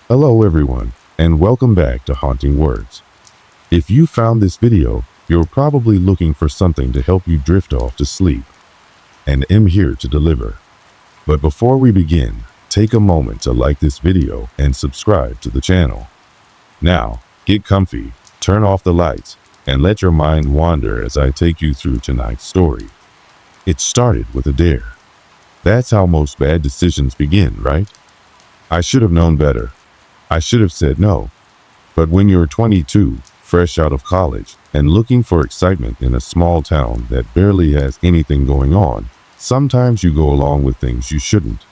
Hello everyone, and welcome back to Haunting Words. If you found this video, you're probably looking for something to help you drift off to sleep, and I'm here to deliver. But before we begin, take a moment to like this video and subscribe to the channel. Now, get comfy, turn off the lights, and let your mind wander as I take you through tonight's story. It started with a dare. That's how most bad decisions begin, right? I should have known better. I should have said no. But when you're 22, fresh out of college, and looking for excitement in a small town that barely has anything going on, sometimes you go along with things you shouldn't.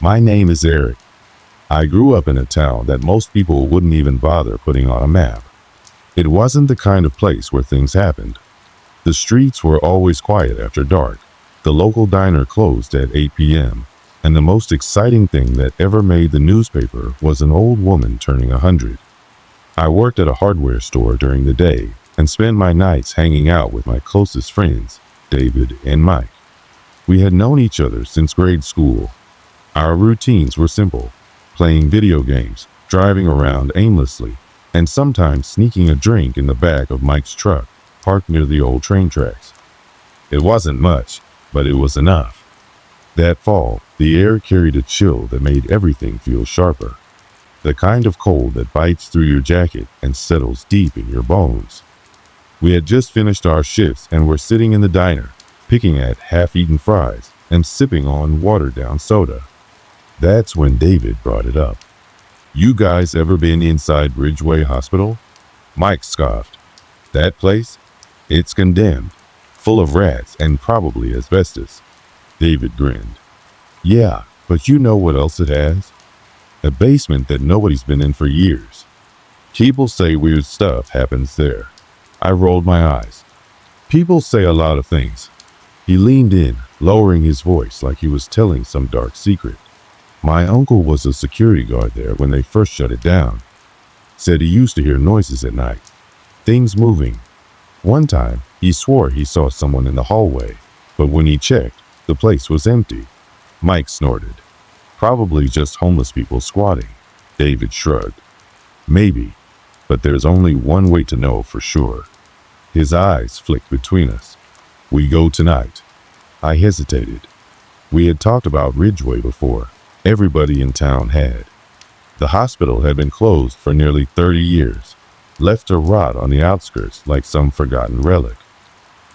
My name is Eric. I grew up in a town that most people wouldn't even bother putting on a map. It wasn't the kind of place where things happened. The streets were always quiet after dark. The local diner closed at 8 p.m. And the most exciting thing that ever made the newspaper was an old woman turning 100. I worked at a hardware store during the day and spent my nights hanging out with my closest friends, David and Mike. We had known each other since grade school. Our routines were simple: playing video games, driving around aimlessly, and sometimes sneaking a drink in the back of Mike's truck, parked near the old train tracks. It wasn't much, but it was enough. That fall, the air carried a chill that made everything feel sharper. The kind of cold that bites through your jacket and settles deep in your bones. We had just finished our shifts and were sitting in the diner, picking at half-eaten fries and sipping on watered-down soda. That's when David brought it up. "You guys ever been inside Ridgeway Hospital?" Mike scoffed. "That place? It's condemned, full of rats and probably asbestos." David grinned. "Yeah, but you know what else it has? A basement that nobody's been in for years. People say weird stuff happens there." I rolled my eyes. "People say a lot of things." He leaned in, lowering his voice like he was telling some dark secret. "My uncle was a security guard there when they first shut it down. Said he used to hear noises at night. Things moving. One time, he swore he saw someone in the hallway, but when he checked, the place was empty." Mike snorted. "Probably just homeless people squatting." David shrugged. "Maybe, but there's only one way to know for sure." His eyes flicked between us. "We go tonight." I hesitated. We had talked about Ridgeway before. Everybody in town had. The hospital had been closed for nearly 30 years, left to rot on the outskirts like some forgotten relic.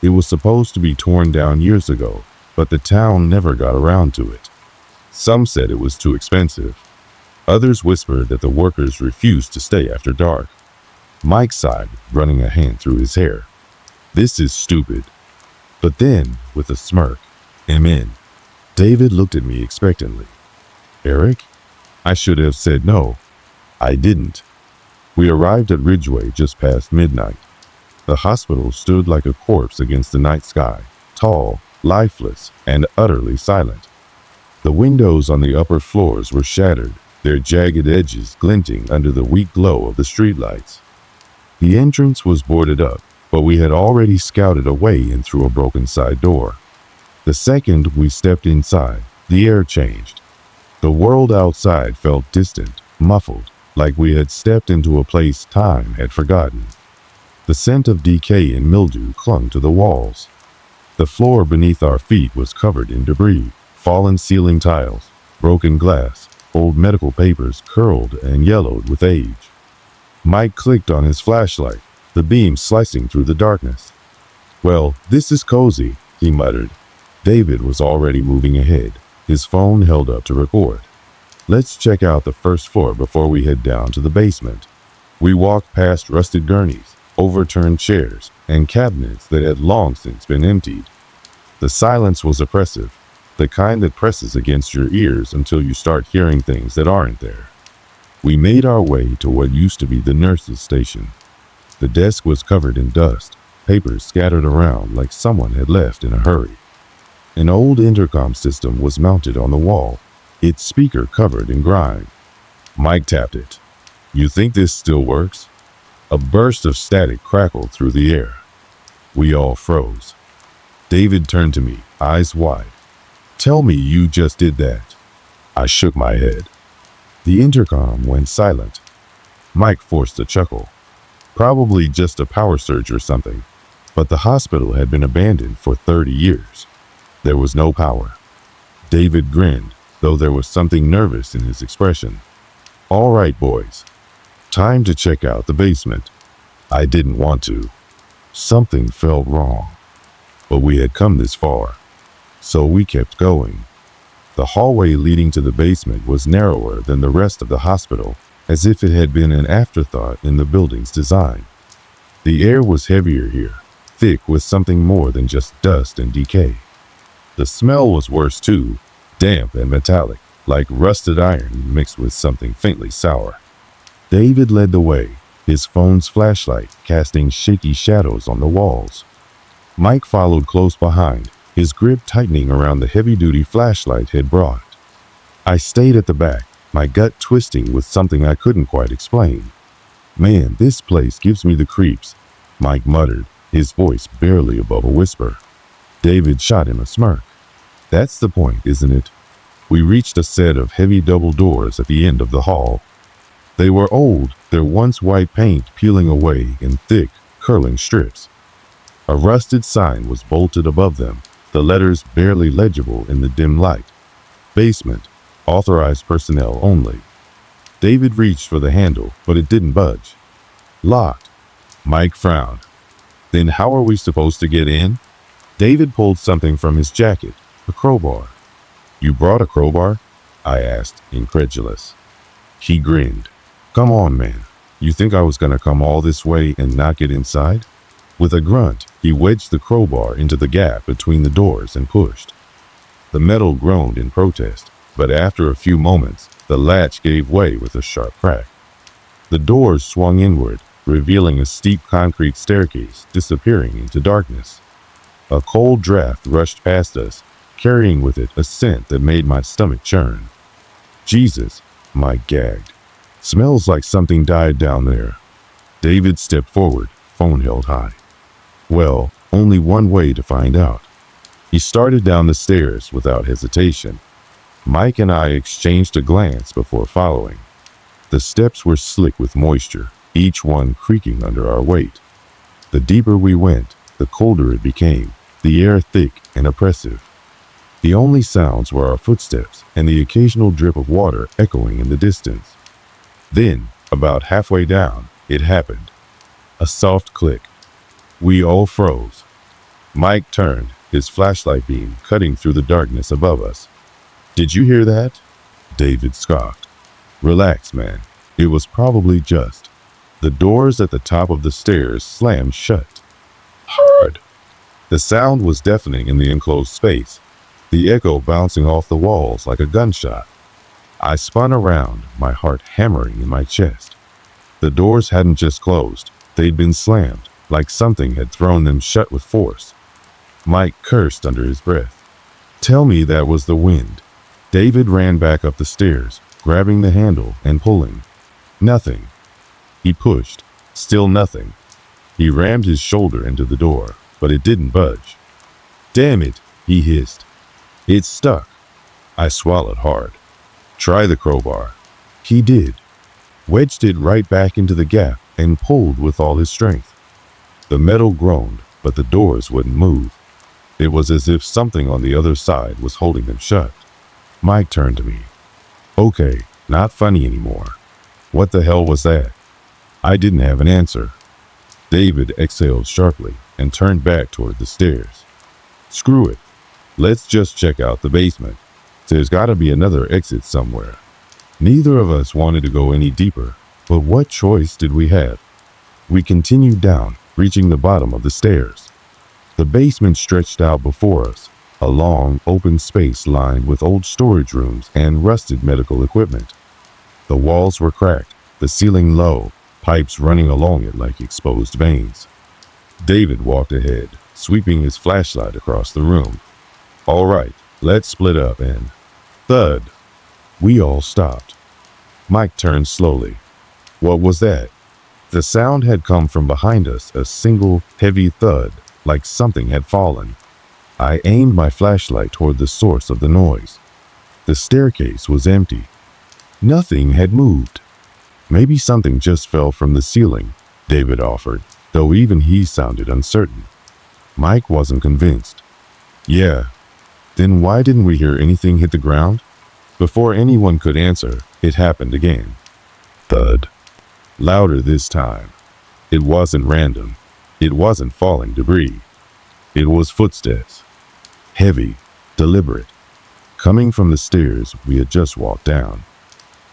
It was supposed to be torn down years ago, but the town never got around to it. Some said it was too expensive. Others whispered that the workers refused to stay after dark. Mike sighed, running a hand through his hair. "This is stupid." But then, with a smirk, "I'm in." David looked at me expectantly. "Eric?" I should have said no. I didn't. We arrived at Ridgeway just past midnight. The hospital stood like a corpse against the night sky, tall, lifeless, and utterly silent. The windows on the upper floors were shattered, their jagged edges glinting under the weak glow of the streetlights. The entrance was boarded up, but we had already scouted a way in through a broken side door. The second we stepped inside, the air changed. The world outside felt distant, muffled, like we had stepped into a place time had forgotten. The scent of decay and mildew clung to the walls. The floor beneath our feet was covered in debris, fallen ceiling tiles, broken glass, old medical papers curled and yellowed with age. Mike clicked on his flashlight, the beam slicing through the darkness. "Well, this is cozy," he muttered. David was already moving ahead, his phone held up to record. "Let's check out the first floor before we head down to the basement." We walked past rusted gurneys, overturned chairs, and cabinets that had long since been emptied. The silence was oppressive, the kind that presses against your ears until you start hearing things that aren't there. We made our way to what used to be the nurse's station. The desk was covered in dust, papers scattered around like someone had left in a hurry. An old intercom system was mounted on the wall, its speaker covered in grime. Mike tapped it. "You think this still works?" A burst of static crackled through the air. We all froze. David turned to me, eyes wide. "Tell me you just did that." I shook my head. The intercom went silent. Mike forced a chuckle. Probably just a power surge or something. But the hospital had been abandoned for 30 years. There was no power. David grinned, though there was something nervous in his expression. All right, boys. Time to check out the basement. I didn't want to. Something felt wrong. But we had come this far. So we kept going. The hallway leading to the basement was narrower than the rest of the hospital, as if it had been an afterthought in the building's design. The air was heavier here, thick with something more than just dust and decay. The smell was worse too, damp and metallic, like rusted iron mixed with something faintly sour. David led the way, his phone's flashlight casting shaky shadows on the walls. Mike followed close behind, his grip tightening around the heavy-duty flashlight he'd brought. I stayed at the back, my gut twisting with something I couldn't quite explain. Man, this place gives me the creeps, Mike muttered, his voice barely above a whisper. David shot him a smirk. That's the point, isn't it? We reached a set of heavy double doors at the end of the hall. They were old, their once white paint peeling away in thick, curling strips. A rusted sign was bolted above them, the letters barely legible in the dim light. Basement, authorized personnel only. David reached for the handle, but it didn't budge. Locked. Mike frowned. Then how are we supposed to get in? David pulled something from his jacket, a crowbar. You brought a crowbar? I asked, incredulous. He grinned. Come on, man. You think I was going to come all this way and not get inside? With a grunt, he wedged the crowbar into the gap between the doors and pushed. The metal groaned in protest, but after a few moments, the latch gave way with a sharp crack. The doors swung inward, revealing a steep concrete staircase disappearing into darkness. A cold draft rushed past us, carrying with it a scent that made my stomach churn. Jesus, Mike gagged. Smells like something died down there. David stepped forward, phone held high. Well, only one way to find out. He started down the stairs without hesitation. Mike and I exchanged a glance before following. The steps were slick with moisture, each one creaking under our weight. The deeper we went, the colder it became, the air thick and oppressive. The only sounds were our footsteps and the occasional drip of water echoing in the distance. Then, about halfway down, it happened. A soft click. We all froze. Mike turned, his flashlight beam cutting through the darkness above us. Did you hear that? David scoffed. Relax, man. It was probably just. The doors at the top of the stairs slammed shut. Hard. The sound was deafening in the enclosed space, the echo bouncing off the walls like a gunshot. I spun around, my heart hammering in my chest. The doors hadn't just closed, they'd been slammed, like something had thrown them shut with force. Mike cursed under his breath. Tell me that was the wind. David ran back up the stairs, grabbing the handle and pulling. Nothing. He pushed. Still nothing. He rammed his shoulder into the door, but it didn't budge. Damn it, he hissed. It's stuck. I swallowed hard. Try the crowbar. He did. Wedged it right back into the gap and pulled with all his strength. The metal groaned, but the doors wouldn't move. It was as if something on the other side was holding them shut. Mike turned to me. Okay, not funny anymore. What the hell was that? I didn't have an answer. David exhaled sharply and turned back toward the stairs. Screw it. Let's just check out the basement. There's gotta be another exit somewhere. Neither of us wanted to go any deeper, but what choice did we have? We continued down, reaching the bottom of the stairs. The basement stretched out before us, a long, open space lined with old storage rooms and rusted medical equipment. The walls were cracked, the ceiling low, pipes running along it like exposed veins. David walked ahead, sweeping his flashlight across the room. All right, let's split up and... Thud. We all stopped. Mike turned slowly. What was that? The sound had come from behind us, a single, heavy thud, like something had fallen. I aimed my flashlight toward the source of the noise. The staircase was empty. Nothing had moved. Maybe something just fell from the ceiling, David offered, though even he sounded uncertain. Mike wasn't convinced. Yeah. Then why didn't we hear anything hit the ground? Before anyone could answer, it happened again. Thud. Louder this time. It wasn't random. It wasn't falling debris. It was footsteps. Heavy, deliberate, coming from the stairs we had just walked down.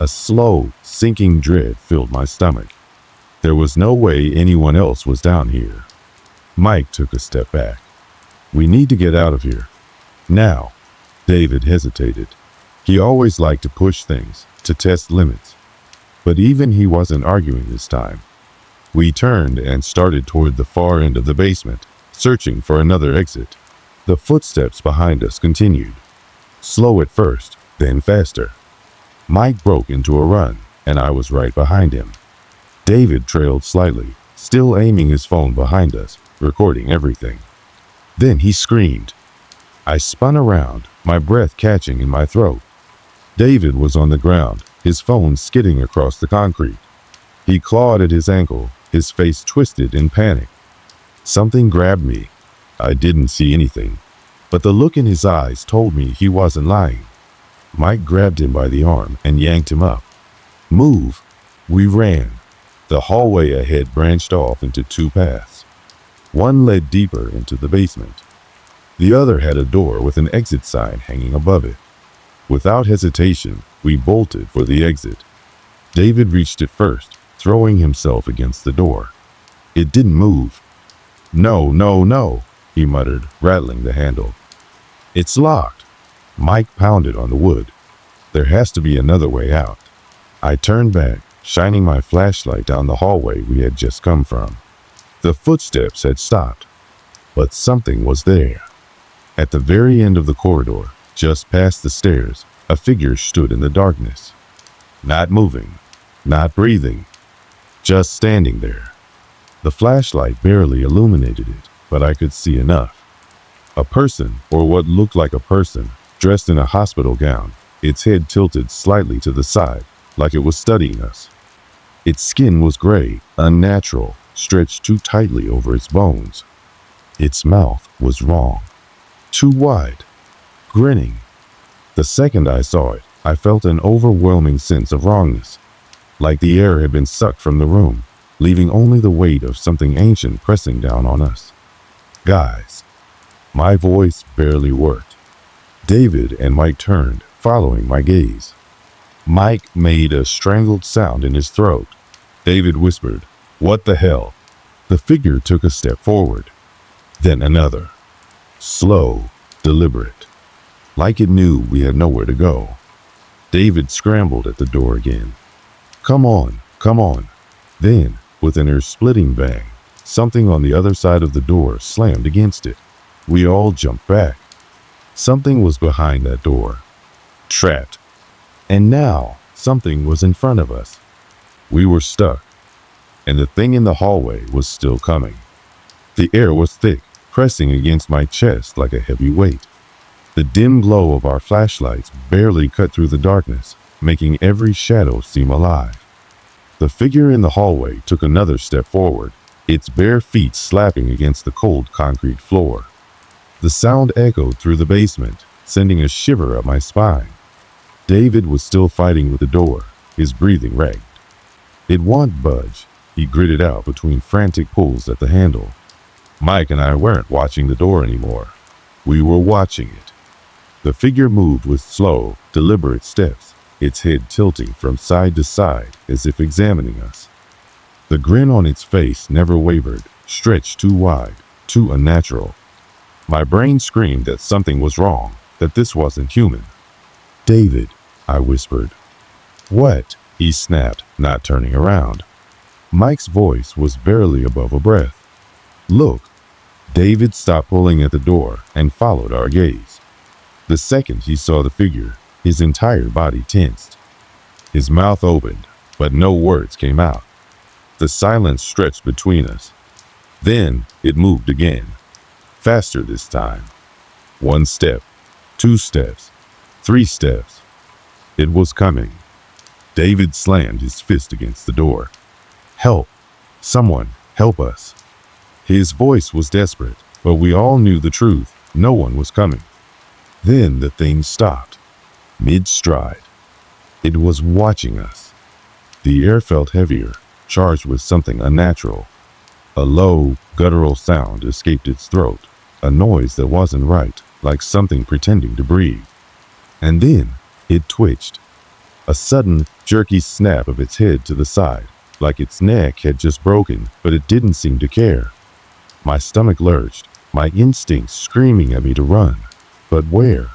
A slow, sinking dread filled my stomach. There was no way anyone else was down here. Mike took a step back. We need to get out of here. Now. David hesitated. He always liked to push things, to test limits. But even he wasn't arguing this time. We turned and started toward the far end of the basement, searching for another exit. The footsteps behind us continued. Slow at first, then faster. Mike broke into a run, and I was right behind him. David trailed slightly, still aiming his phone behind us, recording everything. Then he screamed. I spun around, my breath catching in my throat. David was on the ground, his phone skidding across the concrete. He clawed at his ankle, his face twisted in panic. Something grabbed me. I didn't see anything, but the look in his eyes told me he wasn't lying. Mike grabbed him by the arm and yanked him up. Move! We ran. The hallway ahead branched off into two paths. One led deeper into the basement. The other had a door with an exit sign hanging above it. Without hesitation, we bolted for the exit. David reached it first, throwing himself against the door. It didn't move. No, no, no, he muttered, rattling the handle. It's locked. Mike pounded on the wood. There has to be another way out. I turned back, shining my flashlight down the hallway we had just come from. The footsteps had stopped, but something was there. At the very end of the corridor, just past the stairs, a figure stood in the darkness. Not moving, not breathing, just standing there. The flashlight barely illuminated it, but I could see enough. A person, or what looked like a person, dressed in a hospital gown, its head tilted slightly to the side, like it was studying us. Its skin was gray, unnatural, stretched too tightly over its bones. Its mouth was wrong, too wide, grinning. The second I saw it, I felt an overwhelming sense of wrongness, like the air had been sucked from the room, leaving only the weight of something ancient pressing down on us. Guys. My voice barely worked. David and Mike turned, following my gaze. Mike made a strangled sound in his throat. David whispered, "What the hell?" The figure took a step forward, then another. Slow, deliberate, like it knew we had nowhere to go. David scrambled at the door again. Come on, come on. Then, with an ear-splitting bang, something on the other side of the door slammed against it. We all jumped back. Something was behind that door, trapped. And now, something was in front of us. We were stuck, and the thing in the hallway was still coming. The air was thick, pressing against my chest like a heavy weight. The dim glow of our flashlights barely cut through the darkness, making every shadow seem alive. The figure in the hallway took another step forward, its bare feet slapping against the cold concrete floor. The sound echoed through the basement, sending a shiver up my spine. David was still fighting with the door, his breathing ragged. It won't budge, he gritted out between frantic pulls at the handle. Mike and I weren't watching the door anymore. We were watching it. The figure moved with slow, deliberate steps, its head tilting from side to side as if examining us. The grin on its face never wavered, stretched too wide, too unnatural. My brain screamed that something was wrong, that this wasn't human. David, I whispered. What? He snapped, not turning around. Mike's voice was barely above a breath. Look. David stopped pulling at the door and followed our gaze. The second he saw the figure, his entire body tensed. His mouth opened, but no words came out. The silence stretched between us. Then it moved again. Faster this time. 1 step, 2 steps, 3 steps. It was coming. David slammed his fist against the door. Help! Someone, help us! His voice was desperate, but we all knew the truth. No one was coming. Then the thing stopped, mid-stride. It was watching us. The air felt heavier, charged with something unnatural. A low, guttural sound escaped its throat, a noise that wasn't right, like something pretending to breathe. And then it twitched. A sudden, jerky snap of its head to the side, like its neck had just broken, but it didn't seem to care. My stomach lurched, my instincts screaming at me to run. But where?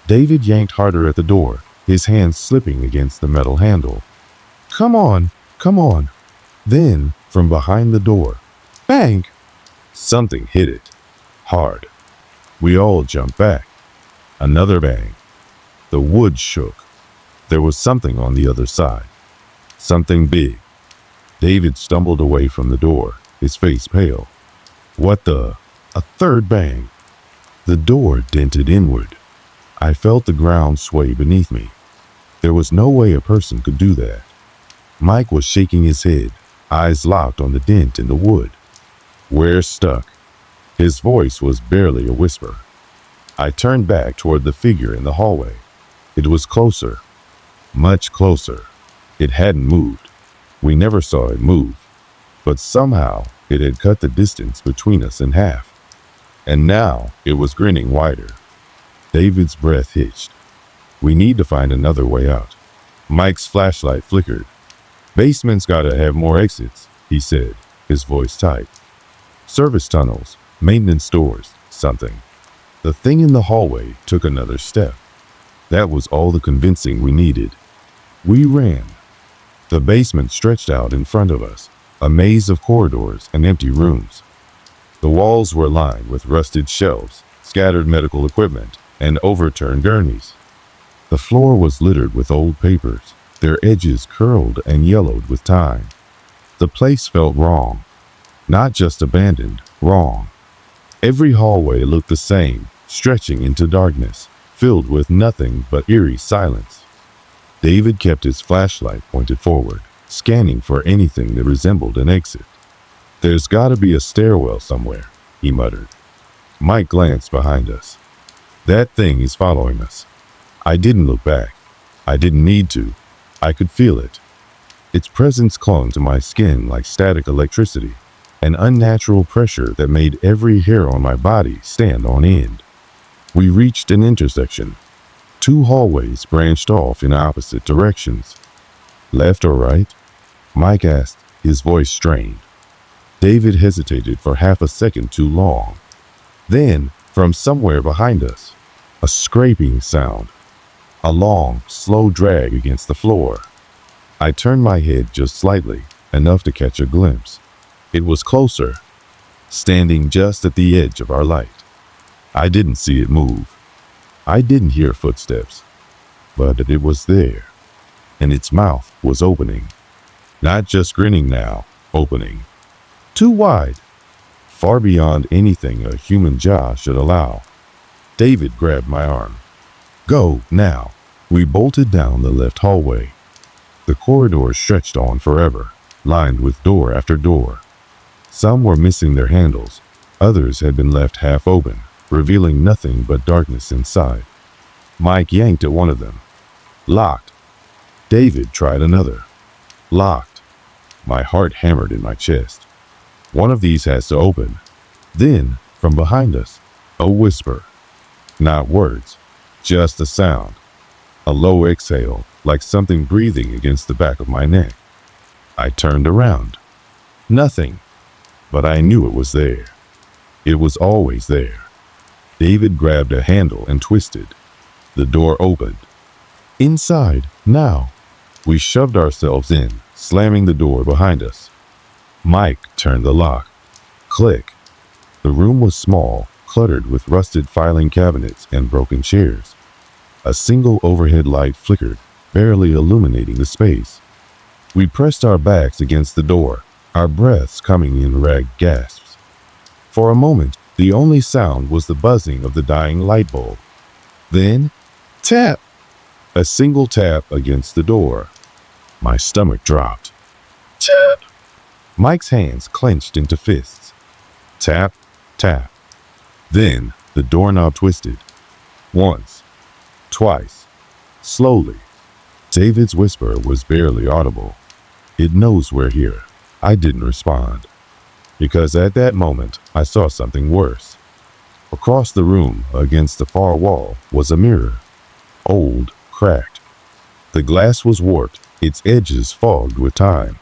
David yanked harder at the door, his hands slipping against the metal handle. Come on, come on. Then, from behind the door, bang! Something hit it, hard. We all jumped back. Another bang. The wood shook. There was something on the other side. Something big. David stumbled away from the door, his face pale. What the? A third bang. The door dented inward. I felt the ground sway beneath me. There was no way a person could do that. Mike was shaking his head, eyes locked on the dent in the wood. We're stuck. His voice was barely a whisper. I turned back toward the figure in the hallway. It was closer. Much closer. It hadn't moved. We never saw it move. But somehow it had cut the distance between us in half. And now it was grinning wider. David's breath hitched. We need to find another way out. Mike's flashlight flickered. Basement's gotta have more exits, he said, his voice tight. Service tunnels, maintenance doors, something. The thing in the hallway took another step. That was all the convincing we needed. We ran. The basement stretched out in front of us, a maze of corridors and empty rooms. The walls were lined with rusted shelves, scattered medical equipment, and overturned gurneys. The floor was littered with old papers, their edges curled and yellowed with time. The place felt wrong. Not just abandoned, wrong. Every hallway looked the same, stretching into darkness, filled with nothing but eerie silence. David kept his flashlight pointed forward, scanning for anything that resembled an exit. There's gotta be a stairwell somewhere, he muttered. Mike glanced behind us. That thing is following us. I didn't look back. I didn't need to. I could feel it. Its presence clung to my skin like static electricity, an unnatural pressure that made every hair on my body stand on end. We reached an intersection. Two hallways branched off in opposite directions. Left or right? Mike asked, his voice strained. David hesitated for half a second too long. Then, from somewhere behind us, a scraping sound. A long, slow drag against the floor. I turned my head just slightly, enough to catch a glimpse. It was closer, standing just at the edge of our light. I didn't see it move. I didn't hear footsteps, but it was there, and its mouth was opening. Not just grinning now, opening. Too wide, far beyond anything a human jaw should allow. David grabbed my arm. Go, now. We bolted down the left hallway. The corridor stretched on forever, lined with door after door. Some were missing their handles. Others had been left half open, revealing nothing but darkness inside. Mike yanked at one of them. Locked. David tried another. Locked. My heart hammered in my chest. One of these has to open. Then, from behind us, a whisper. Not words, just a sound. A low exhale, like something breathing against the back of my neck. I turned around. Nothing. But I knew it was there. It was always there. David grabbed a handle and twisted. The door opened. Inside, now. We shoved ourselves in, slamming the door behind us. Mike turned the lock. Click. The room was small, cluttered with rusted filing cabinets and broken chairs. A single overhead light flickered, barely illuminating the space. We pressed our backs against the door, our breaths coming in ragged gasps. For a moment, the only sound was the buzzing of the dying light bulb. Then, tap! A single tap against the door. My stomach dropped. Tap! Mike's hands clenched into fists. Tap, tap. Then the doorknob twisted. Once, twice, slowly. David's whisper was barely audible. It knows we're here. I didn't respond, because at that moment I saw something worse. Across the room, against the far wall, was a mirror. Old, cracked. The glass was warped, its edges fogged with time.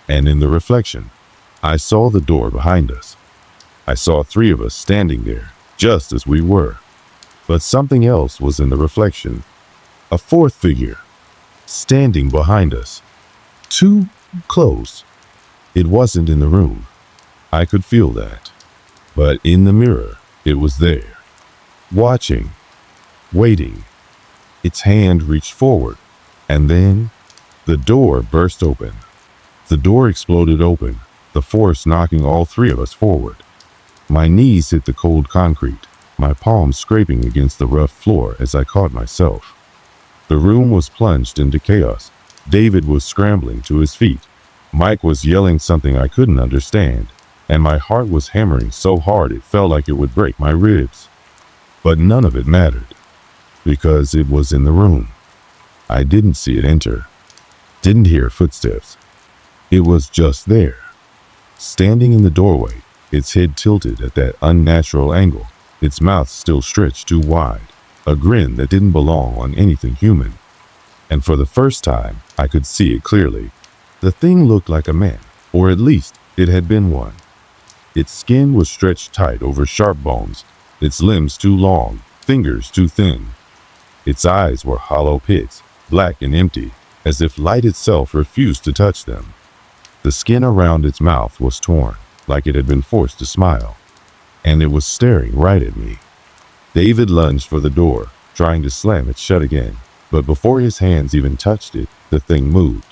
And in the reflection, I saw the door behind us. I saw 3 of us standing there, just as we were. But something else was in the reflection. A 4th figure, standing behind us. Too close. It wasn't in the room. I could feel that. But in the mirror, it was there. Watching. Waiting. Its hand reached forward. And then, the door burst open. The door exploded open, the force knocking all 3 of us forward. My knees hit the cold concrete, my palms scraping against the rough floor as I caught myself. The room was plunged into chaos. David was scrambling to his feet. Mike was yelling something I couldn't understand, and my heart was hammering so hard it felt like it would break my ribs. But none of it mattered, because it was in the room. I didn't see it enter, didn't hear footsteps. It was just there, standing in the doorway, its head tilted at that unnatural angle, its mouth still stretched too wide, a grin that didn't belong on anything human. And for the first time, I could see it clearly. The thing looked like a man, or at least it had been one. Its skin was stretched tight over sharp bones, its limbs too long, fingers too thin. Its eyes were hollow pits, black and empty, as if light itself refused to touch them. The skin around its mouth was torn, like it had been forced to smile, and it was staring right at me. David lunged for the door, trying to slam it shut again, but before his hands even touched it, the thing moved.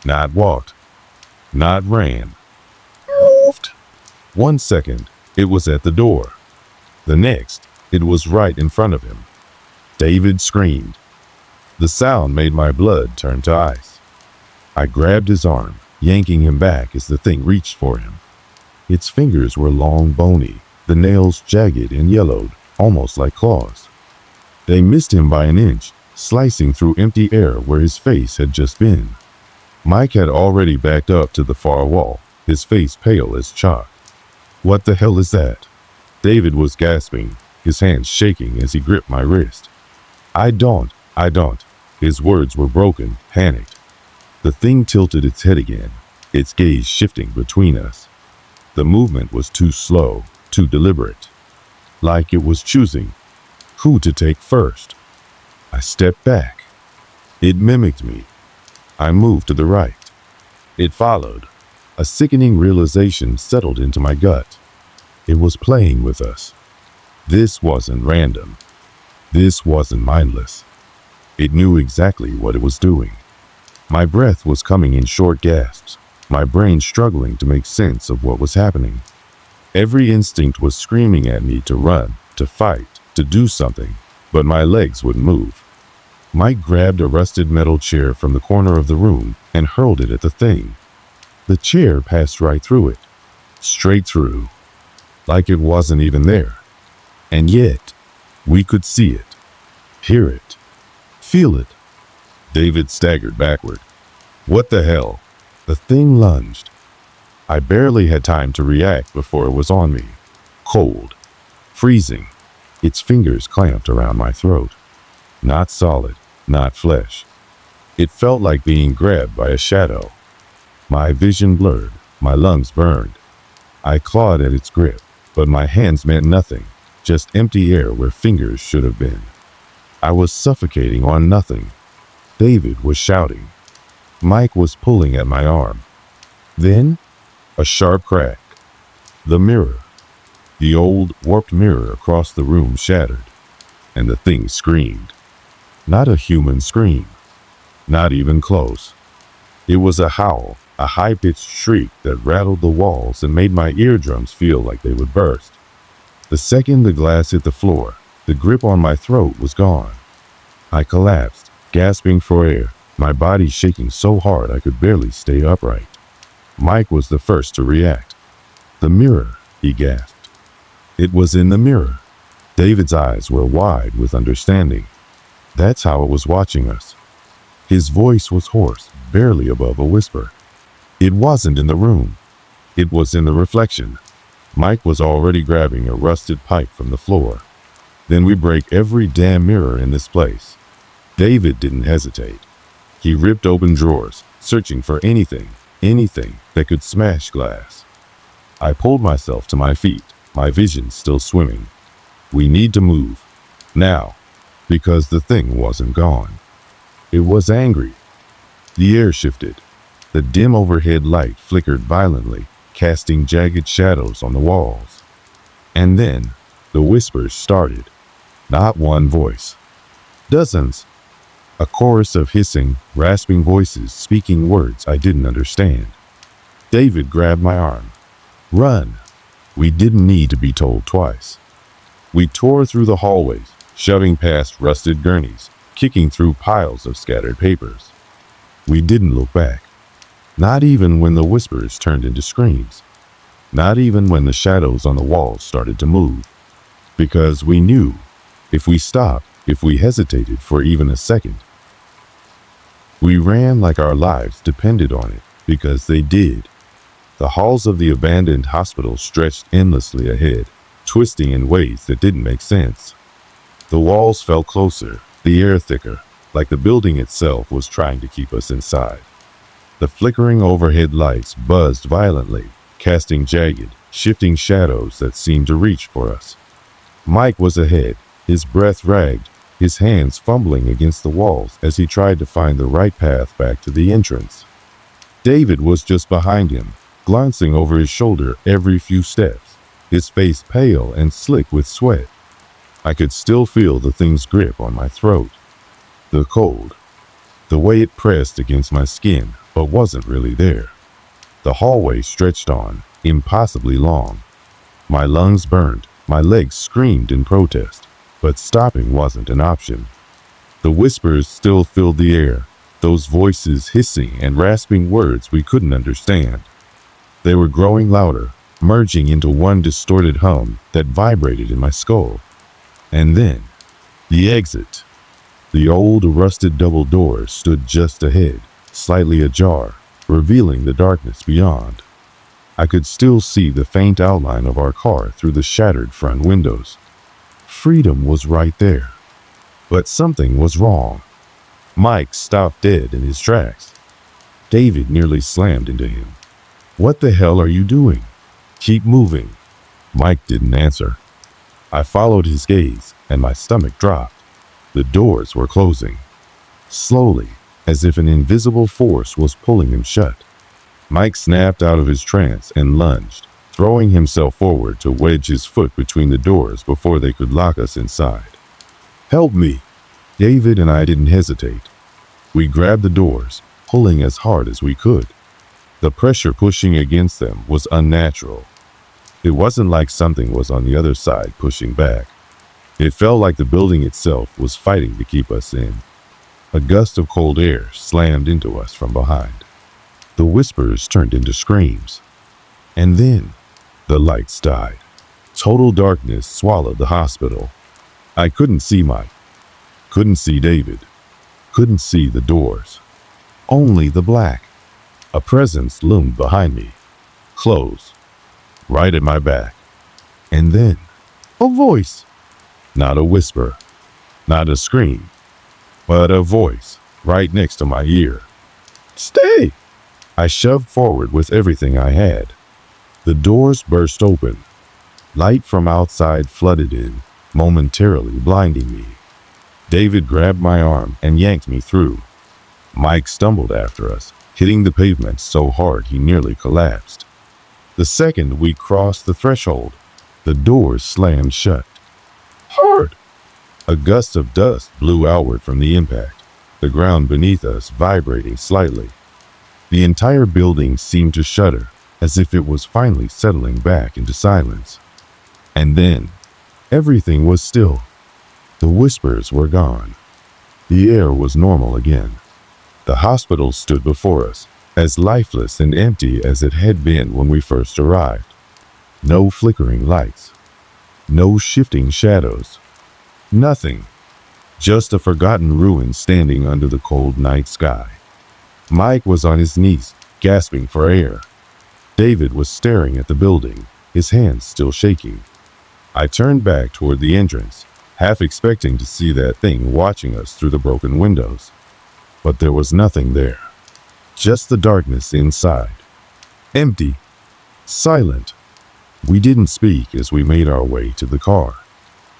Not walked, not ran. Moved. 1 second, it was at the door. The next, it was right in front of him. David screamed. The sound made my blood turn to ice. I grabbed his arm, yanking him back as the thing reached for him. Its fingers were long, bony, the nails jagged and yellowed, almost like claws. They missed him by an inch, slicing through empty air where his face had just been. Mike had already backed up to the far wall, his face pale as chalk. What the hell is that? David was gasping, his hands shaking as he gripped my wrist. I don't. His words were broken, panicked. The thing tilted its head again, its gaze shifting between us. The movement was too slow, too deliberate, like it was choosing who to take first. I stepped back. It mimicked me. I moved to the right. It followed. A sickening realization settled into my gut. It was playing with us. This wasn't random. This wasn't mindless. It knew exactly what it was doing. My breath was coming in short gasps, my brain struggling to make sense of what was happening. Every instinct was screaming at me to run, to fight, to do something, but my legs wouldn't move. Mike grabbed a rusted metal chair from the corner of the room and hurled it at the thing. The chair passed right through it, straight through, like it wasn't even there. And yet, we could see it, hear it, feel it. David staggered backward. What the hell? The thing lunged. I barely had time to react before it was on me. Cold, freezing, its fingers clamped around my throat. Not solid, not flesh. It felt like being grabbed by a shadow. My vision blurred, my lungs burned. I clawed at its grip, but my hands meant nothing, just empty air where fingers should have been. I was suffocating on nothing. David was shouting. Mike was pulling at my arm. Then, a sharp crack. The mirror, the old, warped mirror across the room shattered, and the thing screamed. Not a human scream. Not even close. It was a howl, a high-pitched shriek that rattled the walls and made my eardrums feel like they would burst. The second the glass hit the floor, the grip on my throat was gone. I collapsed, gasping for air, my body shaking so hard I could barely stay upright. Mike was the first to react. "The mirror," he gasped. It was in the mirror. David's eyes were wide with understanding. That's how it was watching us. His voice was hoarse, barely above a whisper. It wasn't in the room. It was in the reflection. Mike was already grabbing a rusted pipe from the floor. "Then we break every damn mirror in this place." David didn't hesitate. He ripped open drawers, searching for anything that could smash glass. I pulled myself to my feet, my vision still swimming. "We need to move. Now." Because the thing wasn't gone. It was angry. The air shifted. The dim overhead light flickered violently, casting jagged shadows on the walls. And then the whispers started. Not one voice. Dozens. A chorus of hissing, rasping voices speaking words I didn't understand. David grabbed my arm. "Run." We didn't need to be told twice. We tore through the hallways, shoving past rusted gurneys, kicking through piles of scattered papers. We didn't look back. Not even when the whispers turned into screams. Not even when the shadows on the walls started to move. Because we knew, if we stopped, if we hesitated for even a second, we ran like our lives depended on it, because they did. The halls of the abandoned hospital stretched endlessly ahead, twisting in ways that didn't make sense. The walls felt closer, the air thicker, like the building itself was trying to keep us inside. The flickering overhead lights buzzed violently, casting jagged, shifting shadows that seemed to reach for us. Mike was ahead, his breath ragged, his hands fumbling against the walls as he tried to find the right path back to the entrance. David was just behind him, glancing over his shoulder every few steps, his face pale and slick with sweat. I could still feel the thing's grip on my throat. The cold. The way it pressed against my skin, but wasn't really there. The hallway stretched on, impossibly long. My lungs burned, my legs screamed in protest, but stopping wasn't an option. The whispers still filled the air, those voices hissing and rasping words we couldn't understand. They were growing louder, merging into one distorted hum that vibrated in my skull. And then, the exit. The old rusted double doors stood just ahead, slightly ajar, revealing the darkness beyond. I could still see the faint outline of our car through the shattered front windows. Freedom was right there. But something was wrong. Mike stopped dead in his tracks. David nearly slammed into him. "What the hell are you doing?" "Keep moving." Mike didn't answer. I followed his gaze, and my stomach dropped. The doors were closing. Slowly, as if an invisible force was pulling them shut. Mike snapped out of his trance and lunged, throwing himself forward to wedge his foot between the doors before they could lock us inside. "Help me!" David and I didn't hesitate. We grabbed the doors, pulling as hard as we could. The pressure pushing against them was unnatural. It wasn't like something was on the other side pushing back. It felt like the building itself was fighting to keep us in. A gust of cold air slammed into us from behind. The whispers turned into screams. And then, the lights died. Total darkness swallowed the hospital. I couldn't see Mike. Couldn't see David. Couldn't see the doors. Only the black. A presence loomed behind me. Close. Right at my back. And then, a voice. Not a whisper. Not a scream. But a voice right next to my ear. "Stay!" I shoved forward with everything I had. The doors burst open. Light from outside flooded in, momentarily blinding me. David grabbed my arm and yanked me through. Mike stumbled after us, hitting the pavement so hard he nearly collapsed. The second we crossed the threshold, the doors slammed shut. Hard! A gust of dust blew outward from the impact, the ground beneath us vibrating slightly. The entire building seemed to shudder, as if it was finally settling back into silence. And then, everything was still. The whispers were gone. The air was normal again. The hospital stood before us, as lifeless and empty as it had been when we first arrived. No flickering lights, no shifting shadows, nothing. Just a forgotten ruin standing under the cold night sky. Mike was on his knees, gasping for air. David was staring at the building, his hands still shaking. I turned back toward the entrance, half expecting to see that thing watching us through the broken windows. But there was nothing there. Just the darkness inside. Empty. Silent. We didn't speak as we made our way to the car.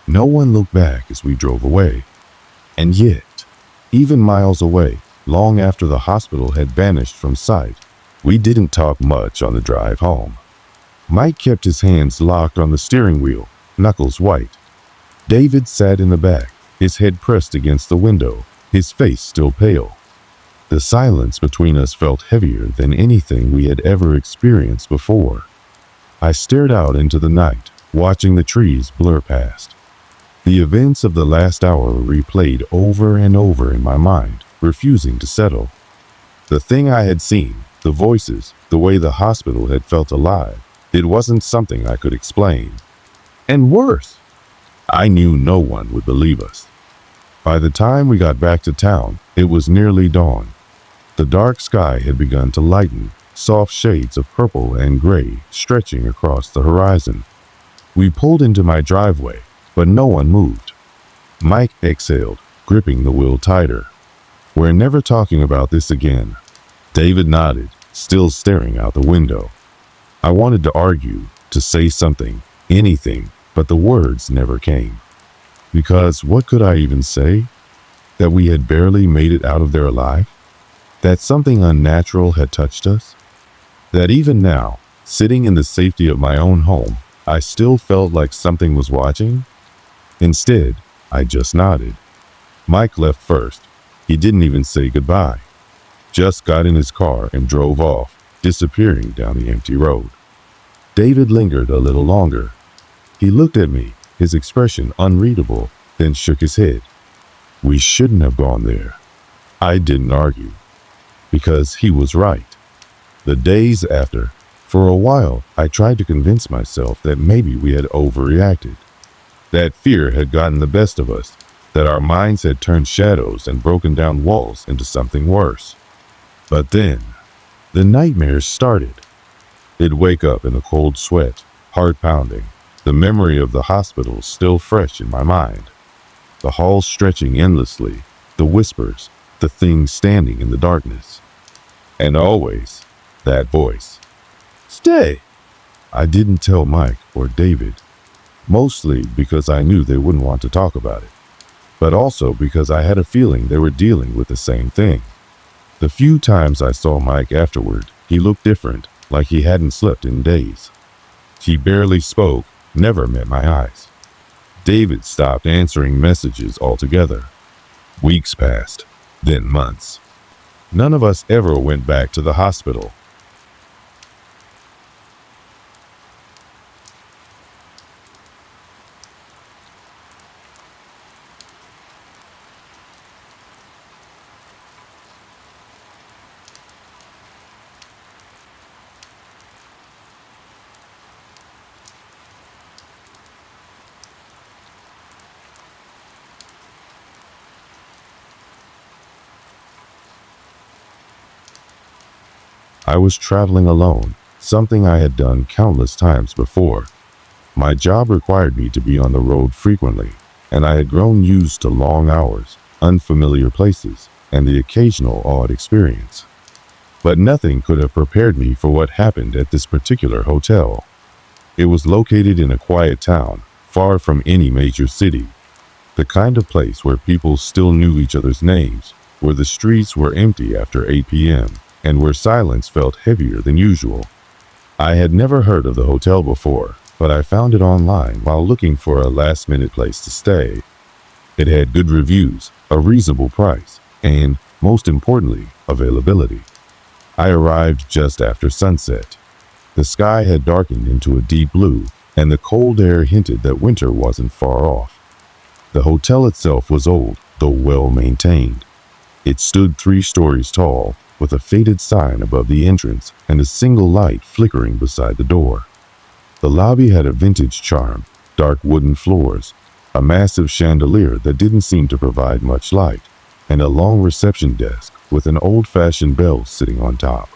No one looked back as we drove away. And yet, even miles away, long after the hospital had vanished from sight, we didn't talk much on the drive home. Mike kept his hands locked on the steering wheel, knuckles white. David sat in the back, his head pressed against the window, his face still pale. The silence between us felt heavier than anything we had ever experienced before. I stared out into the night, watching the trees blur past. The events of the last hour replayed over and over in my mind, refusing to settle. The thing I had seen, the voices, the way the hospital had felt alive, it wasn't something I could explain. And worse, I knew no one would believe us. By the time we got back to town, it was nearly dawn. The dark sky had begun to lighten, soft shades of purple and gray stretching across the horizon. We pulled into my driveway, but no one moved. Mike exhaled, gripping the wheel tighter. "We're never talking about this again." David nodded, still staring out the window. I wanted to argue, to say something, anything, but the words never came. Because what could I even say? That we had barely made it out of there alive? That something unnatural had touched us? That even now, sitting in the safety of my own home, I still felt like something was watching? Instead, I just nodded. Mike left first. He didn't even say goodbye. Just got in his car and drove off, disappearing down the empty road. David lingered a little longer. He looked at me, his expression unreadable, then shook his head. We shouldn't have gone there. I didn't argue, because he was right. The days after, for a while, I tried to convince myself that maybe we had overreacted. That fear had gotten the best of us, that our minds had turned shadows and broken down walls into something worse. But then, the nightmares started. I'd wake up in a cold sweat, heart pounding, the memory of the hospital still fresh in my mind. The halls stretching endlessly, the whispers, the things standing in the darkness. And always, that voice. "Stay!" I didn't tell Mike or David, mostly because I knew they wouldn't want to talk about it, but also because I had a feeling they were dealing with the same thing. The few times I saw Mike afterward, he looked different, like he hadn't slept in days. He barely spoke, never met my eyes. David stopped answering messages altogether. Weeks passed, then months. None of us ever went back to the hospital. I was traveling alone, something I had done countless times before. My job required me to be on the road frequently, and I had grown used to long hours, unfamiliar places, and the occasional odd experience. But nothing could have prepared me for what happened at this particular hotel. It was located in a quiet town, far from any major city. The kind of place where people still knew each other's names, where the streets were empty after 8 p.m., and where silence felt heavier than usual. I had never heard of the hotel before, but I found it online while looking for a last-minute place to stay. It had good reviews, a reasonable price, and, most importantly, availability. I arrived just after sunset. The sky had darkened into a deep blue, and the cold air hinted that winter wasn't far off. The hotel itself was old, though well maintained. It stood 3 stories tall, with a faded sign above the entrance and a single light flickering beside the door. The lobby had a vintage charm, dark wooden floors, a massive chandelier that didn't seem to provide much light, and a long reception desk with an old-fashioned bell sitting on top.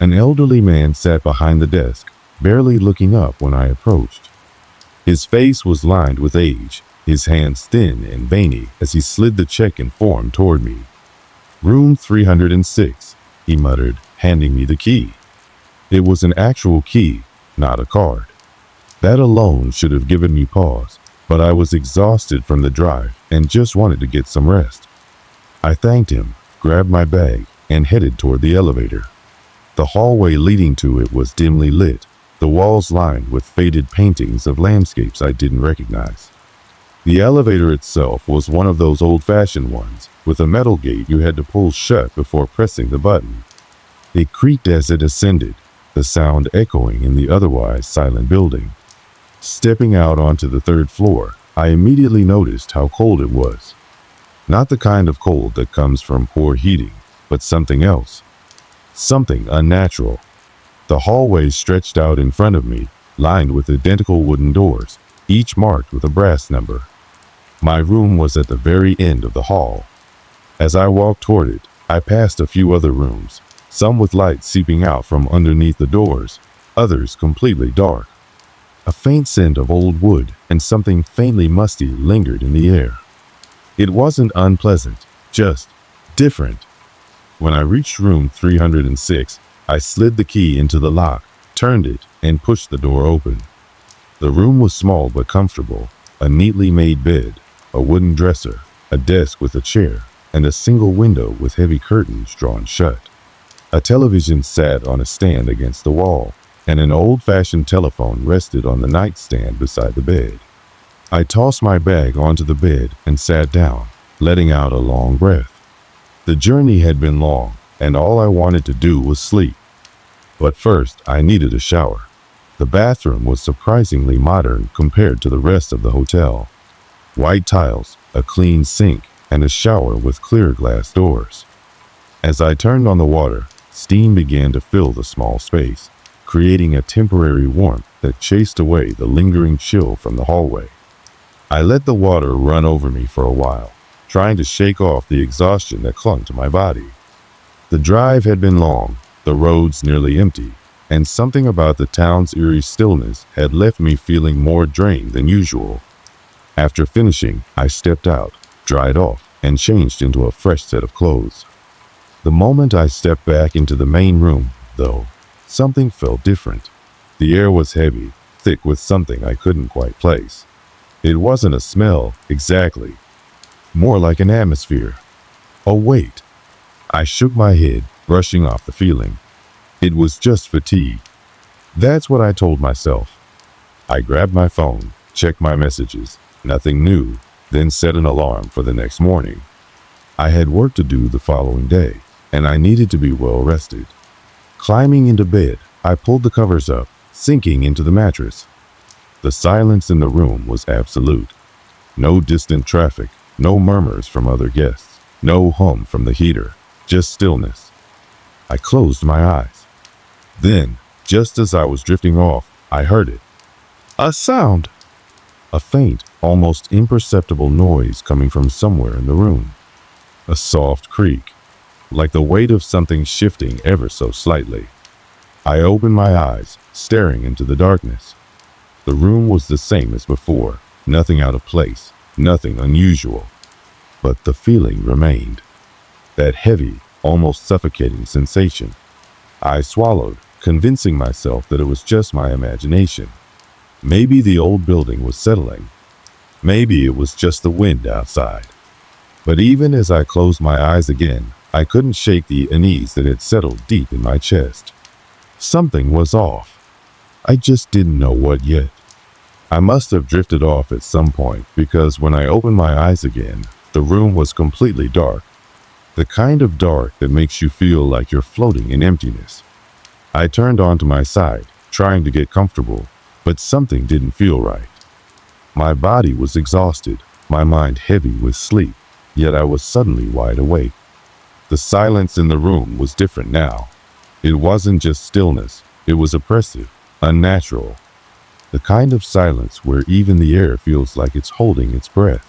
An elderly man sat behind the desk, barely looking up when I approached. His face was lined with age, his hands thin and veiny as he slid the check and form toward me. "Room 306, he muttered, handing me the key. It was an actual key, not a card. That alone should have given me pause, but I was exhausted from the drive and just wanted to get some rest. I thanked him, grabbed my bag, and headed toward the elevator. The hallway leading to it was dimly lit, the walls lined with faded paintings of landscapes I didn't recognize. The elevator itself was one of those old-fashioned ones, with a metal gate you had to pull shut before pressing the button. It creaked as it ascended, the sound echoing in the otherwise silent building. Stepping out onto the 3rd floor, I immediately noticed how cold it was. Not the kind of cold that comes from poor heating, but something else. Something unnatural. The hallway stretched out in front of me, lined with identical wooden doors, each marked with a brass number. My room was at the very end of the hall. As I walked toward it, I passed a few other rooms, some with light seeping out from underneath the doors, others completely dark. A faint scent of old wood and something faintly musty lingered in the air. It wasn't unpleasant, just different. When I reached room 306, I slid the key into the lock, turned it, and pushed the door open. The room was small but comfortable, a neatly made bed, a wooden dresser, a desk with a chair, and a single window with heavy curtains drawn shut. A television sat on a stand against the wall, and an old-fashioned telephone rested on the nightstand beside the bed. I tossed my bag onto the bed and sat down, letting out a long breath. The journey had been long, and all I wanted to do was sleep. But first, I needed a shower. The bathroom was surprisingly modern compared to the rest of the hotel. White tiles, a clean sink, and a shower with clear glass doors. As I turned on the water, steam began to fill the small space, creating a temporary warmth that chased away the lingering chill from the hallway. I let the water run over me for a while, trying to shake off the exhaustion that clung to my body. The drive had been long, the roads nearly empty, and something about the town's eerie stillness had left me feeling more drained than usual. After finishing, I stepped out, dried off, and changed into a fresh set of clothes. The moment I stepped back into the main room, though, something felt different. The air was heavy, thick with something I couldn't quite place. It wasn't a smell, exactly. More like an atmosphere. Oh, wait. I shook my head, brushing off the feeling. It was just fatigue. That's what I told myself. I grabbed my phone, checked my messages, nothing new, then set an alarm for the next morning. I had work to do the following day, and I needed to be well rested. Climbing into bed, I pulled the covers up, sinking into the mattress. The silence in the room was absolute. No distant traffic, no murmurs from other guests, no hum from the heater, just stillness. I closed my eyes. Then, just as I was drifting off, I heard it. A sound. A faint, almost imperceptible noise coming from somewhere in the room. A soft creak, like the weight of something shifting ever so slightly. I opened my eyes, staring into the darkness. The room was the same as before, nothing out of place, nothing unusual. But the feeling remained. That heavy, almost suffocating sensation. I swallowed, convincing myself that it was just my imagination. Maybe the old building was settling. Maybe it was just the wind outside. But even as I closed my eyes again, I couldn't shake the unease that had settled deep in my chest. Something was off. I just didn't know what yet. I must have drifted off at some point because when I opened my eyes again, the room was completely dark. The kind of dark that makes you feel like you're floating in emptiness. I turned onto my side, trying to get comfortable, but something didn't feel right. My body was exhausted, my mind heavy with sleep, yet I was suddenly wide awake. The silence in the room was different now. It wasn't just stillness, it was oppressive, unnatural. The kind of silence where even the air feels like it's holding its breath.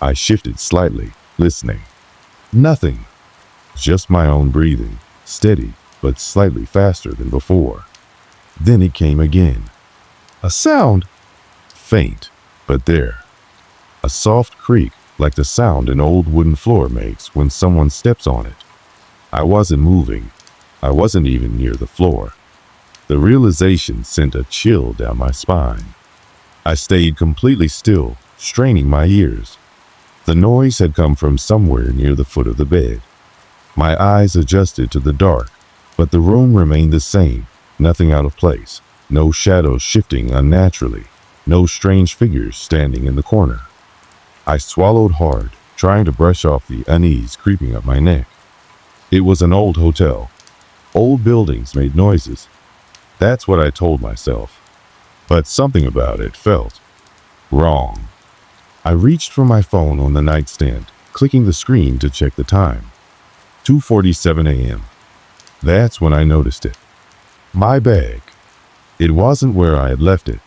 I shifted slightly, listening. Nothing. Just my own breathing, steady, but slightly faster than before. Then it came again. A sound. Faint, but there. A soft creak, like the sound an old wooden floor makes when someone steps on it. I wasn't moving. I wasn't even near the floor. The realization sent a chill down my spine. I stayed completely still, straining my ears. The noise had come from somewhere near the foot of the bed. My eyes adjusted to the dark, but the room remained the same, nothing out of place, no shadows shifting unnaturally, no strange figures standing in the corner. I swallowed hard, trying to brush off the unease creeping up my neck. It was an old hotel. Old buildings made noises. That's what I told myself. But something about it felt wrong. I reached for my phone on the nightstand, clicking the screen to check the time. 2:47 a.m. That's when I noticed it. My bag. It wasn't where I had left it.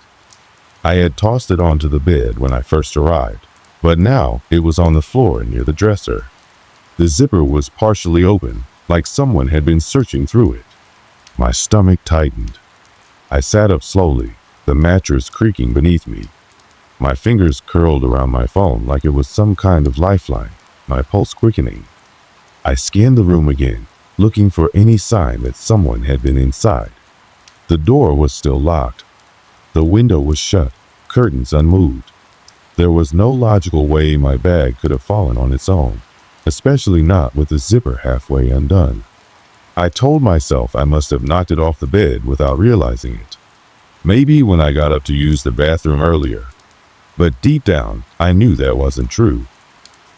I had tossed it onto the bed when I first arrived, but now it was on the floor near the dresser. The zipper was partially open, like someone had been searching through it. My stomach tightened. I sat up slowly, the mattress creaking beneath me. My fingers curled around my phone like it was some kind of lifeline, my pulse quickening. I scanned the room again, looking for any sign that someone had been inside. The door was still locked. The window was shut, curtains unmoved. There was no logical way my bag could have fallen on its own, especially not with the zipper halfway undone. I told myself I must have knocked it off the bed without realizing it. Maybe when I got up to use the bathroom earlier. But deep down, I knew that wasn't true.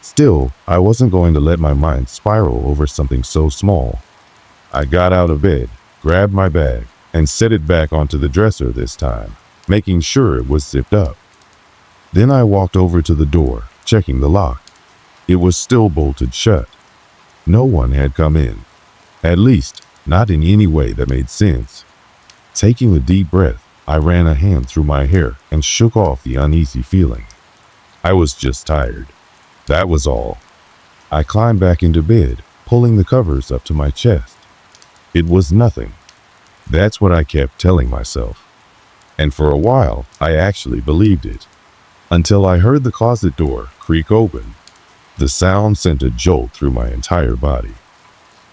Still, I wasn't going to let my mind spiral over something so small. I got out of bed, grabbed my bag, and set it back onto the dresser this time, making sure it was zipped up. Then I walked over to the door, checking the lock. It was still bolted shut. No one had come in. At least, not in any way that made sense. Taking a deep breath, I ran a hand through my hair and shook off the uneasy feeling. I was just tired. That was all. I climbed back into bed, pulling the covers up to my chest. It was nothing. That's what I kept telling myself. And for a while, I actually believed it. Until I heard the closet door creak open. The sound sent a jolt through my entire body.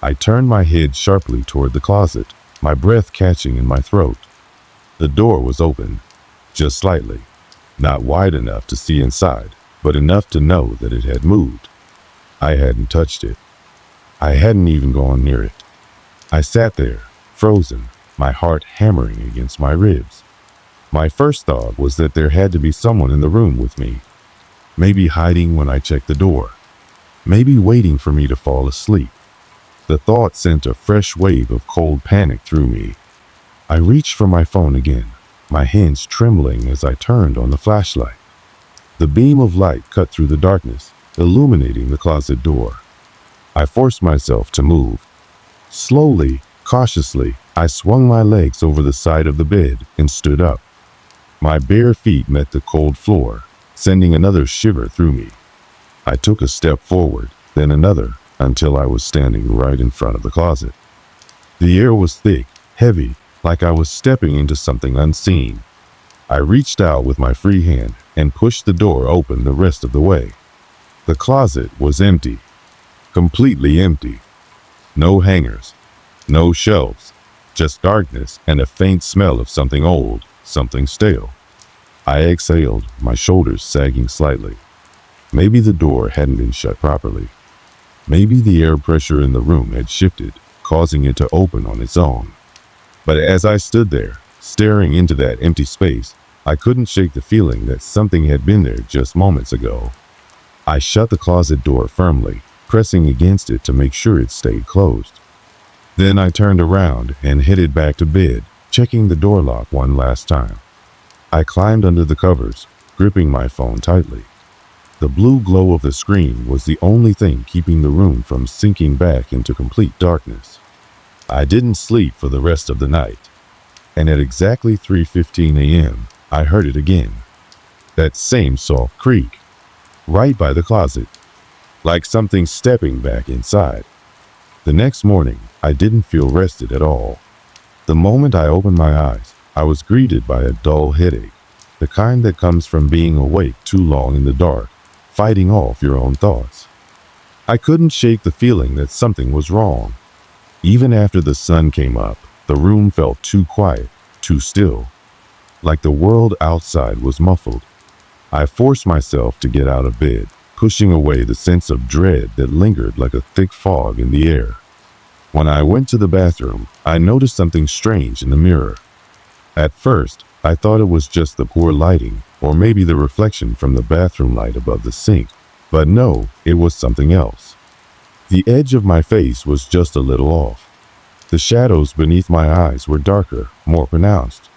I turned my head sharply toward the closet, my breath catching in my throat. The door was open, just slightly, not wide enough to see inside, but enough to know that it had moved. I hadn't touched it. I hadn't even gone near it. I sat there, frozen, my heart hammering against my ribs. My first thought was that there had to be someone in the room with me, maybe hiding when I checked the door, maybe waiting for me to fall asleep. The thought sent a fresh wave of cold panic through me. I reached for my phone again, my hands trembling as I turned on the flashlight. The beam of light cut through the darkness, illuminating the closet door. I forced myself to move. Slowly, cautiously, I swung my legs over the side of the bed and stood up. My bare feet met the cold floor, sending another shiver through me. I took a step forward, then another, until I was standing right in front of the closet. The air was thick, heavy, like I was stepping into something unseen. I reached out with my free hand and pushed the door open the rest of the way. The closet was empty, completely empty. No hangers, no shelves, just darkness and a faint smell of something old, something stale. I exhaled, my shoulders sagging slightly. Maybe the door hadn't been shut properly. Maybe the air pressure in the room had shifted, causing it to open on its own. But as I stood there, staring into that empty space, I couldn't shake the feeling that something had been there just moments ago. I shut the closet door firmly, pressing against it to make sure it stayed closed. Then I turned around and headed back to bed, checking the door lock one last time. I climbed under the covers, gripping my phone tightly. The blue glow of the screen was the only thing keeping the room from sinking back into complete darkness. I didn't sleep for the rest of the night, and at exactly 3:15 a.m., I heard it again. That same soft creak, right by the closet, like something stepping back inside. The next morning, I didn't feel rested at all. The moment I opened my eyes, I was greeted by a dull headache, the kind that comes from being awake too long in the dark, fighting off your own thoughts. I couldn't shake the feeling that something was wrong. Even after the sun came up, the room felt too quiet, too still, like the world outside was muffled. I forced myself to get out of bed, pushing away the sense of dread that lingered like a thick fog in the air. When I went to the bathroom, I noticed something strange in the mirror. At first, I thought it was just the poor lighting, or maybe the reflection from the bathroom light above the sink, but no, it was something else. The edge of my face was just a little off. The shadows beneath my eyes were darker, more pronounced.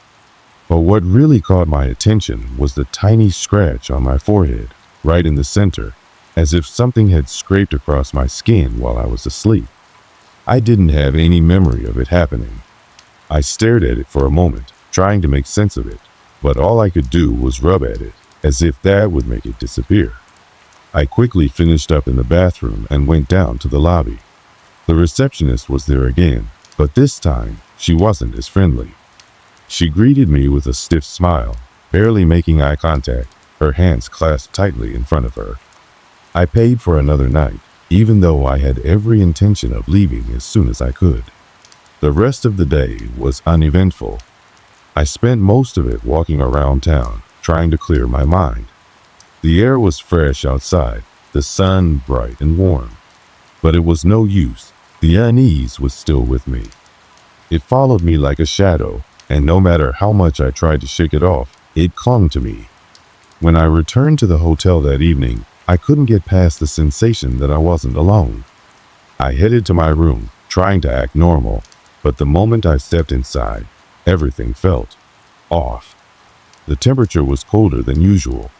But what really caught my attention was the tiny scratch on my forehead, right in the center, as if something had scraped across my skin while I was asleep. I didn't have any memory of it happening. I stared at it for a moment, trying to make sense of it, but all I could do was rub at it, as if that would make it disappear. I quickly finished up in the bathroom and went down to the lobby. The receptionist was there again, but this time, she wasn't as friendly. She greeted me with a stiff smile, barely making eye contact, her hands clasped tightly in front of her. I paid for another night, even though I had every intention of leaving as soon as I could. The rest of the day was uneventful. I spent most of it walking around town, trying to clear my mind. The air was fresh outside, the sun bright and warm. But it was no use. The unease was still with me. It followed me like a shadow, and no matter how much I tried to shake it off, it clung to me. When I returned to the hotel that evening, I couldn't get past the sensation that I wasn't alone. I headed to my room, trying to act normal, but the moment I stepped inside, everything felt off. The temperature was colder than usual.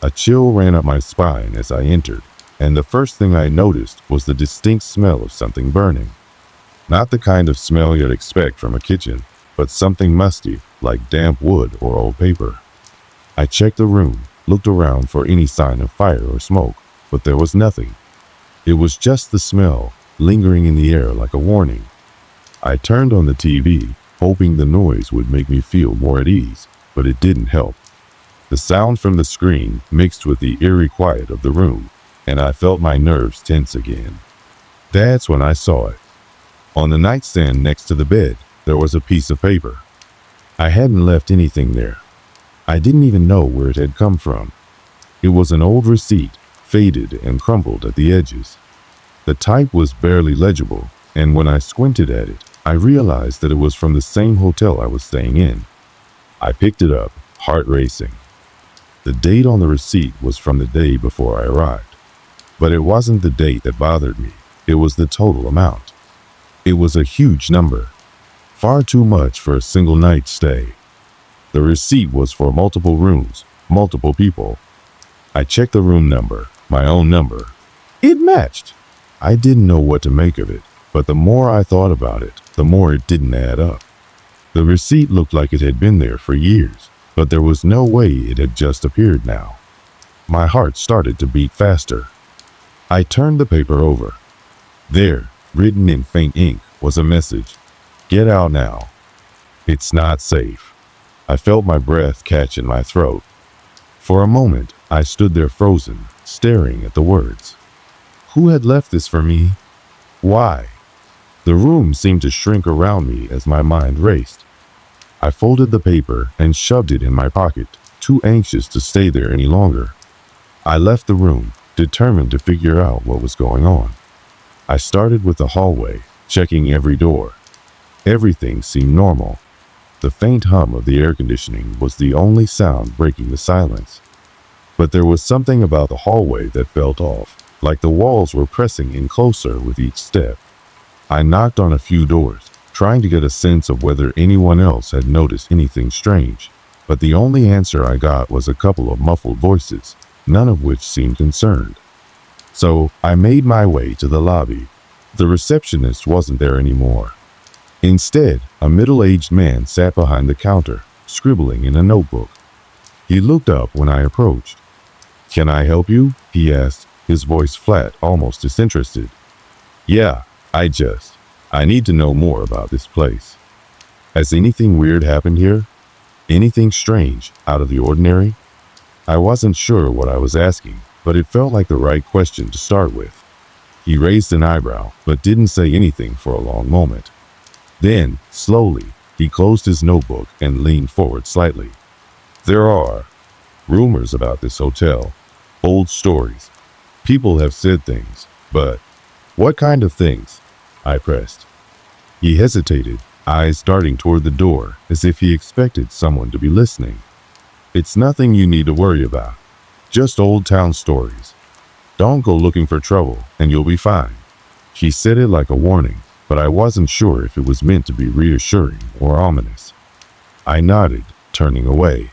A chill ran up my spine as I entered, and the first thing I noticed was the distinct smell of something burning. Not the kind of smell you'd expect from a kitchen, but something musty, like damp wood or old paper. I checked the room, looked around for any sign of fire or smoke, but there was nothing. It was just the smell, lingering in the air like a warning. I turned on the TV, hoping the noise would make me feel more at ease, but it didn't help. The sound from the screen mixed with the eerie quiet of the room, and I felt my nerves tense again. That's when I saw it. On the nightstand next to the bed, there was a piece of paper. I hadn't left anything there. I didn't even know where it had come from. It was an old receipt, faded and crumpled at the edges. The type was barely legible, and when I squinted at it, I realized that it was from the same hotel I was staying in. I picked it up, heart racing. The date on the receipt was from the day before I arrived. But it wasn't the date that bothered me. It was the total amount. It was a huge number. Far too much for a single night's stay. The receipt was for multiple rooms, multiple people. I checked the room number, my own number. It matched. I didn't know what to make of it, but the more I thought about it, the more it didn't add up. The receipt looked like it had been there for years, but there was no way it had just appeared now. My heart started to beat faster. I turned the paper over. There, written in faint ink, was a message. Get out now. It's not safe. I felt my breath catch in my throat. For a moment, I stood there frozen, staring at the words. Who had left this for me? Why? The room seemed to shrink around me as my mind raced. I folded the paper and shoved it in my pocket, too anxious to stay there any longer. I left the room, determined to figure out what was going on. I started with the hallway, checking every door. Everything seemed normal. The faint hum of the air conditioning was the only sound breaking the silence. But there was something about the hallway that felt off, like the walls were pressing in closer with each step. I knocked on a few doors, trying to get a sense of whether anyone else had noticed anything strange, but the only answer I got was a couple of muffled voices. none of which seemed concerned. So I made my way to the lobby. The receptionist wasn't there anymore. Instead, a middle-aged man sat behind the counter, scribbling in a notebook. He looked up when I approached. "Can I help you?" he asked, his voice flat, almost disinterested. "Yeah, I need to know more about this place. Has anything weird happened here? Anything strange, out of the ordinary?" I wasn't sure what I was asking, but it felt like the right question to start with. He raised an eyebrow, but didn't say anything for a long moment. Then, slowly, he closed his notebook and leaned forward slightly. "There are rumors about this hotel, old stories. People have said things, but what kind of things?" I pressed. He hesitated, eyes darting toward the door as if he expected someone to be listening. "It's nothing you need to worry about. Just old town stories. Don't go looking for trouble and you'll be fine." He said it like a warning, but I wasn't sure if it was meant to be reassuring or ominous. I nodded, turning away.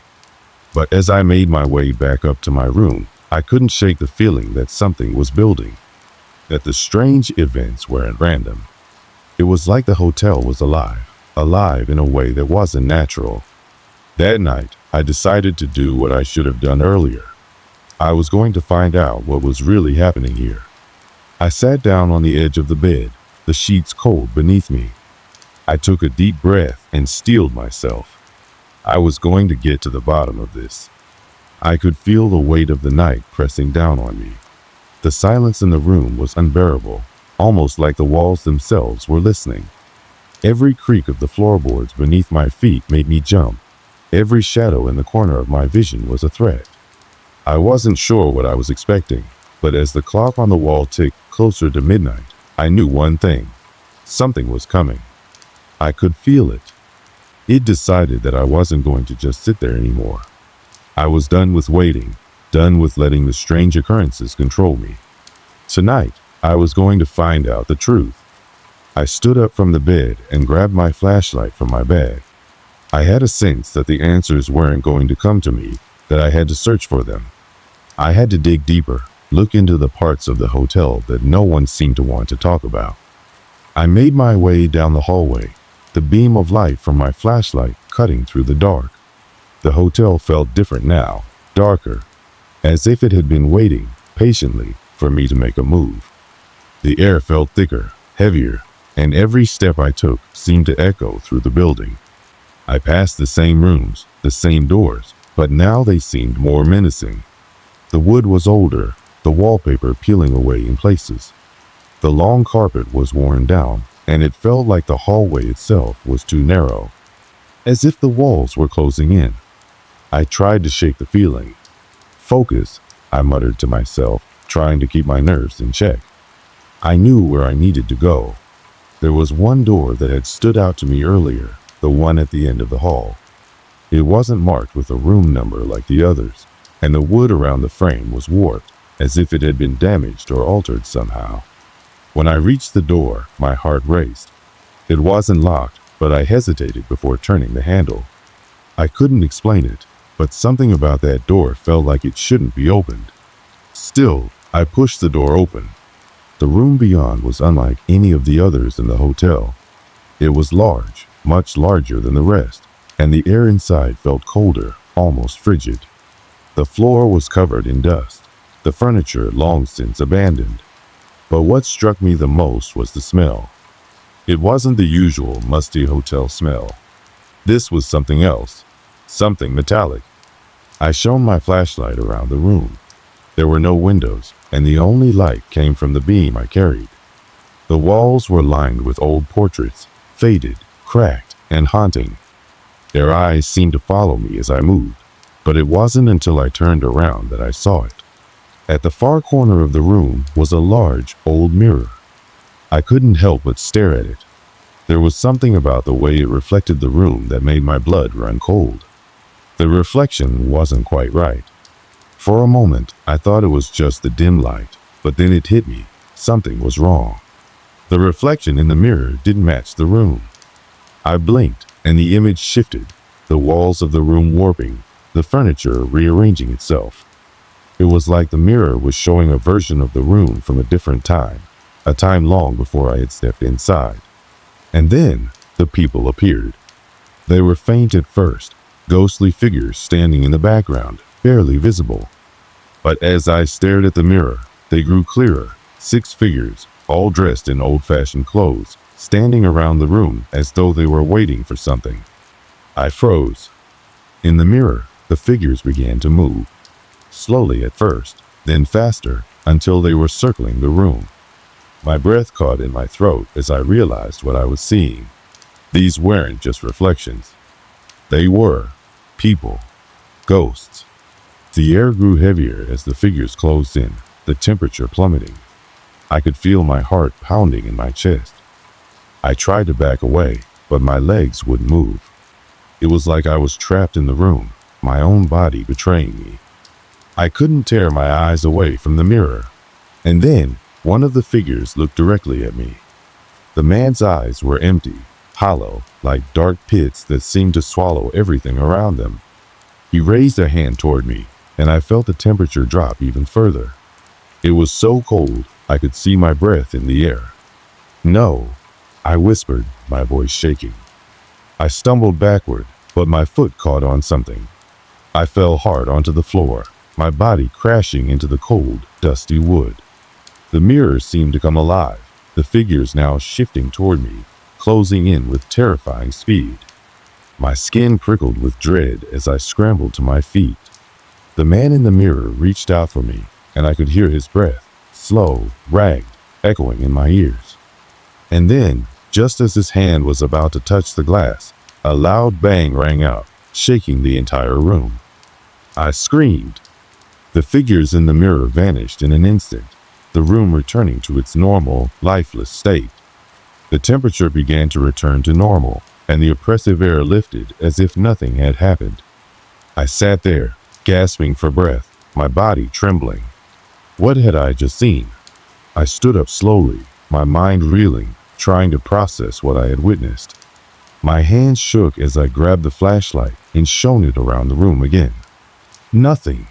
But as I made my way back up to my room, I couldn't shake the feeling that something was building, that the strange events weren't random. It was like the hotel was alive in a way that wasn't natural. That night, I decided to do what I should have done earlier. I was going to find out what was really happening here. I sat down on the edge of the bed, the sheets cold beneath me. I took a deep breath and steeled myself. I was going to get to the bottom of this. I could feel the weight of the night pressing down on me. The silence in the room was unbearable, almost like the walls themselves were listening. Every creak of the floorboards beneath my feet made me jump. Every shadow in the corner of my vision was a threat. I wasn't sure what I was expecting, but as the clock on the wall ticked closer to midnight, I knew one thing. Something was coming. I could feel it. It decided that I wasn't going to just sit there anymore. I was done with waiting, done with letting the strange occurrences control me. Tonight, I was going to find out the truth. I stood up from the bed and grabbed my flashlight from my bag. I had a sense that the answers weren't going to come to me, that I had to search for them. I had to dig deeper, look into the parts of the hotel that no one seemed to want to talk about. I made my way down the hallway, the beam of light from my flashlight cutting through the dark. The hotel felt different now, darker, as if it had been waiting patiently for me to make a move. The air felt thicker, heavier, and every step I took seemed to echo through the building. I passed the same rooms, the same doors, but now they seemed more menacing. The wood was older, the wallpaper peeling away in places. The long carpet was worn down, and it felt like the hallway itself was too narrow, as if the walls were closing in. I tried to shake the feeling. "Focus," I muttered to myself, trying to keep my nerves in check. I knew where I needed to go. There was one door that had stood out to me earlier, the one at the end of the hall. It wasn't marked with a room number like the others, and the wood around the frame was warped, as if it had been damaged or altered somehow. When I reached the door, my heart raced. It wasn't locked, but I hesitated before turning the handle. I couldn't explain it, but something about that door felt like it shouldn't be opened. Still, I pushed the door open. The room beyond was unlike any of the others in the hotel. It was large, much larger than the rest, and the air inside felt colder, almost frigid. The floor was covered in dust, the furniture long since abandoned. But what struck me the most was the smell. It wasn't the usual musty hotel smell. This was something else, something metallic. I shone my flashlight around the room. There were no windows, and the only light came from the beam I carried. The walls were lined with old portraits, faded, cracked, and haunting. Their eyes seemed to follow me as I moved, but it wasn't until I turned around that I saw it. At the far corner of the room was a large, old mirror. I couldn't help but stare at it. There was something about the way it reflected the room that made my blood run cold. The reflection wasn't quite right. For a moment, I thought it was just the dim light, but then it hit me. Something was wrong. The reflection in the mirror didn't match the room. I blinked, and the image shifted, the walls of the room warping, the furniture rearranging itself. It was like the mirror was showing a version of the room from a different time, a time long before I had stepped inside. And then the people appeared. They were faint at first, ghostly figures standing in the background, barely visible. But as I stared at the mirror, they grew clearer, 6 figures, all dressed in old-fashioned clothes, standing around the room as though they were waiting for something. I froze. In the mirror, the figures began to move. Slowly at first, then faster, until they were circling the room. My breath caught in my throat as I realized what I was seeing. These weren't just reflections. They were people, ghosts. The air grew heavier as the figures closed in, the temperature plummeting. I could feel my heart pounding in my chest. I tried to back away, but my legs wouldn't move. It was like I was trapped in the room, my own body betraying me. I couldn't tear my eyes away from the mirror. And then, one of the figures looked directly at me. The man's eyes were empty, hollow, like dark pits that seemed to swallow everything around them. He raised a hand toward me, and I felt the temperature drop even further. It was so cold, I could see my breath in the air. "No," I whispered, my voice shaking. I stumbled backward, but my foot caught on something. I fell hard onto the floor, my body crashing into the cold, dusty wood. The mirror seemed to come alive, the figures now shifting toward me, closing in with terrifying speed. My skin prickled with dread as I scrambled to my feet. The man in the mirror reached out for me, and I could hear his breath, slow, ragged, echoing in my ears. And then, just as his hand was about to touch the glass, a loud bang rang out, shaking the entire room. I screamed. The figures in the mirror vanished in an instant, the room returning to its normal, lifeless state. The temperature began to return to normal, and the oppressive air lifted as if nothing had happened. I sat there, gasping for breath, my body trembling. What had I just seen? I stood up slowly, my mind reeling, trying to process what I had witnessed. My hands shook as I grabbed the flashlight and shone it around the room again. Nothing.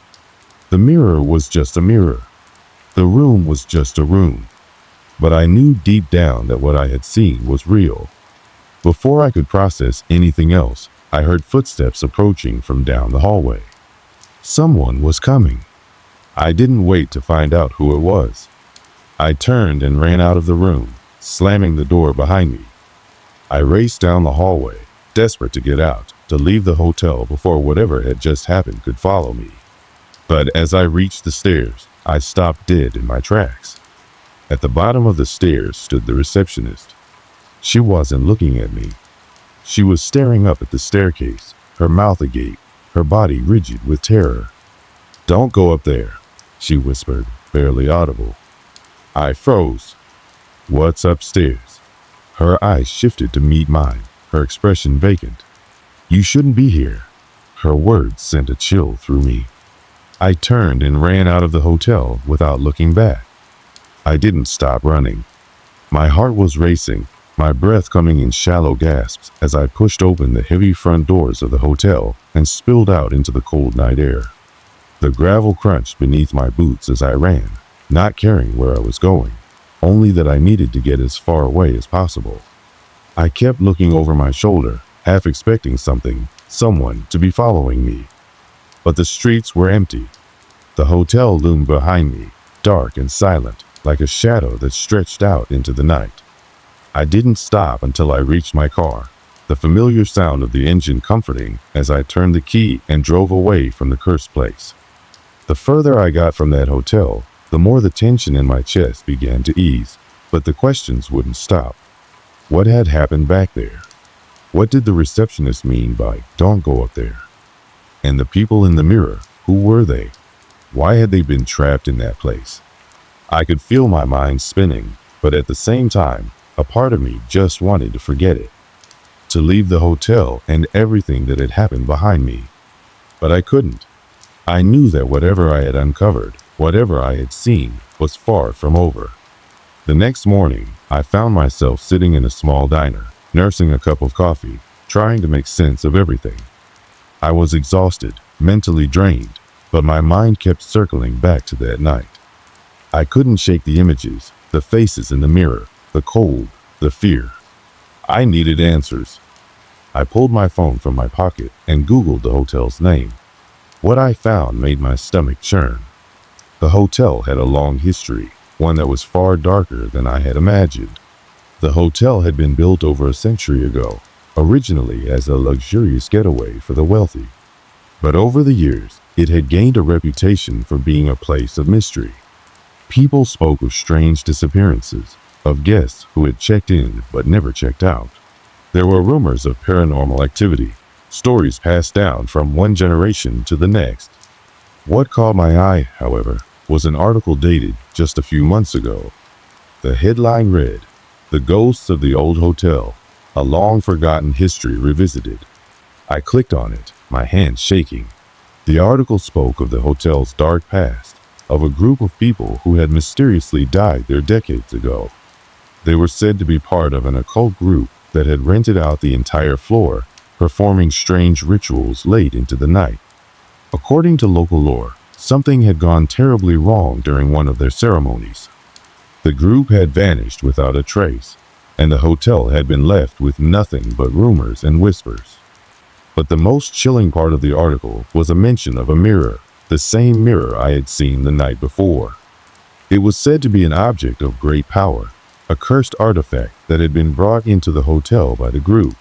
The mirror was just a mirror. The room was just a room. But I knew deep down that what I had seen was real. Before I could process anything else, I heard footsteps approaching from down the hallway. Someone was coming. I didn't wait to find out who it was. I turned and ran out of the room, slamming the door behind me. I raced down the hallway, desperate to get out, to leave the hotel before whatever had just happened could follow me. But as I reached the stairs, I stopped dead in my tracks. At the bottom of the stairs stood the receptionist. She wasn't looking at me. She was staring up at the staircase, her mouth agape, her body rigid with terror. "Don't go up there," she whispered, barely audible. I froze. "What's upstairs?" Her eyes shifted to meet mine, her expression vacant. "You shouldn't be here." Her words sent a chill through me. I turned and ran out of the hotel without looking back. I didn't stop running. My heart was racing, my breath coming in shallow gasps as I pushed open the heavy front doors of the hotel and spilled out into the cold night air. The gravel crunched beneath my boots as I ran, not caring where I was going, only that I needed to get as far away as possible. I kept looking over my shoulder, half expecting someone to be following me. But the streets were empty. The hotel loomed behind me, dark and silent, like a shadow that stretched out into the night. I didn't stop until I reached my car, the familiar sound of the engine comforting as I turned the key and drove away from the cursed place. The further I got from that hotel, the more the tension in my chest began to ease, but the questions wouldn't stop. What had happened back there? What did the receptionist mean by "don't go up there"? And the people in the mirror, who were they? Why had they been trapped in that place? I could feel my mind spinning, but at the same time, a part of me just wanted to forget it. To leave the hotel and everything that had happened behind me. But I couldn't. I knew that whatever I had uncovered, whatever I had seen, was far from over. The next morning, I found myself sitting in a small diner, nursing a cup of coffee, trying to make sense of everything. I was exhausted, mentally drained. but my mind kept circling back to that night. I couldn't shake the images, the faces in the mirror, the cold, the fear. I needed answers. I pulled my phone from my pocket and Googled the hotel's name. What I found made my stomach churn. The hotel had a long history, one that was far darker than I had imagined. The hotel had been built over a century ago, originally as a luxurious getaway for the wealthy. But over the years, it had gained a reputation for being a place of mystery. People spoke of strange disappearances, of guests who had checked in but never checked out. There were rumors of paranormal activity, stories passed down from one generation to the next. What caught my eye, however, was an article dated just a few months ago. The headline read, "The Ghosts of the Old Hotel, a long-forgotten history revisited." I clicked on it, my hands shaking. The article spoke of the hotel's dark past, of a group of people who had mysteriously died there decades ago. They were said to be part of an occult group that had rented out the entire floor, performing strange rituals late into the night. According to local lore, something had gone terribly wrong during one of their ceremonies. The group had vanished without a trace, and the hotel had been left with nothing but rumors and whispers. But the most chilling part of the article was a mention of a mirror, the same mirror I had seen the night before. It was said to be an object of great power, a cursed artifact that had been brought into the hotel by the group.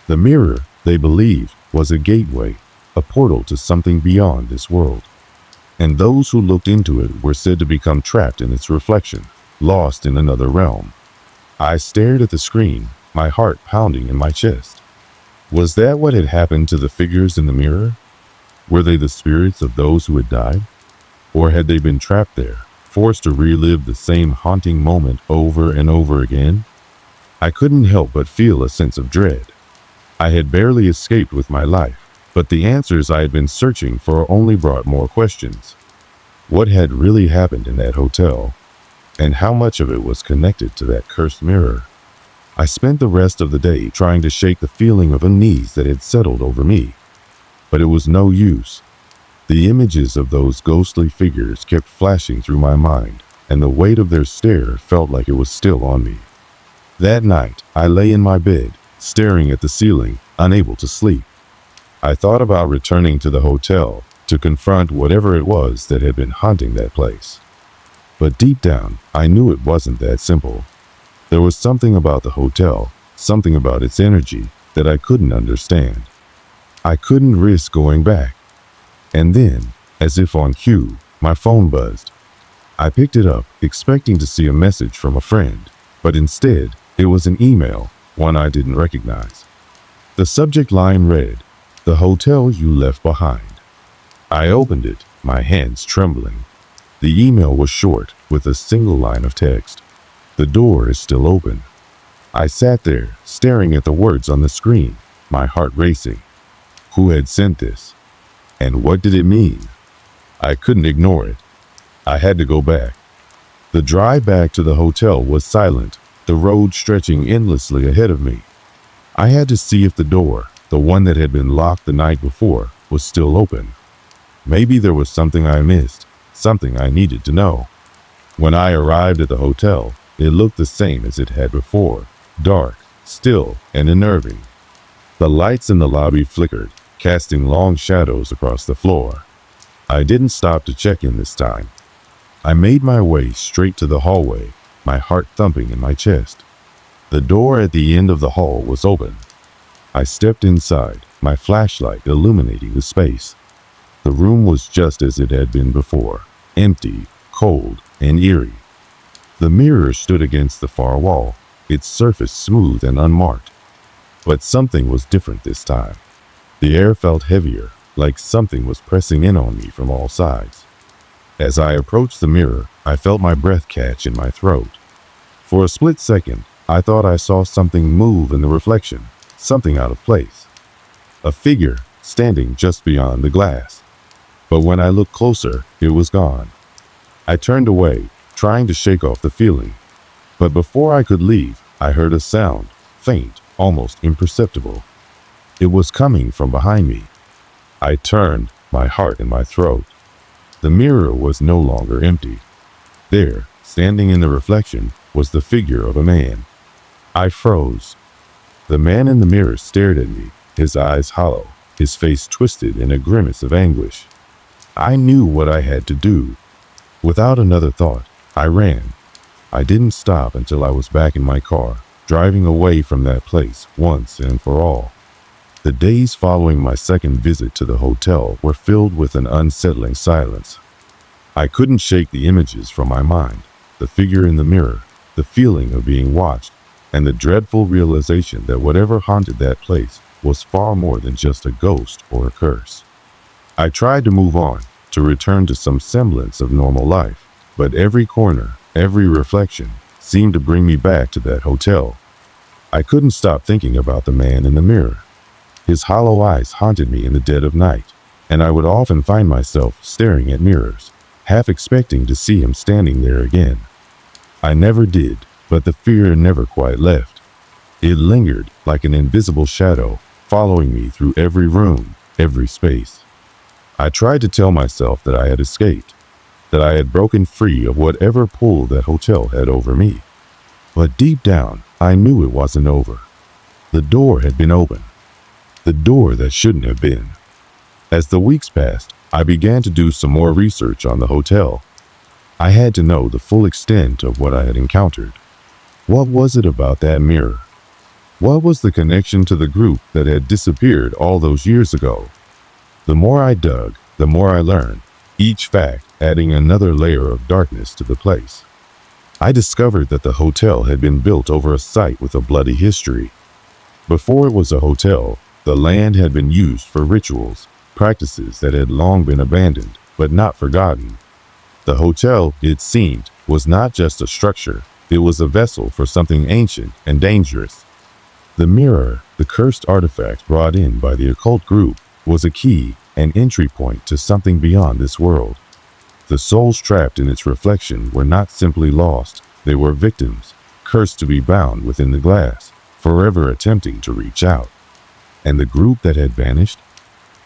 The mirror, they believed, was a gateway, a portal to something beyond this world. And those who looked into it were said to become trapped in its reflection, lost in another realm. I stared at the screen, my heart pounding in my chest. Was that what had happened to the figures in the mirror? Were they the spirits of those who had died? Or had they been trapped there, forced to relive the same haunting moment over and over again? I couldn't help but feel a sense of dread. I had barely escaped with my life, but the answers I had been searching for only brought more questions. What had really happened in that hotel? And how much of it was connected to that cursed mirror? I spent the rest of the day trying to shake the feeling of unease that had settled over me. But it was no use. The images of those ghostly figures kept flashing through my mind, and the weight of their stare felt like it was still on me. That night, I lay in my bed, staring at the ceiling, unable to sleep. I thought about returning to the hotel to confront whatever it was that had been haunting that place. But deep down, I knew it wasn't that simple. There was something about the hotel, something about its energy, that I couldn't understand. I couldn't risk going back. And then, as if on cue, my phone buzzed. I picked it up, expecting to see a message from a friend, but instead, it was an email, one I didn't recognize. The subject line read, "The hotel you left behind." I opened it, my hands trembling. The email was short, with a single line of text. "The door is still open." I sat there, staring at the words on the screen, my heart racing. Who had sent this? And what did it mean? I couldn't ignore it. I had to go back. The drive back to the hotel was silent, the road stretching endlessly ahead of me. I had to see if the door, the one that had been locked the night before, was still open. Maybe there was something I missed, something I needed to know. When I arrived at the hotel, it looked the same as it had before, dark, still, and unnerving. The lights in the lobby flickered, casting long shadows across the floor. I didn't stop to check in this time. I made my way straight to the hallway, my heart thumping in my chest. The door at the end of the hall was open. I stepped inside, my flashlight illuminating the space. The room was just as it had been before, empty, cold, and eerie. The mirror stood against the far wall, its surface smooth and unmarked. But something was different this time. The air felt heavier, like something was pressing in on me from all sides. As I approached the mirror, I felt my breath catch in my throat. For a split second, I thought I saw something move in the reflection, something out of place. A figure standing just beyond the glass. But when I looked closer, it was gone. I turned away, trying to shake off the feeling. But before I could leave, I heard a sound, faint, almost imperceptible. It was coming from behind me. I turned, my heart in my throat. The mirror was no longer empty. There, standing in the reflection, was the figure of a man. I froze. The man in the mirror stared at me, his eyes hollow, his face twisted in a grimace of anguish. I knew what I had to do. Without another thought, I ran. I didn't stop until I was back in my car, driving away from that place once and for all. The days following my second visit to the hotel were filled with an unsettling silence. I couldn't shake the images from my mind, the figure in the mirror, the feeling of being watched, and the dreadful realization that whatever haunted that place was far more than just a ghost or a curse. I tried to move on, to return to some semblance of normal life, but every corner, every reflection, seemed to bring me back to that hotel. I couldn't stop thinking about the man in the mirror. His hollow eyes haunted me in the dead of night, and I would often find myself staring at mirrors, half expecting to see him standing there again. I never did, but the fear never quite left. It lingered like an invisible shadow, following me through every room, every space. I tried to tell myself that I had escaped, that I had broken free of whatever pull that hotel had over me. But deep down, I knew it wasn't over. The door had been opened. The door that shouldn't have been. As the weeks passed, I began to do some more research on the hotel. I had to know the full extent of what I had encountered. What was it about that mirror? What was the connection to the group that had disappeared all those years ago? The more I dug, the more I learned, each fact adding another layer of darkness to the place. I discovered that the hotel had been built over a site with a bloody history. Before it was a hotel, the land had been used for rituals, practices that had long been abandoned, but not forgotten. The hotel, it seemed, was not just a structure, it was a vessel for something ancient and dangerous. The mirror, the cursed artifact brought in by the occult group, was a key, an entry point to something beyond this world. The souls trapped in its reflection were not simply lost, they were victims, cursed to be bound within the glass, forever attempting to reach out. And the group that had vanished?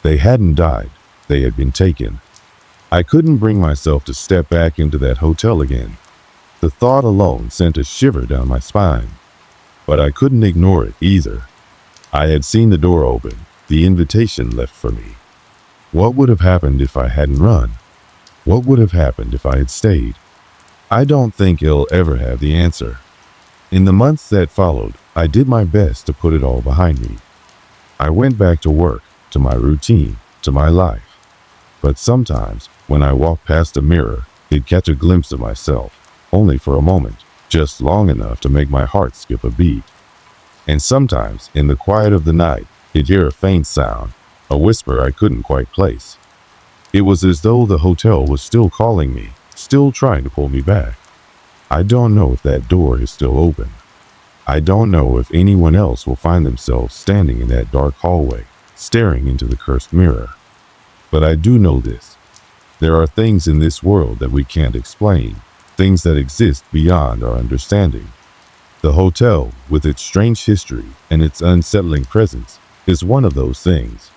They hadn't died, they had been taken. I couldn't bring myself to step back into that hotel again. The thought alone sent a shiver down my spine. But I couldn't ignore it either. I had seen the door open, the invitation left for me. What would have happened if I hadn't run? What would have happened if I had stayed? I don't think I'll ever have the answer. In the months that followed, I did my best to put it all behind me. I went back to work, to my routine, to my life. But sometimes, when I walked past a mirror, I'd catch a glimpse of myself, only for a moment, just long enough to make my heart skip a beat. And sometimes, in the quiet of the night, I'd hear a faint sound, a whisper I couldn't quite place. It was as though the hotel was still calling me, still trying to pull me back. I don't know if that door is still open. I don't know if anyone else will find themselves standing in that dark hallway, staring into the cursed mirror. But I do know this. There are things in this world that we can't explain, things that exist beyond our understanding. The hotel, with its strange history and its unsettling presence, is one of those things.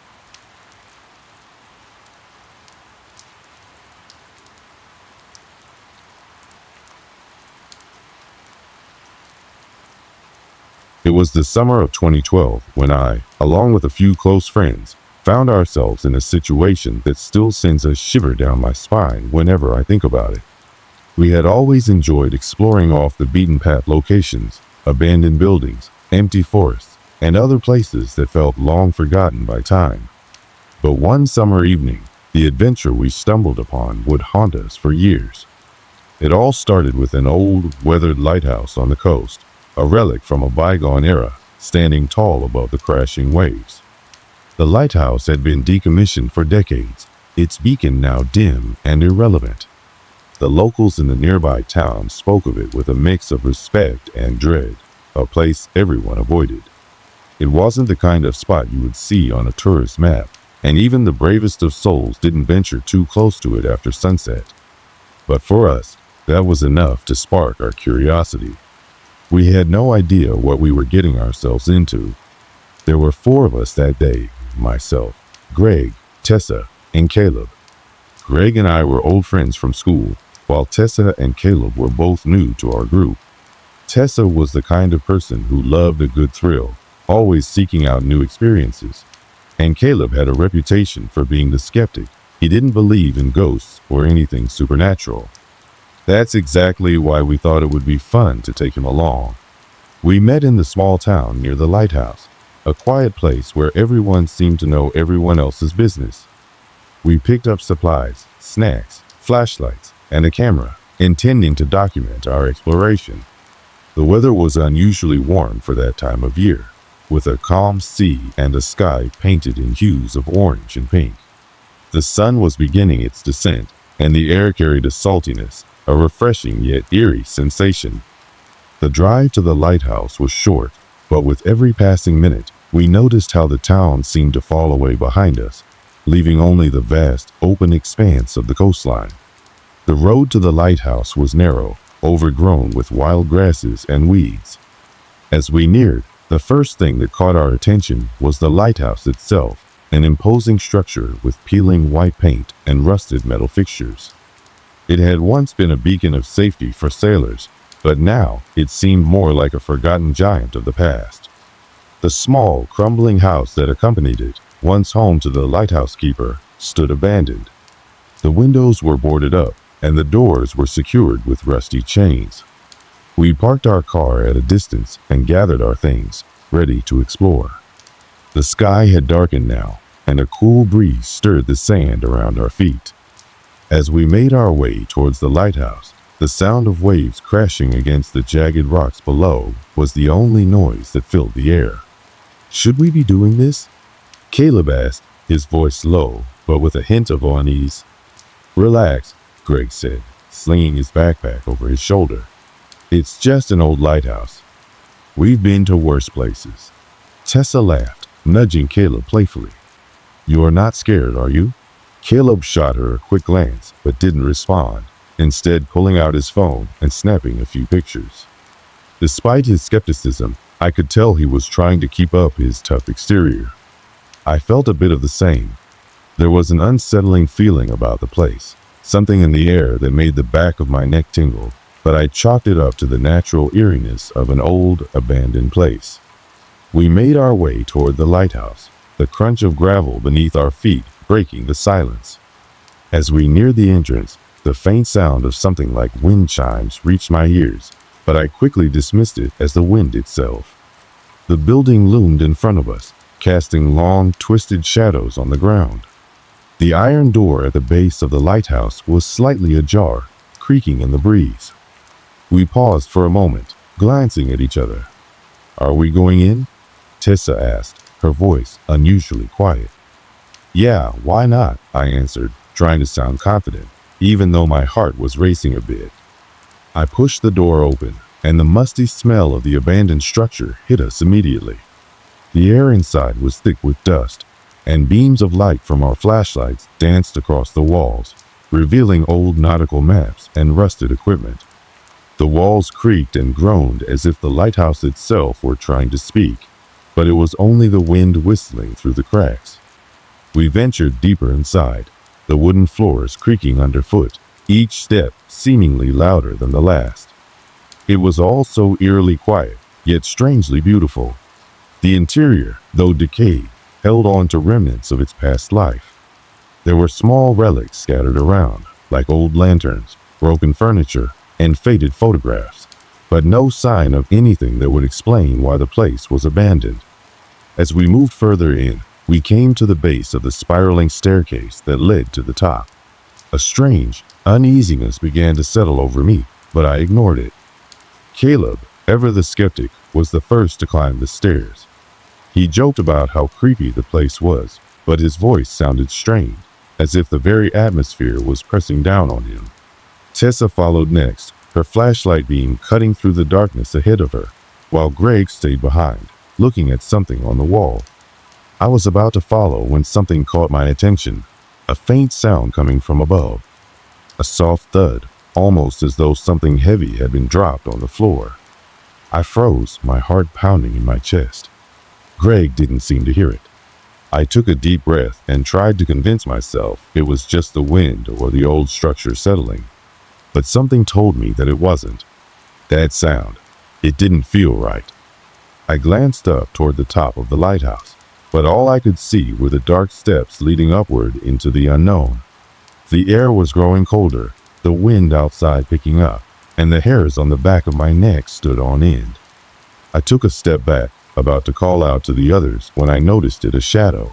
It was the summer of 2012 when I, along with a few close friends, found ourselves in a situation that still sends a shiver down my spine whenever I think about it. We had always enjoyed exploring off the beaten path locations, abandoned buildings, empty forests, and other places that felt long forgotten by time. But one summer evening, the adventure we stumbled upon would haunt us for years. It all started with an old, weathered lighthouse on the coast, a relic from a bygone era, standing tall above the crashing waves. The lighthouse had been decommissioned for decades, its beacon now dim and irrelevant. The locals in the nearby town spoke of it with a mix of respect and dread, a place everyone avoided. It wasn't the kind of spot you would see on a tourist map, and even the bravest of souls didn't venture too close to it after sunset. But for us, that was enough to spark our curiosity. We had no idea what we were getting ourselves into. There were 4 of us that day, myself, Greg, Tessa, and Caleb. Greg and I were old friends from school, while Tessa and Caleb were both new to our group. Tessa was the kind of person who loved a good thrill, always seeking out new experiences. And Caleb had a reputation for being the skeptic. He didn't believe in ghosts or anything supernatural. That's exactly why we thought it would be fun to take him along. We met in the small town near the lighthouse, a quiet place where everyone seemed to know everyone else's business. We picked up supplies, snacks, flashlights, and a camera, intending to document our exploration. The weather was unusually warm for that time of year, with a calm sea and a sky painted in hues of orange and pink. The sun was beginning its descent, and the air carried a saltiness, a refreshing yet eerie sensation. The drive to the lighthouse was short, but with every passing minute, we noticed how the town seemed to fall away behind us, leaving only the vast, open expanse of the coastline. The road to the lighthouse was narrow, overgrown with wild grasses and weeds. As we neared, the first thing that caught our attention was the lighthouse itself, an imposing structure with peeling white paint and rusted metal fixtures. It had once been a beacon of safety for sailors, but now it seemed more like a forgotten giant of the past. The small, crumbling house that accompanied it, once home to the lighthouse keeper, stood abandoned. The windows were boarded up, and the doors were secured with rusty chains. We parked our car at a distance and gathered our things, ready to explore. The sky had darkened now, and a cool breeze stirred the sand around our feet. As we made our way towards the lighthouse, the sound of waves crashing against the jagged rocks below was the only noise that filled the air. "Should we be doing this?" Caleb asked, his voice low, but with a hint of unease. "Relax," Greg said, slinging his backpack over his shoulder. "It's just an old lighthouse. We've been to worse places." Tessa laughed, nudging Caleb playfully. "You are not scared, are you?" Caleb shot her a quick glance, but didn't respond, instead pulling out his phone and snapping a few pictures. Despite his skepticism, I could tell he was trying to keep up his tough exterior. I felt a bit of the same. There was an unsettling feeling about the place, something in the air that made the back of my neck tingle, but I chalked it up to the natural eeriness of an old, abandoned place. We made our way toward the lighthouse, the crunch of gravel beneath our feet breaking the silence. As we neared the entrance, the faint sound of something like wind chimes reached my ears, but I quickly dismissed it as the wind itself. The building loomed in front of us, casting long, twisted shadows on the ground. The iron door at the base of the lighthouse was slightly ajar, creaking in the breeze. We paused for a moment, glancing at each other. "Are we going in?" Tessa asked, her voice unusually quiet. "Yeah, why not?" I answered, trying to sound confident, even though my heart was racing a bit. I pushed the door open, and the musty smell of the abandoned structure hit us immediately. The air inside was thick with dust, and beams of light from our flashlights danced across the walls, revealing old nautical maps and rusted equipment. The walls creaked and groaned as if the lighthouse itself were trying to speak, but it was only the wind whistling through the cracks. We ventured deeper inside, the wooden floors creaking underfoot, each step seemingly louder than the last. It was all so eerily quiet, yet strangely beautiful. The interior, though decayed, held on to remnants of its past life. There were small relics scattered around, like old lanterns, broken furniture, and faded photographs, but no sign of anything that would explain why the place was abandoned. As we moved further in, we came to the base of the spiraling staircase that led to the top. A strange uneasiness began to settle over me, but I ignored it. Caleb, ever the skeptic, was the first to climb the stairs. He joked about how creepy the place was, but his voice sounded strained, as if the very atmosphere was pressing down on him. Tessa followed next, her flashlight beam cutting through the darkness ahead of her, while Greg stayed behind, looking at something on the wall. I was about to follow when something caught my attention, a faint sound coming from above. A soft thud, almost as though something heavy had been dropped on the floor. I froze, my heart pounding in my chest. Greg didn't seem to hear it. I took a deep breath and tried to convince myself it was just the wind or the old structure settling. But something told me that it wasn't. That sound, it didn't feel right. I glanced up toward the top of the lighthouse, but all I could see were the dark steps leading upward into the unknown. The air was growing colder, the wind outside picking up, and the hairs on the back of my neck stood on end. I took a step back, about to call out to the others when I noticed it, a shadow.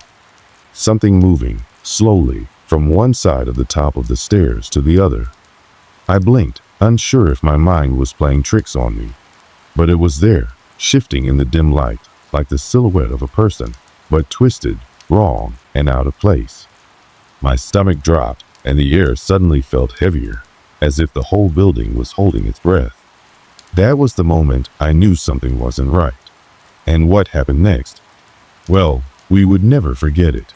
Something moving, slowly, from one side of the top of the stairs to the other. I blinked, unsure if my mind was playing tricks on me. But it was there, shifting in the dim light, like the silhouette of a person, but twisted, wrong, and out of place. My stomach dropped, and the air suddenly felt heavier, as if the whole building was holding its breath. That was the moment I knew something wasn't right. And what happened next? Well, we would never forget it.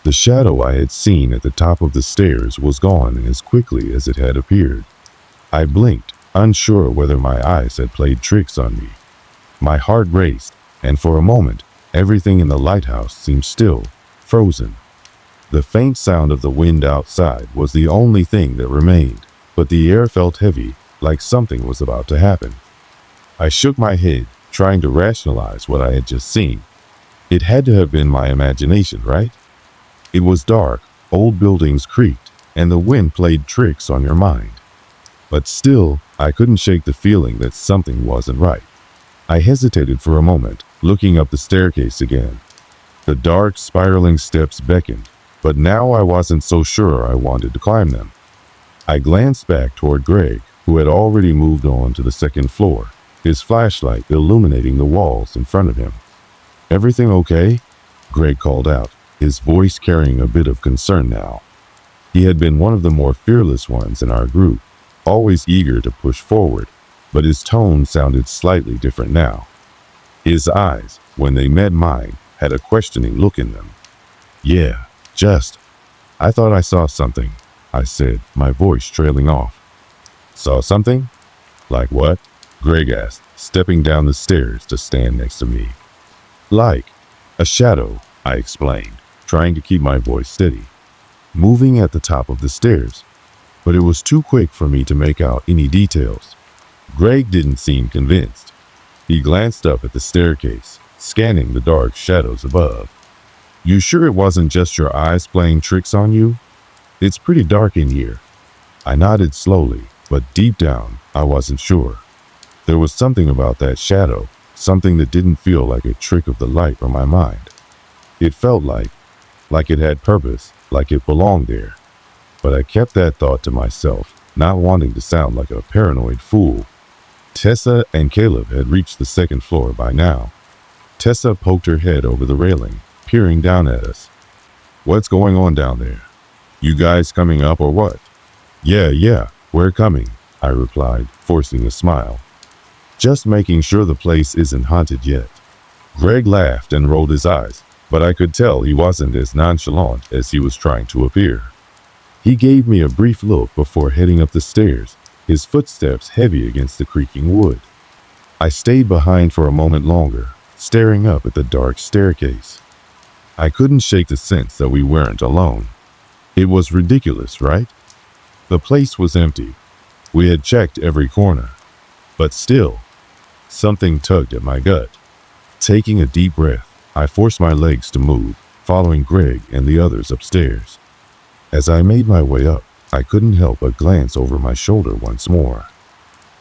The shadow I had seen at the top of the stairs was gone as quickly as it had appeared. I blinked, unsure whether my eyes had played tricks on me. My heart raced, and for a moment, everything in the lighthouse seemed still, frozen. The faint sound of the wind outside was the only thing that remained, but the air felt heavy, like something was about to happen. I shook my head, trying to rationalize what I had just seen. It had to have been my imagination, right? It was dark, old buildings creaked, and the wind played tricks on your mind. But still, I couldn't shake the feeling that something wasn't right. I hesitated for a moment, looking up the staircase again. The dark, spiraling steps beckoned, but now I wasn't so sure I wanted to climb them. I glanced back toward Greg, who had already moved on to the second floor, his flashlight illuminating the walls in front of him. "Everything okay?" Greg called out, his voice carrying a bit of concern now. He had been one of the more fearless ones in our group, always eager to push forward, but his tone sounded slightly different now. His eyes, when they met mine, had a questioning look in them. "Yeah, I thought I saw something," I said, my voice trailing off. "Saw something? Like what?" Greg asked, stepping down the stairs to stand next to me. "Like a shadow," I explained, trying to keep my voice steady. "Moving at the top of the stairs." But it was too quick for me to make out any details. Greg didn't seem convinced. He glanced up at the staircase, scanning the dark shadows above. "You sure it wasn't just your eyes playing tricks on you? It's pretty dark in here." I nodded slowly, but deep down, I wasn't sure. There was something about that shadow, something that didn't feel like a trick of the light or my mind. It felt like it had purpose, like it belonged there. But I kept that thought to myself, not wanting to sound like a paranoid fool. Tessa and Caleb had reached the second floor by now. Tessa poked her head over the railing, peering down at us. "What's going on down there? You guys coming up or what?" Yeah, we're coming," I replied, forcing a smile. "Just making sure the place isn't haunted yet." Greg laughed and rolled his eyes, but I could tell he wasn't as nonchalant as he was trying to appear. He gave me a brief look before heading up the stairs, his footsteps heavy against the creaking wood. I stayed behind for a moment longer, staring up at the dark staircase. I couldn't shake the sense that we weren't alone. It was ridiculous, right? The place was empty. We had checked every corner. But still, something tugged at my gut. Taking a deep breath, I forced my legs to move, following Greg and the others upstairs. As I made my way up, I couldn't help but glance over my shoulder once more.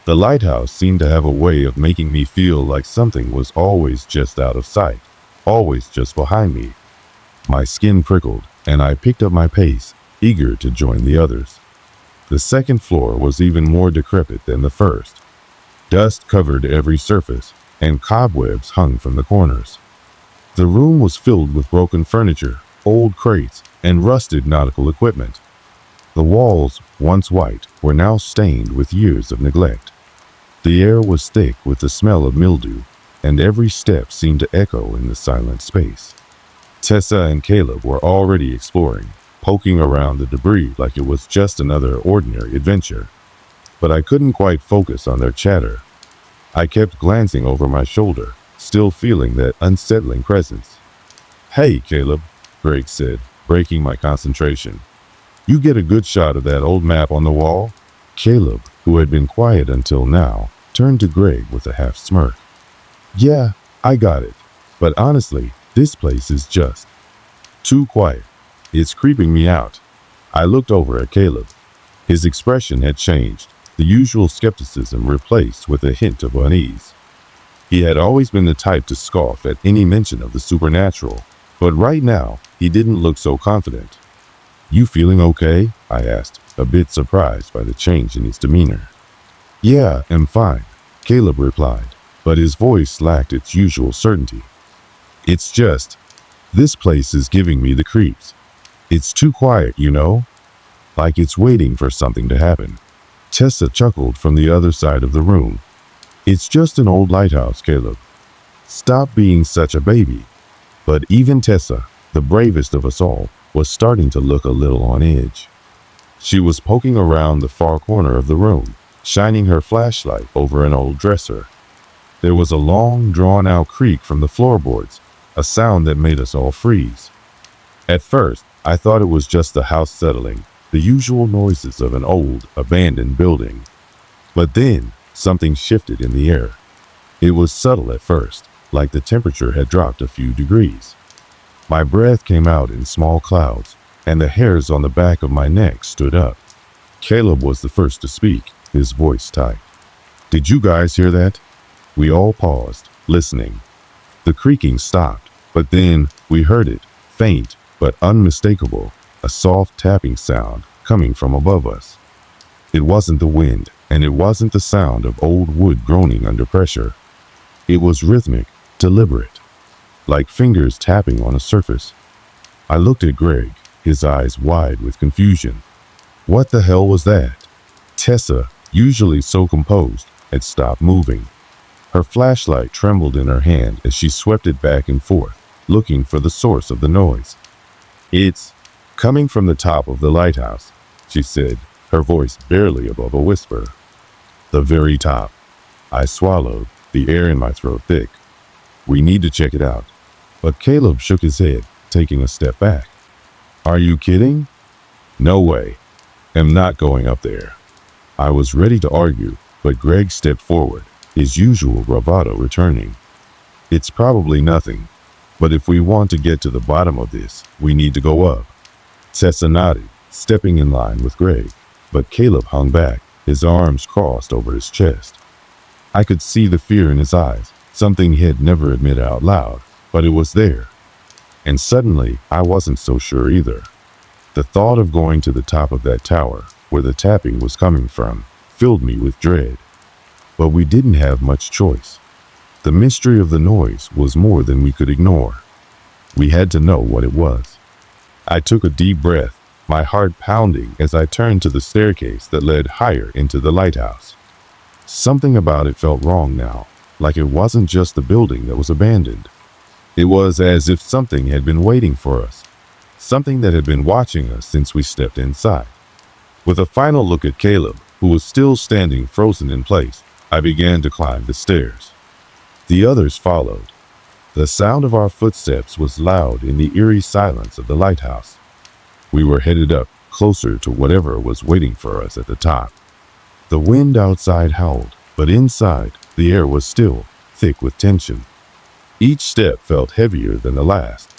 The lighthouse seemed to have a way of making me feel like something was always just out of sight, always just behind me. My skin prickled, and I picked up my pace, eager to join the others. The second floor was even more decrepit than the first. Dust covered every surface, and cobwebs hung from the corners. The room was filled with broken furniture, old crates, and rusted nautical equipment. The walls, once white, were now stained with years of neglect. The air was thick with the smell of mildew, and every step seemed to echo in the silent space. Tessa and Caleb were already exploring, poking around the debris like it was just another ordinary adventure. But I couldn't quite focus on their chatter. I kept glancing over my shoulder, still feeling that unsettling presence. Hey, Caleb, Greg said, breaking my concentration. You get a good shot of that old map on the wall? Caleb, who had been quiet until now, turned to Greg with a half smirk. Yeah, I got it. But honestly, this place is just too quiet. It's creeping me out. I looked over at Caleb. His expression had changed, the usual skepticism replaced with a hint of unease. He had always been the type to scoff at any mention of the supernatural, but right now, he didn't look so confident. You feeling okay? I asked, a bit surprised by the change in his demeanor. Yeah, I'm fine, Caleb replied, but his voice lacked its usual certainty. It's just, this place is giving me the creeps. It's too quiet, you know? Like it's waiting for something to happen. Tessa chuckled from the other side of the room. It's just an old lighthouse, Caleb. Stop being such a baby. But even Tessa, the bravest of us all, was starting to look a little on edge. She was poking around the far corner of the room, shining her flashlight over an old dresser. There was a long, drawn-out creak from the floorboards, a sound that made us all freeze. At first, I thought it was just the house settling, the usual noises of an old, abandoned building. But then, something shifted in the air. It was subtle at first, like the temperature had dropped a few degrees. My breath came out in small clouds, and the hairs on the back of my neck stood up. Caleb was the first to speak, his voice tight. Did you guys hear that? We all paused, listening. The creaking stopped, but then we heard it, faint but unmistakable, a soft tapping sound coming from above us. It wasn't the wind, and it wasn't the sound of old wood groaning under pressure. It was rhythmic, deliberate, like fingers tapping on a surface. I looked at Greg, his eyes wide with confusion. What the hell was that? Tessa, usually so composed, had stopped moving. Her flashlight trembled in her hand as she swept it back and forth, looking for the source of the noise. It's coming from the top of the lighthouse, she said, her voice barely above a whisper. The very top. I swallowed, the air in my throat thick. We need to check it out. But Caleb shook his head, taking a step back. Are you kidding? No way. I'm not going up there. I was ready to argue, but Greg stepped forward, his usual bravado returning. It's probably nothing, but if we want to get to the bottom of this, we need to go up. Tessa nodded, stepping in line with Greg, but Caleb hung back, his arms crossed over his chest. I could see the fear in his eyes, something he had never admitted out loud, but it was there. And suddenly, I wasn't so sure either. The thought of going to the top of that tower, where the tapping was coming from, filled me with dread. But we didn't have much choice. The mystery of the noise was more than we could ignore. We had to know what it was. I took a deep breath, my heart pounding as I turned to the staircase that led higher into the lighthouse. Something about it felt wrong now, like it wasn't just the building that was abandoned. It was as if something had been waiting for us, something that had been watching us since we stepped inside. With a final look at Caleb, who was still standing frozen in place, I began to climb the stairs. The others followed. The sound of our footsteps was loud in the eerie silence of the lighthouse. We were headed up, closer to whatever was waiting for us at the top. The wind outside howled, but inside, the air was still, thick with tension. Each step felt heavier than the last.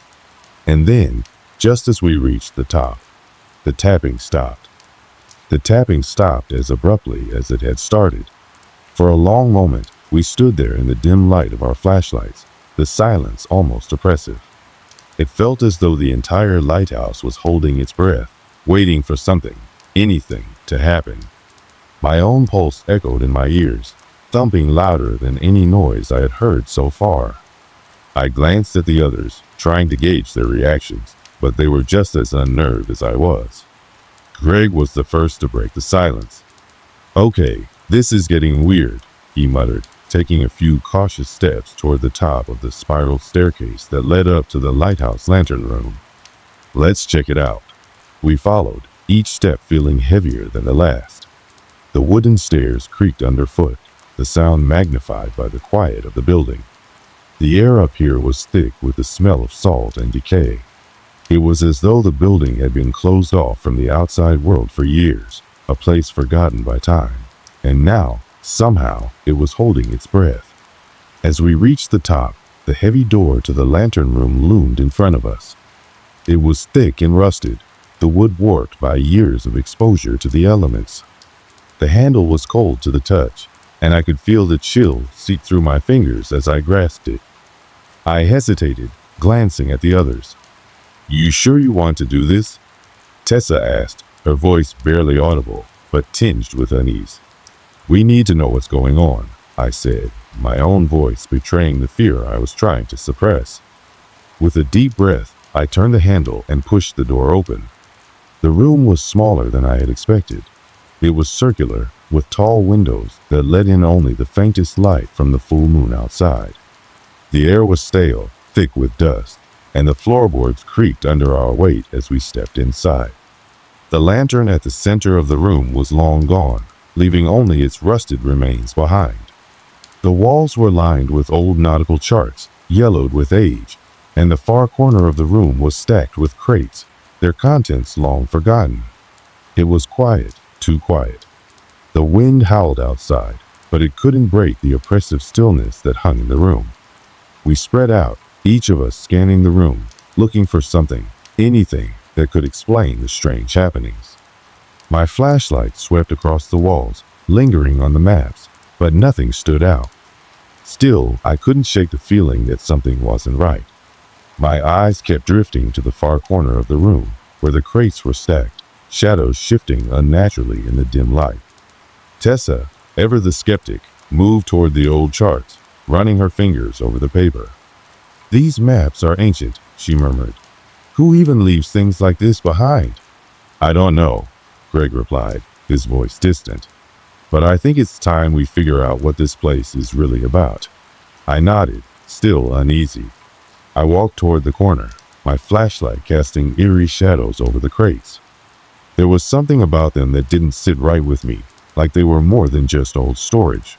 And then, just as we reached the top, the tapping stopped. The tapping stopped as abruptly as it had started. For a long moment, we stood there in the dim light of our flashlights, the silence almost oppressive. It felt as though the entire lighthouse was holding its breath, waiting for something, anything, to happen. My own pulse echoed in my ears, thumping louder than any noise I had heard so far. I glanced at the others, trying to gauge their reactions, but they were just as unnerved as I was. Greg was the first to break the silence. Okay, this is getting weird, he muttered, taking a few cautious steps toward the top of the spiral staircase that led up to the lighthouse lantern room. Let's check it out. We followed, each step feeling heavier than the last. The wooden stairs creaked underfoot, the sound magnified by the quiet of the building. The air up here was thick with the smell of salt and decay. It was as though the building had been closed off from the outside world for years, a place forgotten by time. And now, somehow, it was holding its breath. As we reached the top, the heavy door to the lantern room loomed in front of us. It was thick and rusted, the wood warped by years of exposure to the elements. The handle was cold to the touch, and I could feel the chill seep through my fingers as I grasped it. I hesitated, glancing at the others. "You sure you want to do this?" Tessa asked, her voice barely audible, but tinged with unease. "We need to know what's going on," I said, my own voice betraying the fear I was trying to suppress. With a deep breath, I turned the handle and pushed the door open. The room was smaller than I had expected. It was circular, with tall windows that let in only the faintest light from the full moon outside. The air was stale, thick with dust, and the floorboards creaked under our weight as we stepped inside. The lantern at the center of the room was long gone, leaving only its rusted remains behind. The walls were lined with old nautical charts, yellowed with age, and the far corner of the room was stacked with crates, their contents long forgotten. It was quiet, too quiet. The wind howled outside, but it couldn't break the oppressive stillness that hung in the room. We spread out, each of us scanning the room, looking for something, anything, that could explain the strange happenings. My flashlight swept across the walls, lingering on the maps, but nothing stood out. Still, I couldn't shake the feeling that something wasn't right. My eyes kept drifting to the far corner of the room, where the crates were stacked, shadows shifting unnaturally in the dim light. Tessa, ever the skeptic, moved toward the old charts, running her fingers over the paper. "These maps are ancient," she murmured. "Who even leaves things like this behind?" "I don't know," Greg replied, his voice distant. "But I think it's time we figure out what this place is really about." I nodded, still uneasy. I walked toward the corner, my flashlight casting eerie shadows over the crates. There was something about them that didn't sit right with me, like they were more than just old storage.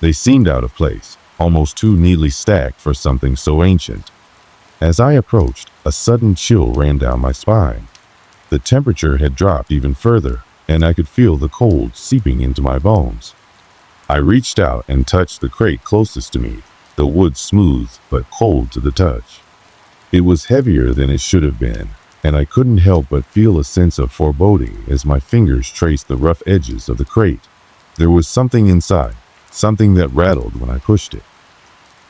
They seemed out of place, almost too neatly stacked for something so ancient. As I approached, a sudden chill ran down my spine. The temperature had dropped even further, and I could feel the cold seeping into my bones. I reached out and touched the crate closest to me, the wood smooth but cold to the touch. It was heavier than it should have been, and I couldn't help but feel a sense of foreboding as my fingers traced the rough edges of the crate. There was something inside, something that rattled when I pushed it.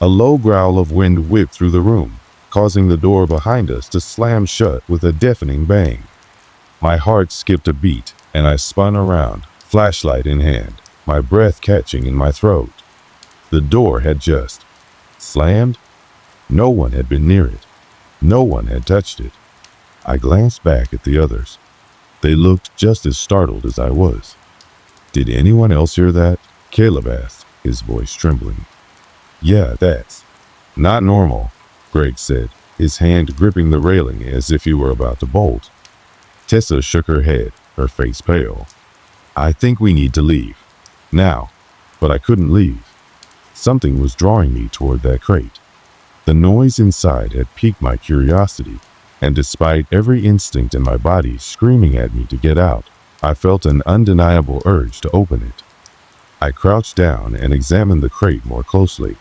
A low growl of wind whipped through the room, causing the door behind us to slam shut with a deafening bang. My heart skipped a beat, and I spun around, flashlight in hand, my breath catching in my throat. The door had just slammed. No one had been near it. No one had touched it. I glanced back at the others. They looked just as startled as I was. "Did anyone else hear that?" Caleb asked, his voice trembling. "Yeah, that's not normal," Greg said, his hand gripping the railing as if he were about to bolt. Tessa shook her head, her face pale. "I think we need to leave. Now." But I couldn't leave. Something was drawing me toward that crate. The noise inside had piqued my curiosity, and despite every instinct in my body screaming at me to get out, I felt an undeniable urge to open it. I crouched down and examined the crate more closely.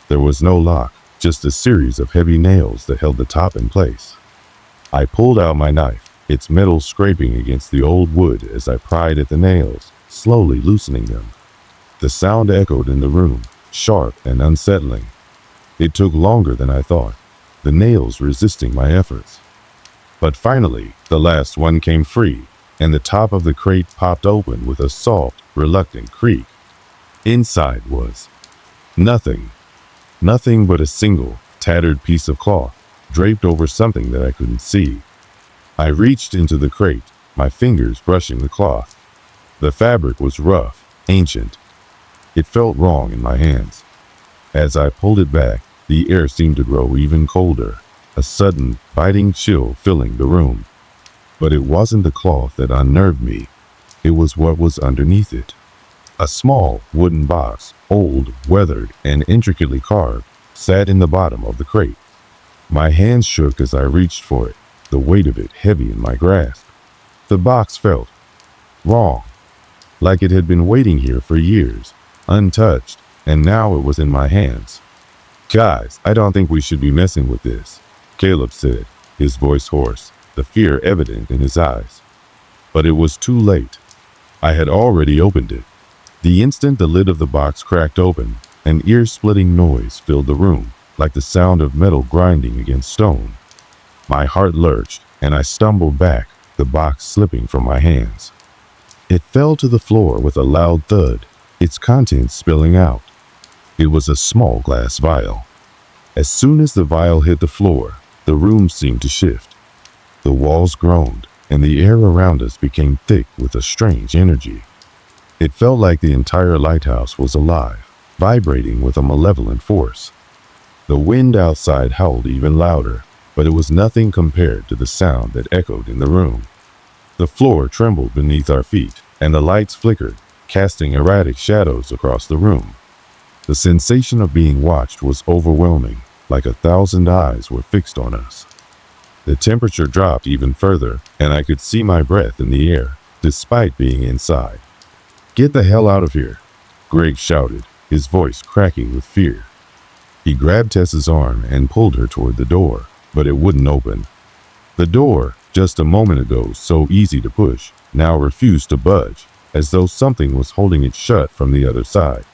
There was no lock, just a series of heavy nails that held the top in place. I pulled out my knife, its metal scraping against the old wood as I pried at the nails, slowly loosening them. The sound echoed in the room, sharp and unsettling. It took longer than I thought, the nails resisting my efforts. But finally, the last one came free, and the top of the crate popped open with a soft, reluctant creak. Inside was nothing. Nothing but a single, tattered piece of cloth, draped over something that I couldn't see. I reached into the crate, my fingers brushing the cloth. The fabric was rough, ancient. It felt wrong in my hands. As I pulled it back, the air seemed to grow even colder, a sudden, biting chill filling the room. But it wasn't the cloth that unnerved me. It was what was underneath it. A small, wooden box, old, weathered, and intricately carved, sat in the bottom of the crate. My hands shook as I reached for it, the weight of it heavy in my grasp. The box felt wrong, like it had been waiting here for years, untouched, and now it was in my hands. "Guys, I don't think we should be messing with this," Caleb said, his voice hoarse, the fear evident in his eyes. But it was too late. I had already opened it. The instant the lid of the box cracked open, an ear-splitting noise filled the room, like the sound of metal grinding against stone. My heart lurched, and I stumbled back, the box slipping from my hands. It fell to the floor with a loud thud, its contents spilling out. It was a small glass vial. As soon as the vial hit the floor, the room seemed to shift. The walls groaned, and the air around us became thick with a strange energy. It felt like the entire lighthouse was alive, vibrating with a malevolent force. The wind outside howled even louder, but it was nothing compared to the sound that echoed in the room. The floor trembled beneath our feet, and the lights flickered, casting erratic shadows across the room. The sensation of being watched was overwhelming, like 1,000 eyes were fixed on us. The temperature dropped even further, and I could see my breath in the air, despite being inside. "Get the hell out of here," Greg shouted, his voice cracking with fear. He grabbed Tessa's arm and pulled her toward the door, but it wouldn't open. The door, just a moment ago so easy to push, now refused to budge, as though something was holding it shut from the other side.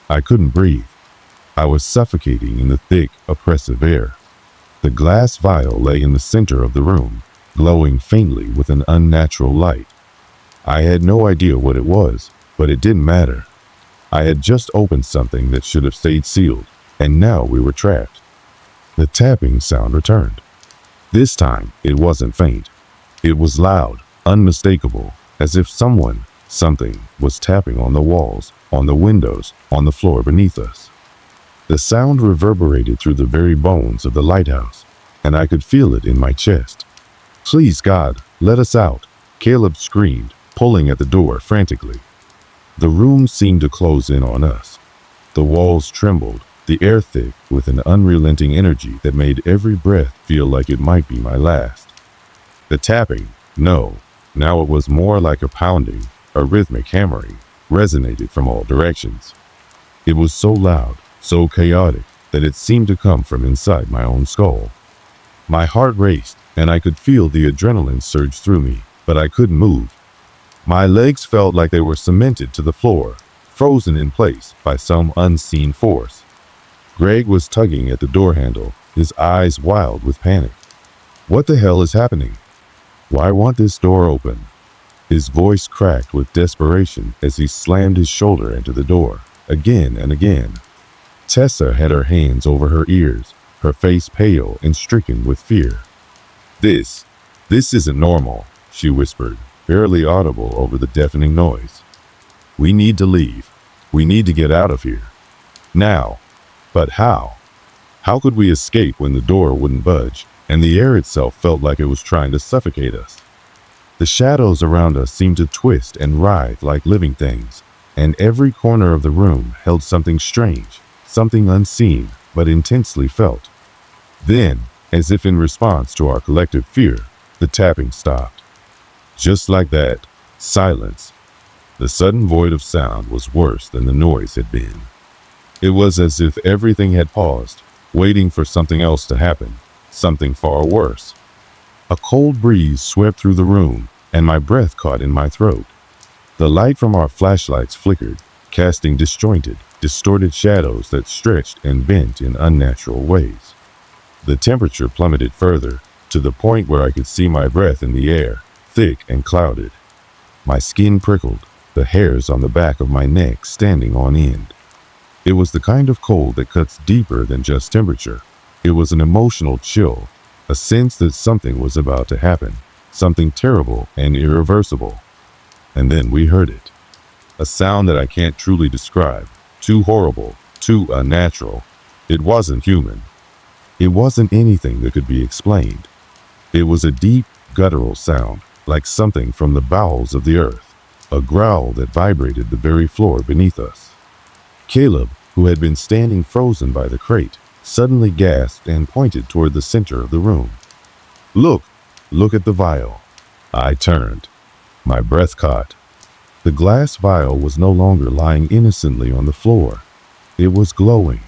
I couldn't breathe. I was suffocating in the thick, oppressive air. The glass vial lay in the center of the room, glowing faintly with an unnatural light. I had no idea what it was, but it didn't matter. I had just opened something that should have stayed sealed, and now we were trapped. The tapping sound returned. This time, it wasn't faint. It was loud, unmistakable, as if something was tapping on the walls, on the windows, on the floor beneath us. The sound reverberated through the very bones of the lighthouse, and I could feel it in my chest. "Please, God, let us out," Caleb screamed, pulling at the door frantically. The room seemed to close in on us. The walls trembled, the air thick with an unrelenting energy that made every breath feel like it might be my last. The tapping, no, now it was more like a pounding, a rhythmic hammering, resonated from all directions. It was so loud, so chaotic, that it seemed to come from inside my own skull. My heart raced, and I could feel the adrenaline surge through me, but I couldn't move. My legs felt like they were cemented to the floor, frozen in place by some unseen force. Greg was tugging at the door handle, his eyes wild with panic. "What the hell is happening? Why won't this door open?" His voice cracked with desperation as he slammed his shoulder into the door, again and again. Tessa had her hands over her ears, her face pale and stricken with fear. This isn't normal," she whispered, barely audible over the deafening noise. "We need to leave. We need to get out of here. Now." But how? How could we escape when the door wouldn't budge, and the air itself felt like it was trying to suffocate us? The shadows around us seemed to twist and writhe like living things, and every corner of the room held something strange, something unseen but intensely felt. Then, as if in response to our collective fear, the tapping stopped. Just like that, silence. The sudden void of sound was worse than the noise had been. It was as if everything had paused, waiting for something else to happen, something far worse. A cold breeze swept through the room, and my breath caught in my throat. The light from our flashlights flickered, casting disjointed, distorted shadows that stretched and bent in unnatural ways. The temperature plummeted further, to the point where I could see my breath in the air, thick and clouded. My skin prickled, the hairs on the back of my neck standing on end. It was the kind of cold that cuts deeper than just temperature. It was an emotional chill, a sense that something was about to happen, something terrible and irreversible. And then we heard it. A sound that I can't truly describe, too horrible, too unnatural. It wasn't human. It wasn't anything that could be explained. It was a deep, guttural sound, like something from the bowels of the earth, a growl that vibrated the very floor beneath us. Caleb, who had been standing frozen by the crate, suddenly gasped and pointed toward the center of the room. Look! Look at the vial. I turned. My breath caught. The glass vial was no longer lying innocently on the floor. It was glowing.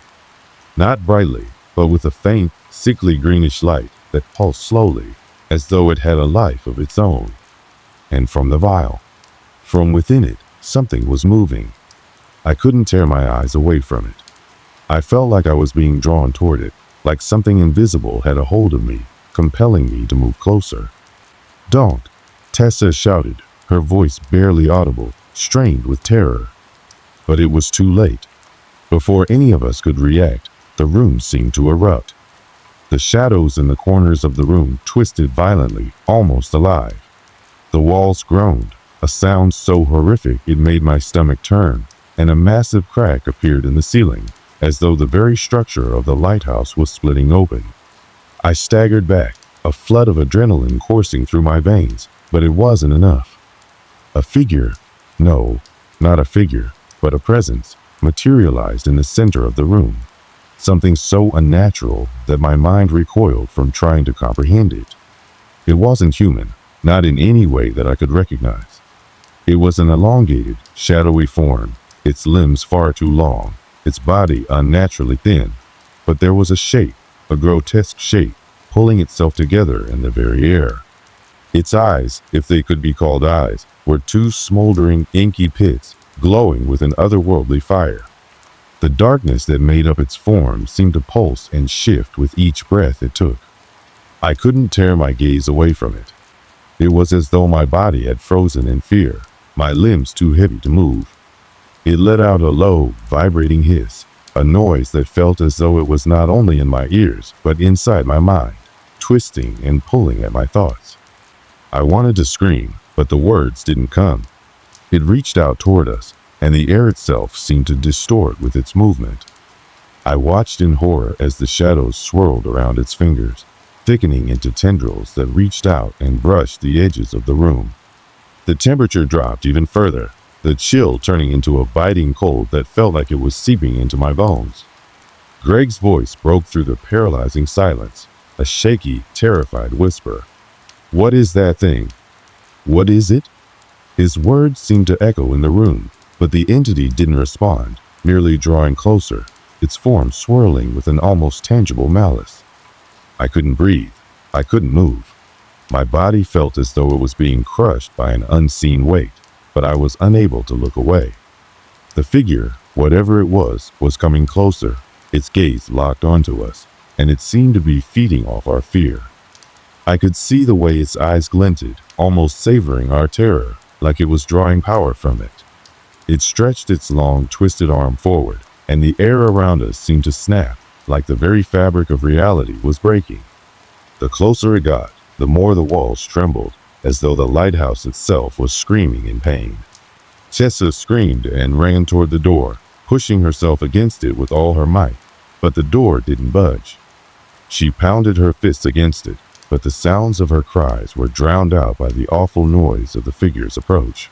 Not brightly, but with a faint, sickly greenish light that pulsed slowly, as though it had a life of its own. And from the vial, from within it, something was moving. I couldn't tear my eyes away from it. I felt like I was being drawn toward it, like something invisible had a hold of me, compelling me to move closer. Don't! Tessa shouted, her voice barely audible, strained with terror. But it was too late. Before any of us could react, the room seemed to erupt. The shadows in the corners of the room twisted violently, almost alive. The walls groaned, a sound so horrific it made my stomach turn, and a massive crack appeared in the ceiling, as though the very structure of the lighthouse was splitting open. I staggered back, a flood of adrenaline coursing through my veins, but it wasn't enough. A figure, no, not a figure, but a presence, materialized in the center of the room. Something so unnatural that my mind recoiled from trying to comprehend it. It wasn't human, not in any way that I could recognize. It was an elongated, shadowy form, its limbs far too long, its body unnaturally thin. But there was a shape, a grotesque shape, pulling itself together in the very air. Its eyes, if they could be called eyes, were two smoldering, inky pits, glowing with an otherworldly fire. The darkness that made up its form seemed to pulse and shift with each breath it took. I couldn't tear my gaze away from it. It was as though my body had frozen in fear, my limbs too heavy to move. It let out a low, vibrating hiss, a noise that felt as though it was not only in my ears, but inside my mind, twisting and pulling at my thoughts. I wanted to scream, but the words didn't come. It reached out toward us, and the air itself seemed to distort with its movement. I watched in horror as the shadows swirled around its fingers, thickening into tendrils that reached out and brushed the edges of the room. The temperature dropped even further, the chill turning into a biting cold that felt like it was seeping into my bones. Greg's voice broke through the paralyzing silence, a shaky, terrified whisper. "What is that thing? What is it?" His words seemed to echo in the room, but the entity didn't respond, merely drawing closer, its form swirling with an almost tangible malice. I couldn't breathe. I couldn't move. My body felt as though it was being crushed by an unseen weight, but I was unable to look away. The figure, whatever it was coming closer, its gaze locked onto us, and it seemed to be feeding off our fear. I could see the way its eyes glinted, almost savoring our terror, like it was drawing power from it. It stretched its long, twisted arm forward, and the air around us seemed to snap, like the very fabric of reality was breaking. The closer it got, the more the walls trembled, as though the lighthouse itself was screaming in pain. Tessa screamed and ran toward the door, pushing herself against it with all her might, but the door didn't budge. She pounded her fists against it, but the sounds of her cries were drowned out by the awful noise of the figure's approach.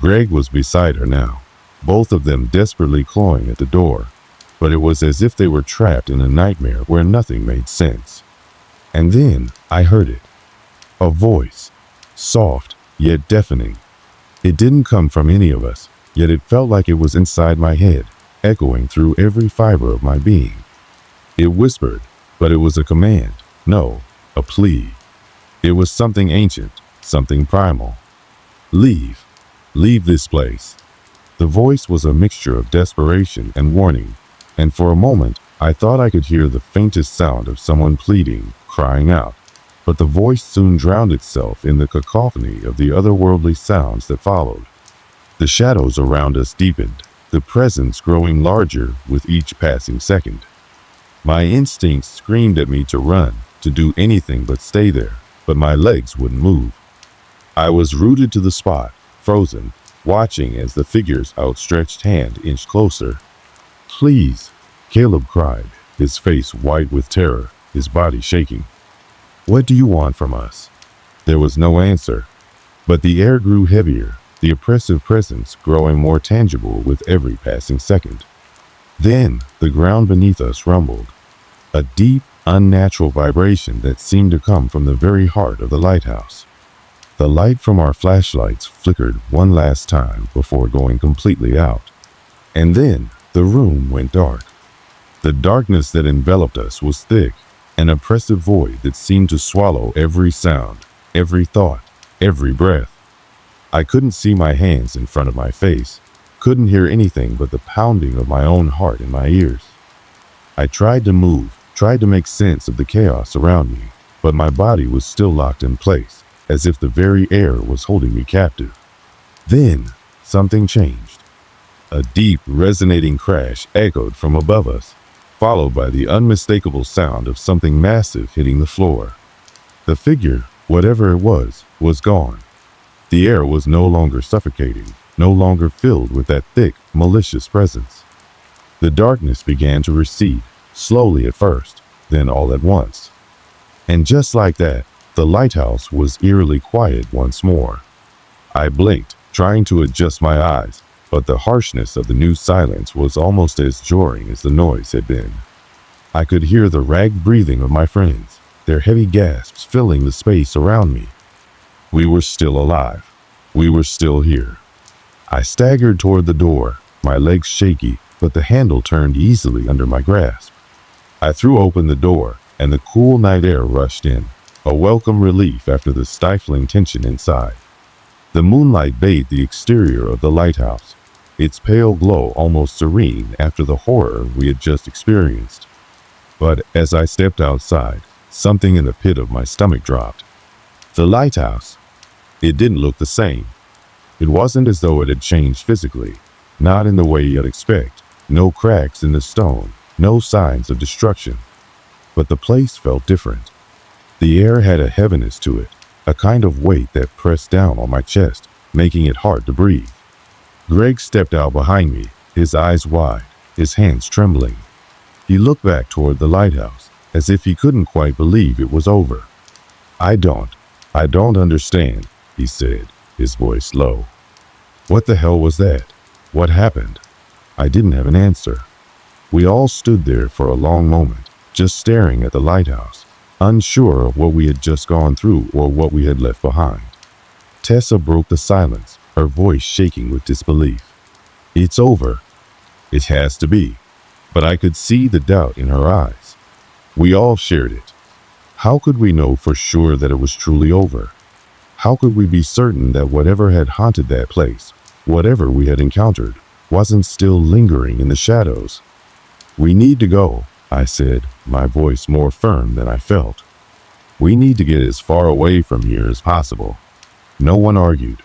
Greg was beside her now, both of them desperately clawing at the door, but it was as if they were trapped in a nightmare where nothing made sense. And then I heard it. A voice, soft yet deafening. It didn't come from any of us, yet it felt like it was inside my head, echoing through every fiber of my being. It whispered, but it was a command, no, a plea. It was something ancient, something primal. Leave. Leave this place. The voice was a mixture of desperation and warning, and for a moment I thought I could hear the faintest sound of someone pleading, crying out. But the voice soon drowned itself in the cacophony of the otherworldly sounds that followed. The shadows around us deepened, the presence growing larger with each passing second. My instincts screamed at me to run, to do anything but stay there, but my legs wouldn't move. I was rooted to the spot, frozen, watching as the figure's outstretched hand inched closer. "Please," Caleb cried, his face white with terror, his body shaking. "What do you want from us?" There was no answer, but the air grew heavier, the oppressive presence growing more tangible with every passing second. Then the ground beneath us rumbled. a deep, unnatural vibration that seemed to come from the very heart of the lighthouse. The light from our flashlights flickered one last time before going completely out. And then the room went dark. The darkness that enveloped us was thick, an oppressive void that seemed to swallow every sound, every thought, every breath. I couldn't see my hands in front of my face, couldn't hear anything but the pounding of my own heart in my ears. I tried to move, tried to make sense of the chaos around me, but my body was still locked in place, as if the very air was holding me captive. Then something changed. A deep, resonating crash echoed from above us, followed by the unmistakable sound of something massive hitting the floor. The figure, whatever it was gone. The air was no longer suffocating, no longer filled with that thick, malicious presence. The darkness began to recede, slowly at first, then all at once. And just like that, the lighthouse was eerily quiet once more. I blinked, trying to adjust my eyes, but the harshness of the new silence was almost as jarring as the noise had been. I could hear the ragged breathing of my friends, their heavy gasps filling the space around me. We were still alive. We were still here. I staggered toward the door, my legs shaky, but the handle turned easily under my grasp. I threw open the door, and the cool night air rushed in, a welcome relief after the stifling tension inside. The moonlight bathed the exterior of the lighthouse, its pale glow almost serene after the horror we had just experienced. But as I stepped outside, something in the pit of my stomach dropped. The lighthouse. It didn't look the same. It wasn't as though it had changed physically, not in the way you'd expect. No cracks in the stone, no signs of destruction. But the place felt different. The air had a heaviness to it, a kind of weight that pressed down on my chest, making it hard to breathe. Greg stepped out behind me, his eyes wide, his hands trembling. He looked back toward the lighthouse, as if he couldn't quite believe it was over. I don't understand," he said, his voice low. "What the hell was that? What happened?" I didn't have an answer. We all stood there for a long moment, just staring at the lighthouse, unsure of what we had just gone through or what we had left behind. Tessa broke the silence, her voice shaking with disbelief. "It's over. It has to be." But I could see the doubt in her eyes. We all shared it. How could we know for sure that it was truly over? How could we be certain that whatever had haunted that place, whatever we had encountered, wasn't still lingering in the shadows? "We need to go," I said, my voice more firm than I felt. "We need to get as far away from here as possible." No one argued.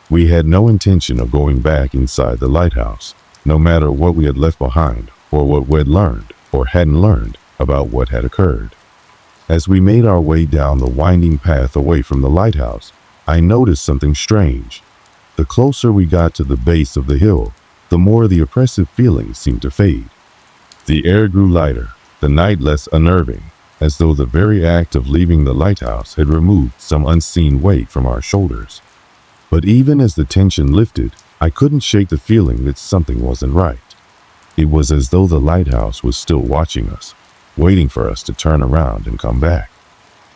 We had no intention of going back inside the lighthouse, no matter what we had left behind or what we had learned or hadn't learned about what had occurred. As we made our way down the winding path away from the lighthouse, I noticed something strange. The closer we got to the base of the hill, the more the oppressive feeling seemed to fade. The air grew lighter, the night less unnerving, as though the very act of leaving the lighthouse had removed some unseen weight from our shoulders. But even as the tension lifted, I couldn't shake the feeling that something wasn't right. It was as though the lighthouse was still watching us, waiting for us to turn around and come back.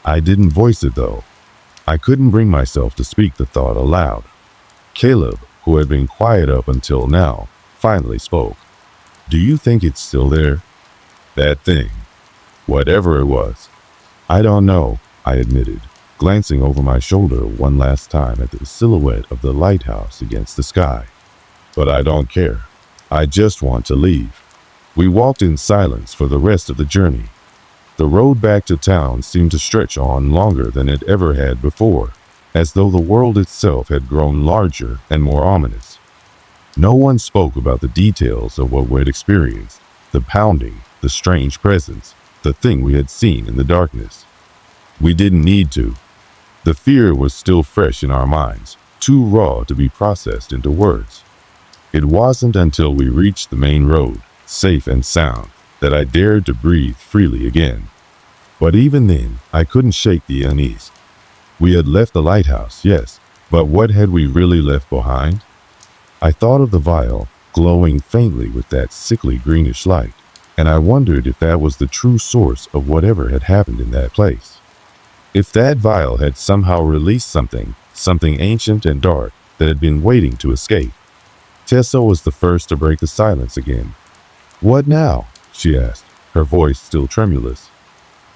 I didn't voice it though. I couldn't bring myself to speak the thought aloud. Caleb, who had been quiet up until now, finally spoke. "Do you think it's still there? That thing? Whatever it was." "I don't know," I admitted, glancing over my shoulder one last time at the silhouette of the lighthouse against the sky. "But I don't care. I just want to leave." We walked in silence for the rest of the journey. The road back to town seemed to stretch on longer than it ever had before, as though the world itself had grown larger and more ominous. No one spoke about the details of what we had experienced, the pounding, the strange presence, the thing we had seen in the darkness. We didn't need to. The fear was still fresh in our minds, too raw to be processed into words. It wasn't until we reached the main road, safe and sound, that I dared to breathe freely again. But even then, I couldn't shake the unease. We had left the lighthouse, yes, but what had we really left behind? I thought of the vial, glowing faintly with that sickly greenish light. And I wondered if that was the true source of whatever had happened in that place. If that vial had somehow released something ancient and dark that had been waiting to escape. Tessa was the first to break the silence again. "What now?" she asked, her voice still tremulous.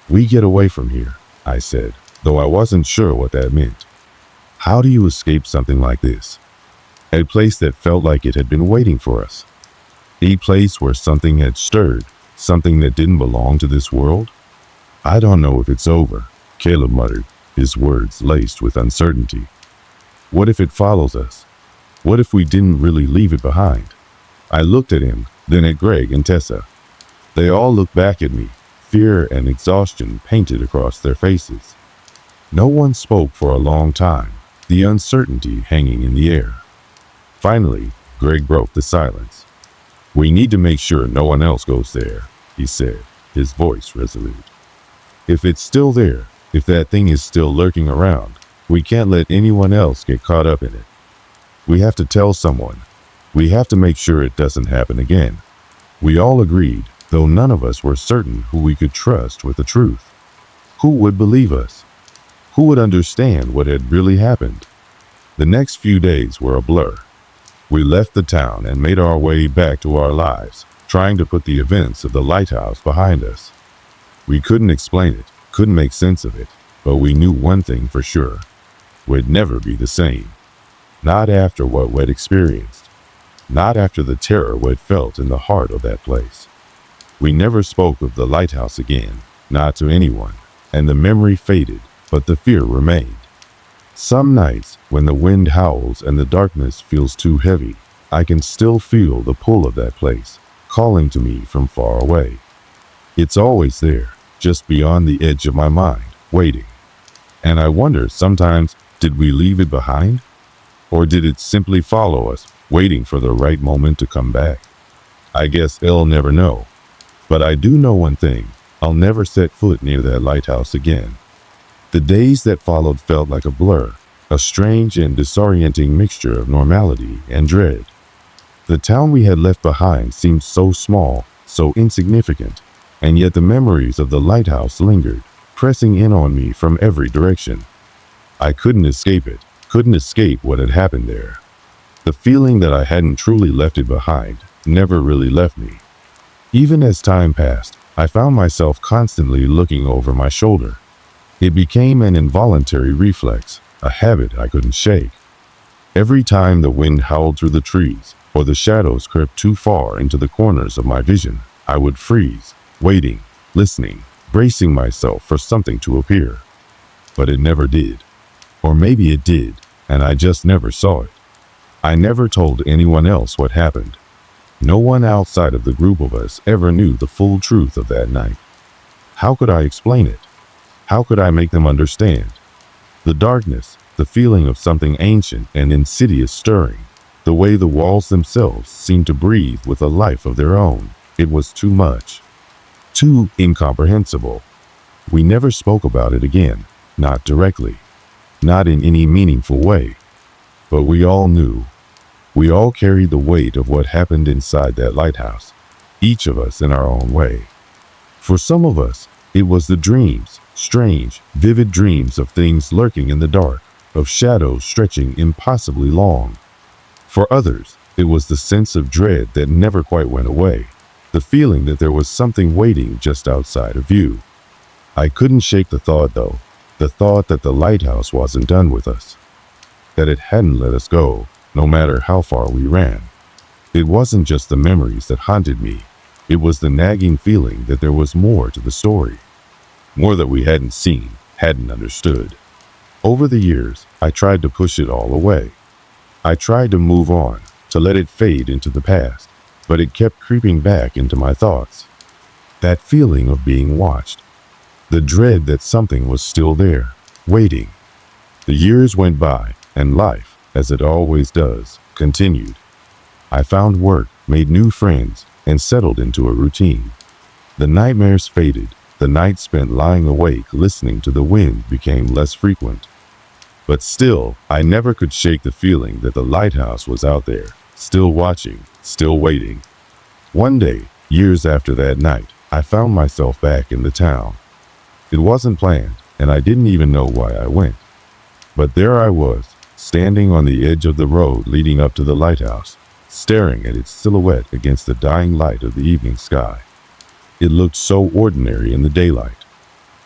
"We get away from here," I said, though I wasn't sure what that meant. "How do you escape something like this? A place that felt like it had been waiting for us. A place where something had stirred, something that didn't belong to this world?" "I don't know if it's over," Caleb muttered, his words laced with uncertainty. "What if it follows us? What if we didn't really leave it behind?" I looked at him, then at Greg and Tessa. They all looked back at me, fear and exhaustion painted across their faces. No one spoke for a long time, the uncertainty hanging in the air. Finally, Greg broke the silence. "We need to make sure no one else goes there," he said, his voice resolute. "If it's still there, if that thing is still lurking around, we can't let anyone else get caught up in it. We have to tell someone. We have to make sure it doesn't happen again." We all agreed, though none of us were certain who we could trust with the truth. Who would believe us? Who would understand what had really happened? The next few days were a blur. We left the town and made our way back to our lives, trying to put the events of the lighthouse behind us. We couldn't explain it, couldn't make sense of it, but we knew one thing for sure. We'd never be the same. Not after what we'd experienced. Not after the terror we'd felt in the heart of that place. We never spoke of the lighthouse again, not to anyone, and the memory faded, but the fear remained. Some nights, when the wind howls and the darkness feels too heavy, I can still feel the pull of that place, calling to me from far away. It's always there, just beyond the edge of my mind, waiting. And I wonder sometimes, did we leave it behind? Or did it simply follow us, waiting for the right moment to come back? I guess I'll never know. But I do know one thing, I'll never set foot near that lighthouse again. The days that followed felt like a blur, a strange and disorienting mixture of normality and dread. The town we had left behind seemed so small, so insignificant, and yet the memories of the lighthouse lingered, pressing in on me from every direction. I couldn't escape it, couldn't escape what had happened there. The feeling that I hadn't truly left it behind never really left me. Even as time passed, I found myself constantly looking over my shoulder. It became an involuntary reflex, a habit I couldn't shake. Every time the wind howled through the trees, or the shadows crept too far into the corners of my vision, I would freeze, waiting, listening, bracing myself for something to appear. But it never did. Or maybe it did, and I just never saw it. I never told anyone else what happened. No one outside of the group of us ever knew the full truth of that night. How could I explain it? How could I make them understand? The darkness, the feeling of something ancient and insidious stirring, the way the walls themselves seemed to breathe with a life of their own, it was too much. Too incomprehensible. We never spoke about it again, not directly, not in any meaningful way. But we all knew. We all carried the weight of what happened inside that lighthouse, each of us in our own way. For some of us, it was the dreams, strange, vivid dreams of things lurking in the dark, of shadows stretching impossibly long. For others, it was the sense of dread that never quite went away, the feeling that there was something waiting just outside of view. I couldn't shake the thought, though, the thought that the lighthouse wasn't done with us, that it hadn't let us go, no matter how far we ran. It wasn't just the memories that haunted me. It was the nagging feeling that there was more to the story. More that we hadn't seen, hadn't understood. Over the years, I tried to push it all away. I tried to move on, to let it fade into the past, but it kept creeping back into my thoughts. That feeling of being watched. The dread that something was still there, waiting. The years went by, and life, as it always does, continued. I found work, made new friends, and settled into a routine. The nightmares faded. The nights spent lying awake listening to the wind became less frequent. But still, I never could shake the feeling that the lighthouse was out there, still watching, still waiting. One day, Years after that night, I found myself back in the town. It wasn't planned, and I didn't even know why I went. But there I was, standing on the edge of the road leading up to the lighthouse, staring at its silhouette against the dying light of the evening sky. It looked so ordinary in the daylight.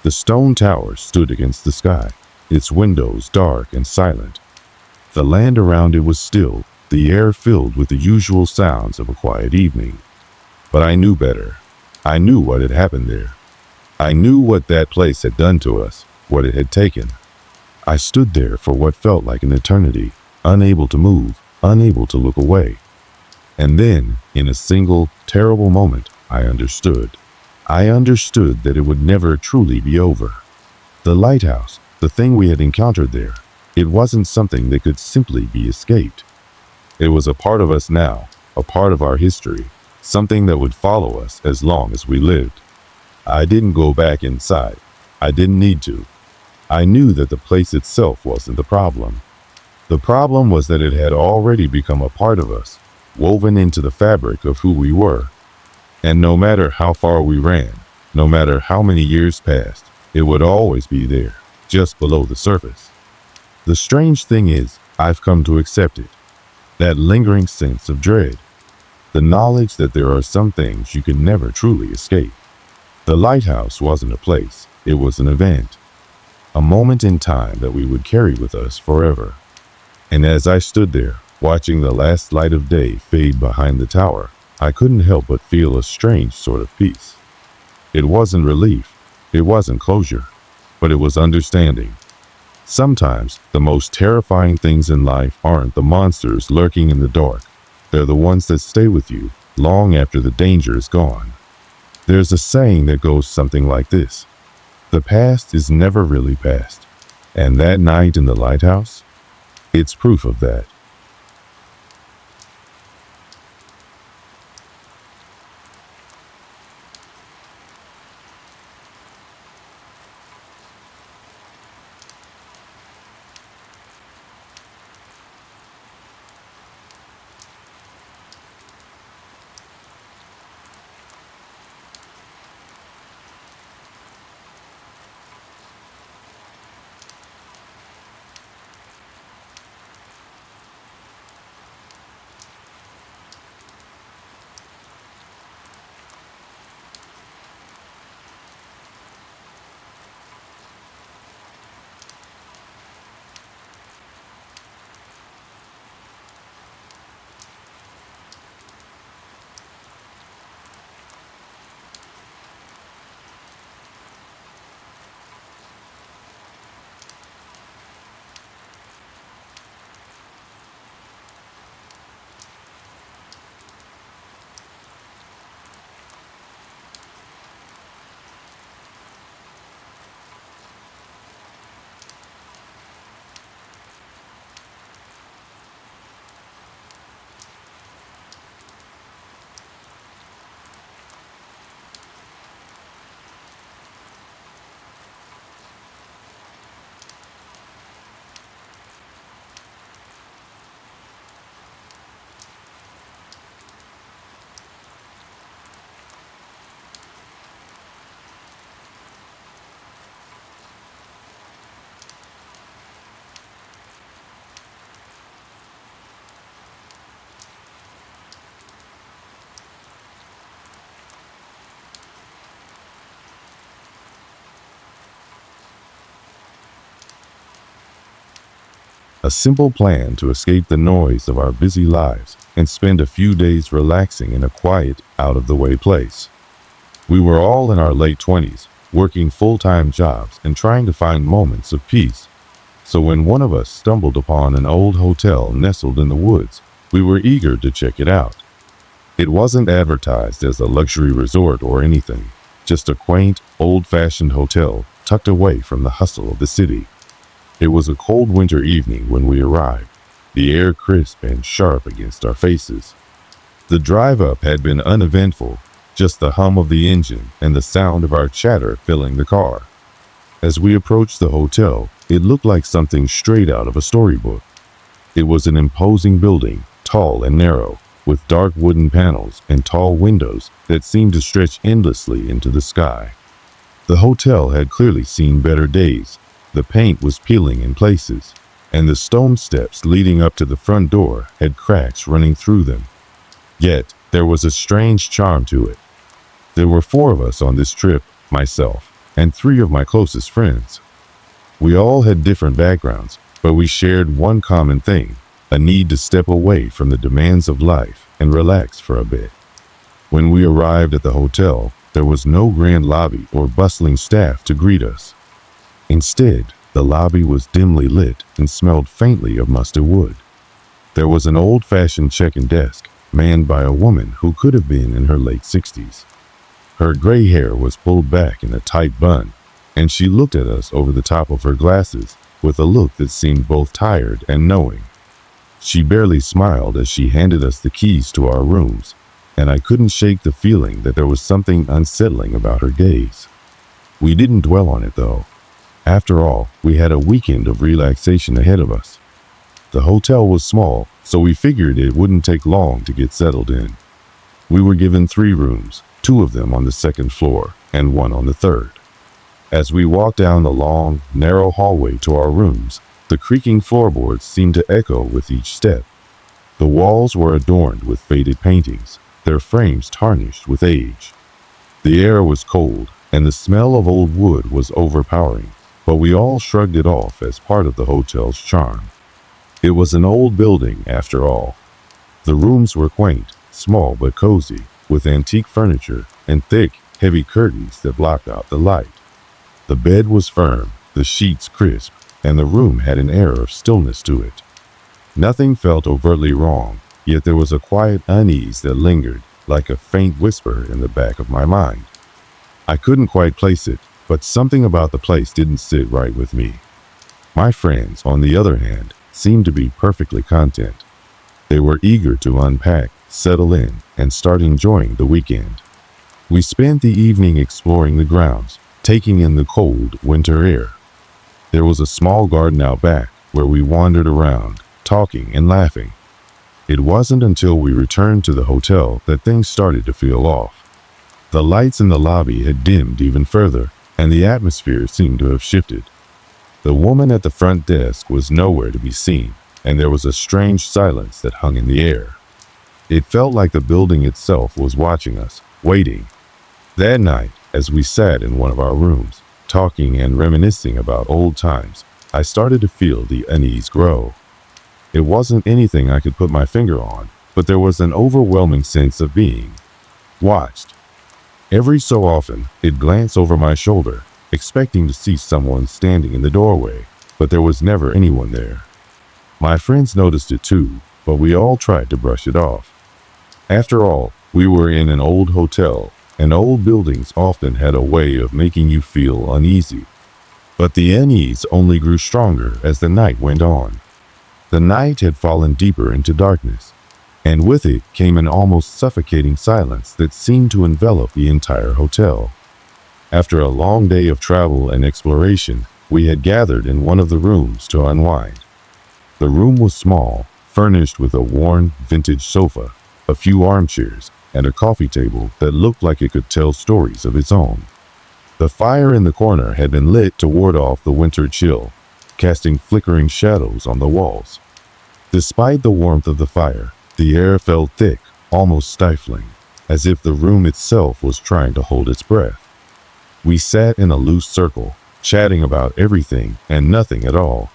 The stone tower stood against the sky, its windows dark and silent. The land around it was still, the air filled with the usual sounds of a quiet evening. But I knew better. I knew what had happened there. I knew what that place had done to us, what it had taken. I stood there for what felt like an eternity, unable to move, unable to look away. And then, in a single, terrible moment, I understood. I understood that it would never truly be over. The lighthouse, the thing we had encountered there, it wasn't something that could simply be escaped. It was a part of us now, a part of our history, something that would follow us as long as we lived. I didn't go back inside. I didn't need to. I knew that the place itself wasn't the problem. The problem was that it had already become a part of us, woven into the fabric of who we were. And no matter how far we ran, no matter how many years passed, it would always be there, just below the surface. The strange thing is, I've come to accept it. That lingering sense of dread. The knowledge that there are some things you can never truly escape. The lighthouse wasn't a place, it was an event. A moment in time that we would carry with us forever. And as I stood there, watching the last light of day fade behind the tower, I couldn't help but feel a strange sort of peace. It wasn't relief, it wasn't closure, but it was understanding. Sometimes, the most terrifying things in life aren't the monsters lurking in the dark. They're the ones that stay with you long after the danger is gone. There's a saying that goes something like this: the past is never really past. And that night in the lighthouse, it's proof of that. A simple plan to escape the noise of our busy lives and spend a few days relaxing in a quiet, out-of-the-way place. We were all in our late 20s, working full-time jobs and trying to find moments of peace. So when one of us stumbled upon an old hotel nestled in the woods, we were eager to check it out. It wasn't advertised as a luxury resort or anything, just a quaint, old-fashioned hotel tucked away from the hustle of the city. It was a cold winter evening when we arrived, the air crisp and sharp against our faces. The drive up had been uneventful, just the hum of the engine and the sound of our chatter filling the car. As we approached the hotel, it looked like something straight out of a storybook. It was an imposing building, tall and narrow, with dark wooden panels and tall windows that seemed to stretch endlessly into the sky. The hotel had clearly seen better days. The paint was peeling in places, and the stone steps leading up to the front door had cracks running through them. Yet, there was a strange charm to it. There were 4 of us on this trip, myself, and 3 of my closest friends. We all had different backgrounds, but we shared one common thing, a need to step away from the demands of life and relax for a bit. When we arrived at the hotel, there was no grand lobby or bustling staff to greet us. Instead, the lobby was dimly lit and smelled faintly of musty wood. There was an old-fashioned check-in desk, manned by a woman who could have been in her late 60s. Her gray hair was pulled back in a tight bun, and she looked at us over the top of her glasses with a look that seemed both tired and knowing. She barely smiled as she handed us the keys to our rooms, and I couldn't shake the feeling that there was something unsettling about her gaze. We didn't dwell on it, though. After all, we had a weekend of relaxation ahead of us. The hotel was small, so we figured it wouldn't take long to get settled in. We were given 3 rooms, 2 of them on the 2nd floor and 1 on the 3rd. As we walked down the long, narrow hallway to our rooms, the creaking floorboards seemed to echo with each step. The walls were adorned with faded paintings, their frames tarnished with age. The air was cold, and the smell of old wood was overpowering, but we all shrugged it off as part of the hotel's charm. It was an old building, after all. The rooms were quaint, small but cozy, with antique furniture and thick, heavy curtains that blocked out the light. The bed was firm, the sheets crisp, and the room had an air of stillness to it. Nothing felt overtly wrong, yet there was a quiet unease that lingered, like a faint whisper in the back of my mind. I couldn't quite place it, but something about the place didn't sit right with me. My friends, on the other hand, seemed to be perfectly content. They were eager to unpack, settle in, and start enjoying the weekend. We spent the evening exploring the grounds, taking in the cold winter air. There was a small garden out back where we wandered around, talking and laughing. It wasn't until we returned to the hotel that things started to feel off. The lights in the lobby had dimmed even further, and the atmosphere seemed to have shifted. The woman at the front desk was nowhere to be seen, and there was a strange silence that hung in the air. It felt like the building itself was watching us, waiting. That night, as we sat in one of our rooms, talking and reminiscing about old times, I started to feel the unease grow. It wasn't anything I could put my finger on, but there was an overwhelming sense of being watched. Every so often, I'd glance over my shoulder, expecting to see someone standing in the doorway, but there was never anyone there. My friends noticed it too, but we all tried to brush it off. After all, we were in an old hotel, and old buildings often had a way of making you feel uneasy. But the unease only grew stronger as the night went on. The night had fallen deeper into darkness, and with it came an almost suffocating silence that seemed to envelop the entire hotel. After a long day of travel and exploration, we had gathered in one of the rooms to unwind. The room was small, furnished with a worn, vintage sofa, a few armchairs, and a coffee table that looked like it could tell stories of its own. The fire in the corner had been lit to ward off the winter chill, casting flickering shadows on the walls. Despite the warmth of the fire, the air felt thick, almost stifling, as if the room itself was trying to hold its breath. We sat in a loose circle, chatting about everything and nothing at all.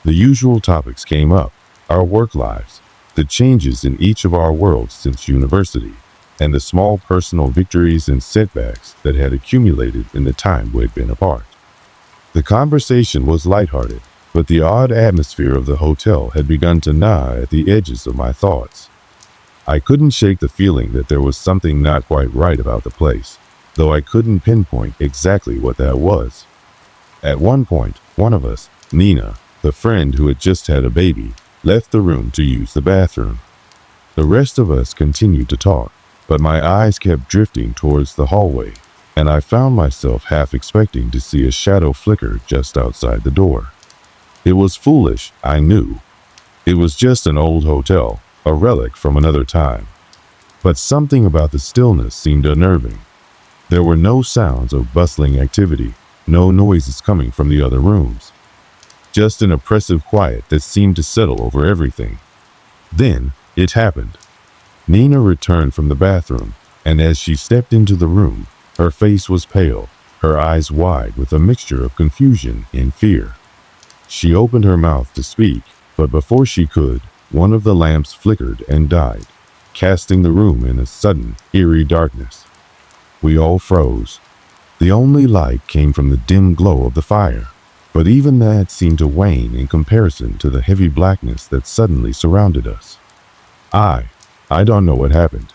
The usual topics came up: our work lives, the changes in each of our worlds since university, and the small personal victories and setbacks that had accumulated in the time we had been apart. The conversation was lighthearted, but the odd atmosphere of the hotel had begun to gnaw at the edges of my thoughts. I couldn't shake the feeling that there was something not quite right about the place, though I couldn't pinpoint exactly what that was. At one point, one of us, Nina, the friend who had just had a baby, left the room to use the bathroom. The rest of us continued to talk, but my eyes kept drifting towards the hallway, and I found myself half expecting to see a shadow flicker just outside the door. It was foolish, I knew. It was just an old hotel, a relic from another time. But something about the stillness seemed unnerving. There were no sounds of bustling activity, no noises coming from the other rooms. Just an oppressive quiet that seemed to settle over everything. Then, it happened. Nina returned from the bathroom, and as she stepped into the room, her face was pale, her eyes wide with a mixture of confusion and fear. She opened her mouth to speak, but before she could, one of the lamps flickered and died, casting the room in a sudden, eerie darkness. We all froze. The only light came from the dim glow of the fire, but even that seemed to wane in comparison to the heavy blackness that suddenly surrounded us. I don't know what happened,"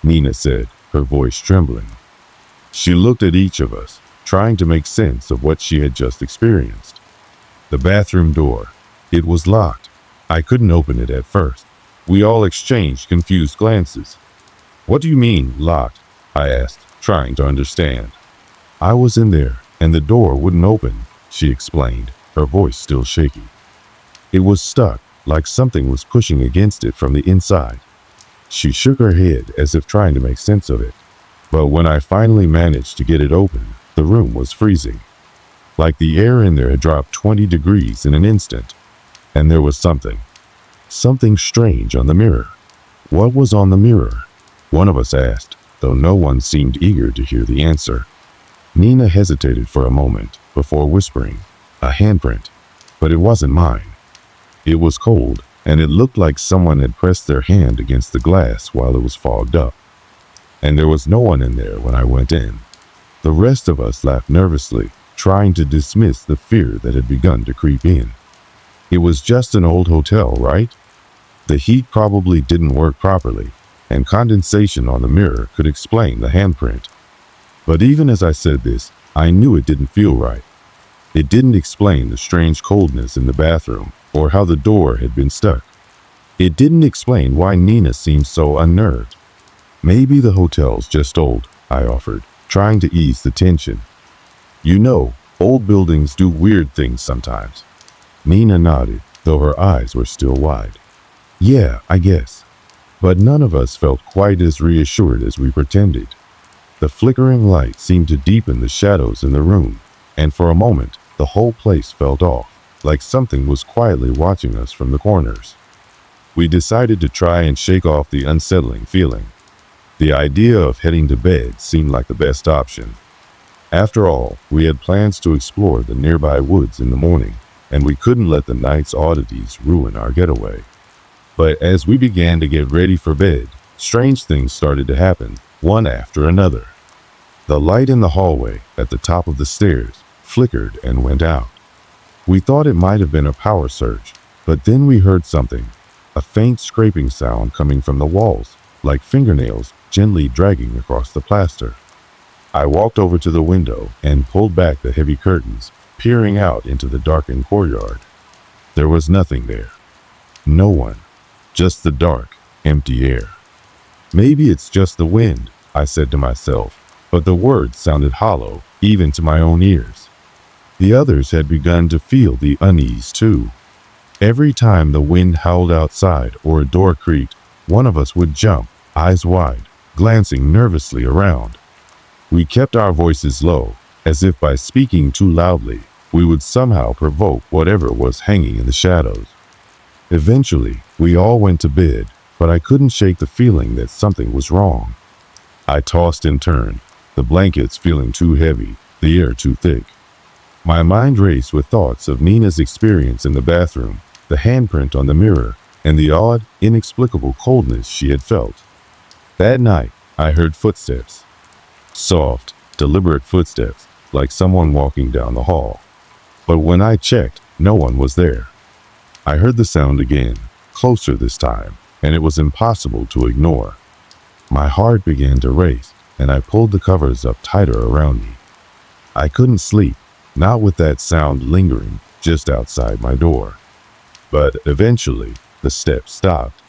Nina said, her voice trembling. She looked at each of us, trying to make sense of what she had just experienced. The bathroom door. It was locked. I couldn't open it at first. We all exchanged confused glances. "What do you mean, locked?" I asked, trying to understand. "I was in there, and the door wouldn't open," she explained, her voice still shaky. "It was stuck, like something was pushing against it from the inside." She shook her head as if trying to make sense of it. But when I finally managed to get it open, the room was freezing. Like the air in there had dropped 20 degrees in an instant. And there was something strange on the mirror. What was on the mirror? One of us asked, though no one seemed eager to hear the answer. Nina hesitated for a moment before whispering, "A handprint." But it wasn't mine. It was cold, and it looked like someone had pressed their hand against the glass while it was fogged up. And there was no one in there when I went in. The rest of us laughed nervously, trying to dismiss the fear that had begun to creep in. It was just an old hotel, right? The heat probably didn't work properly, and condensation on the mirror could explain the handprint. But even as I said this, I knew it didn't feel right. It didn't explain the strange coldness in the bathroom or how the door had been stuck. It didn't explain why Nina seemed so unnerved. "Maybe the hotel's just old," I offered, trying to ease the tension. "You know, old buildings do weird things sometimes." Nina nodded, though her eyes were still wide. "Yeah, I guess." But none of us felt quite as reassured as we pretended. The flickering light seemed to deepen the shadows in the room, and for a moment, the whole place felt off, like something was quietly watching us from the corners. We decided to try and shake off the unsettling feeling. The idea of heading to bed seemed like the best option. After all, we had plans to explore the nearby woods in the morning, and we couldn't let the night's oddities ruin our getaway. But as we began to get ready for bed, strange things started to happen, one after another. The light in the hallway at the top of the stairs flickered and went out. We thought it might have been a power surge, but then we heard something, a faint scraping sound coming from the walls, like fingernails gently dragging across the plaster. I walked over to the window and pulled back the heavy curtains, peering out into the darkened courtyard. There was nothing there. No one. Just the dark, empty air. "Maybe it's just the wind," I said to myself, but the words sounded hollow, even to my own ears. The others had begun to feel the unease too. Every time the wind howled outside or a door creaked, one of us would jump, eyes wide, glancing nervously around. We kept our voices low, as if by speaking too loudly, we would somehow provoke whatever was hanging in the shadows. Eventually, we all went to bed, but I couldn't shake the feeling that something was wrong. I tossed and turned, the blankets feeling too heavy, the air too thick. My mind raced with thoughts of Nina's experience in the bathroom, the handprint on the mirror, and the odd, inexplicable coldness she had felt. That night, I heard footsteps. Soft, deliberate footsteps, like someone walking down the hall. But when I checked, no one was there. I heard the sound again, closer this time, and it was impossible to ignore. My heart began to race, and I pulled the covers up tighter around me. I couldn't sleep, not with that sound lingering just outside my door. But eventually, the steps stopped.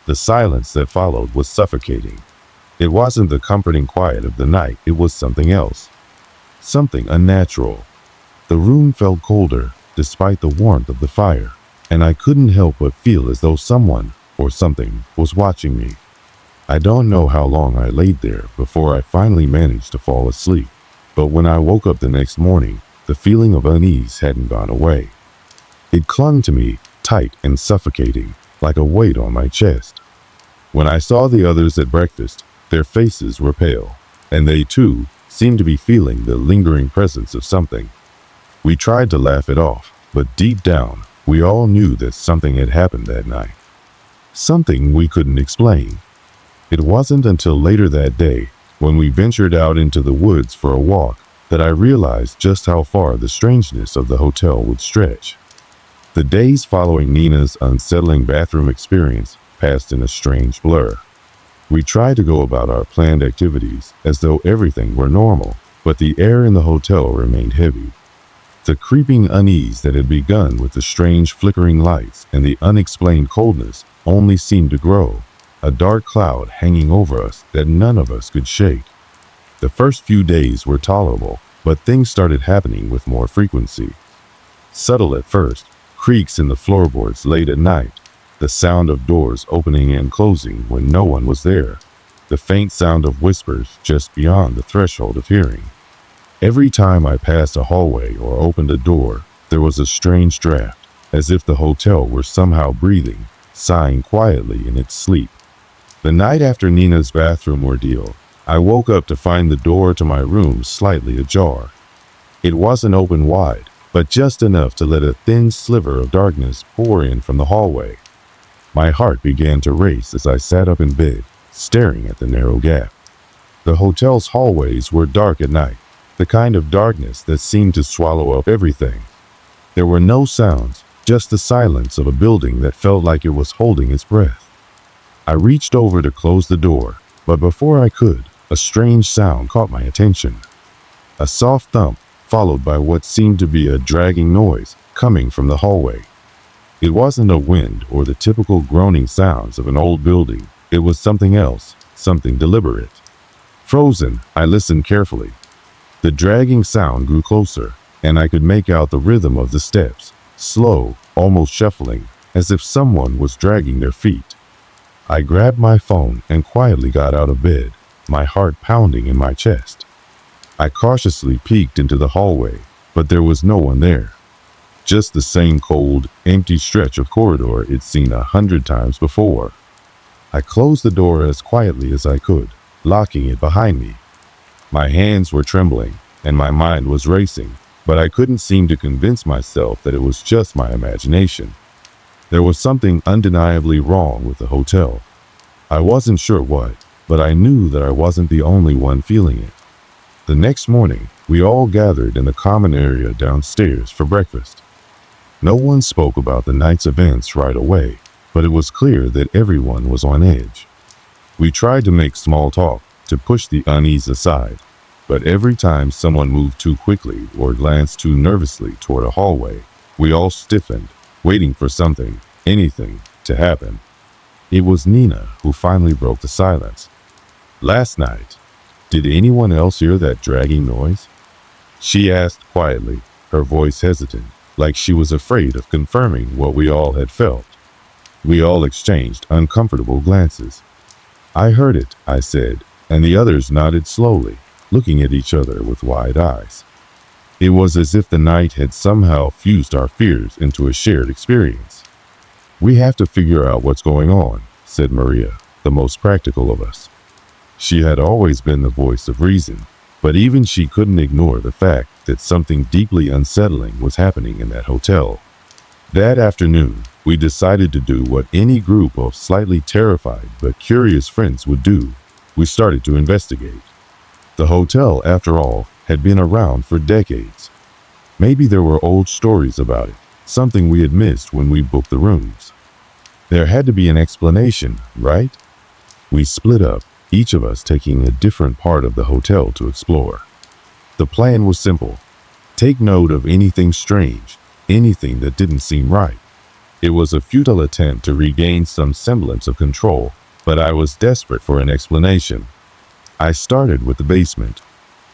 The silence that followed was suffocating. It wasn't the comforting quiet of the night, it was something else. Something unnatural. The room felt colder, despite the warmth of the fire, and I couldn't help but feel as though someone, or something was watching me. I don't know how long I laid there before I finally managed to fall asleep, but when I woke up the next morning, the feeling of unease hadn't gone away. It clung to me, tight and suffocating, like a weight on my chest. When I saw the others at breakfast, their faces were pale, and they too seemed to be feeling the lingering presence of something. We tried to laugh it off, but deep down, we all knew that something had happened that night. Something we couldn't explain. It wasn't until later that day, when we ventured out into the woods for a walk, that I realized just how far the strangeness of the hotel would stretch. The days following Nina's unsettling bathroom experience passed in a strange blur. We tried to go about our planned activities as though everything were normal, but the air in the hotel remained heavy. The creeping unease that had begun with the strange flickering lights and the unexplained coldness only seemed to grow, a dark cloud hanging over us that none of us could shake. The first few days were tolerable, but things started happening with more frequency. Subtle at first, creaks in the floorboards late at night, the sound of doors opening and closing when no one was there, the faint sound of whispers just beyond the threshold of hearing. Every time I passed a hallway or opened a door, there was a strange draft, as if the hotel were somehow breathing, sighing quietly in its sleep. The night after Nina's bathroom ordeal, I woke up to find the door to my room slightly ajar. It wasn't open wide, but just enough to let a thin sliver of darkness pour in from the hallway. My heart began to race as I sat up in bed, staring at the narrow gap. The hotel's hallways were dark at night, the kind of darkness that seemed to swallow up everything. There were no sounds, just the silence of a building that felt like it was holding its breath. I reached over to close the door, but before I could, a strange sound caught my attention. A soft thump, followed by what seemed to be a dragging noise coming from the hallway. It wasn't a wind or the typical groaning sounds of an old building. It was something else, something deliberate. Frozen, I listened carefully. The dragging sound grew closer, and I could make out the rhythm of the steps, slow, almost shuffling, as if someone was dragging their feet. I grabbed my phone and quietly got out of bed, my heart pounding in my chest. I cautiously peeked into the hallway, but there was no one there. Just the same cold, empty stretch of corridor I'd seen 100 times before. I closed the door as quietly as I could, locking it behind me. My hands were trembling, and my mind was racing, but I couldn't seem to convince myself that it was just my imagination. There was something undeniably wrong with the hotel. I wasn't sure what, but I knew that I wasn't the only one feeling it. The next morning, we all gathered in the common area downstairs for breakfast. No one spoke about the night's events right away, but it was clear that everyone was on edge. We tried to make small talk, to push the unease aside, but every time someone moved too quickly or glanced too nervously toward a hallway, we all stiffened, waiting for something, anything, to happen. It was Nina who finally broke the silence. "Last night, did anyone else hear that dragging noise?" She asked quietly, her voice hesitant, like she was afraid of confirming what we all had felt. We all exchanged uncomfortable glances. "I heard it," I said, and the others nodded slowly, looking at each other with wide eyes. It was as if the night had somehow fused our fears into a shared experience. "We have to figure out what's going on," said Maria, the most practical of us. She had always been the voice of reason, but even she couldn't ignore the fact that something deeply unsettling was happening in that hotel. That afternoon, we decided to do what any group of slightly terrified but curious friends would do. We started to investigate. The hotel, after all, had been around for decades. Maybe there were old stories about it, something we had missed when we booked the rooms. There had to be an explanation, right? We split up, each of us taking a different part of the hotel to explore. The plan was simple. Take note of anything strange, anything that didn't seem right. It was a futile attempt to regain some semblance of control, but I was desperate for an explanation. I started with the basement.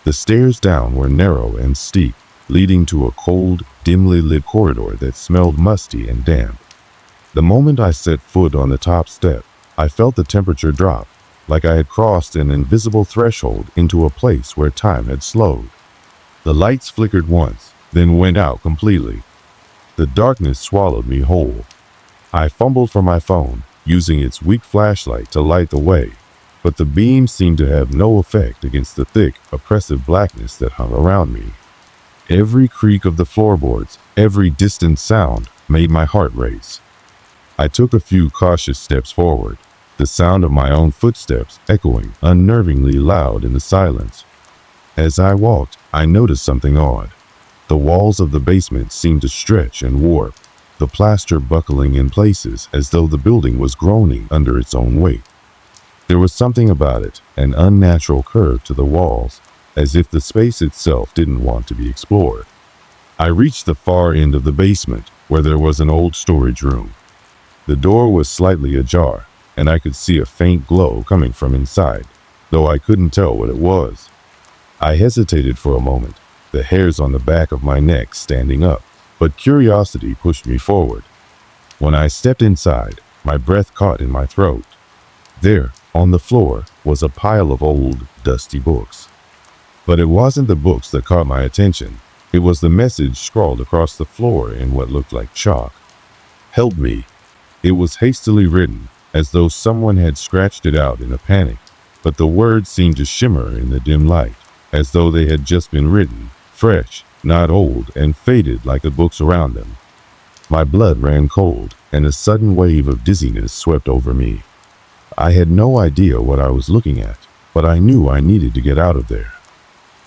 The stairs down were narrow and steep, leading to a cold, dimly lit corridor that smelled musty and damp. The moment I set foot on the top step, I felt the temperature drop, like I had crossed an invisible threshold into a place where time had slowed. The lights flickered once, then went out completely. The darkness swallowed me whole. I fumbled for my phone, using its weak flashlight to light the way, but the beam seemed to have no effect against the thick, oppressive blackness that hung around me. Every creak of the floorboards, every distant sound, made my heart race. I took a few cautious steps forward, the sound of my own footsteps echoing unnervingly loud in the silence. As I walked, I noticed something odd. The walls of the basement seemed to stretch and warp, the plaster buckling in places as though the building was groaning under its own weight. There was something about it, an unnatural curve to the walls, as if the space itself didn't want to be explored. I reached the far end of the basement, where there was an old storage room. The door was slightly ajar, and I could see a faint glow coming from inside, though I couldn't tell what it was. I hesitated for a moment, the hairs on the back of my neck standing up, but curiosity pushed me forward. When I stepped inside, my breath caught in my throat. There, on the floor, was a pile of old, dusty books. But it wasn't the books that caught my attention. It was the message scrawled across the floor in what looked like chalk. "Help me." It was hastily written, as though someone had scratched it out in a panic, but the words seemed to shimmer in the dim light, as though they had just been written, fresh, not old, and faded like the books around them. My blood ran cold, and a sudden wave of dizziness swept over me. I had no idea what I was looking at, but I knew I needed to get out of there.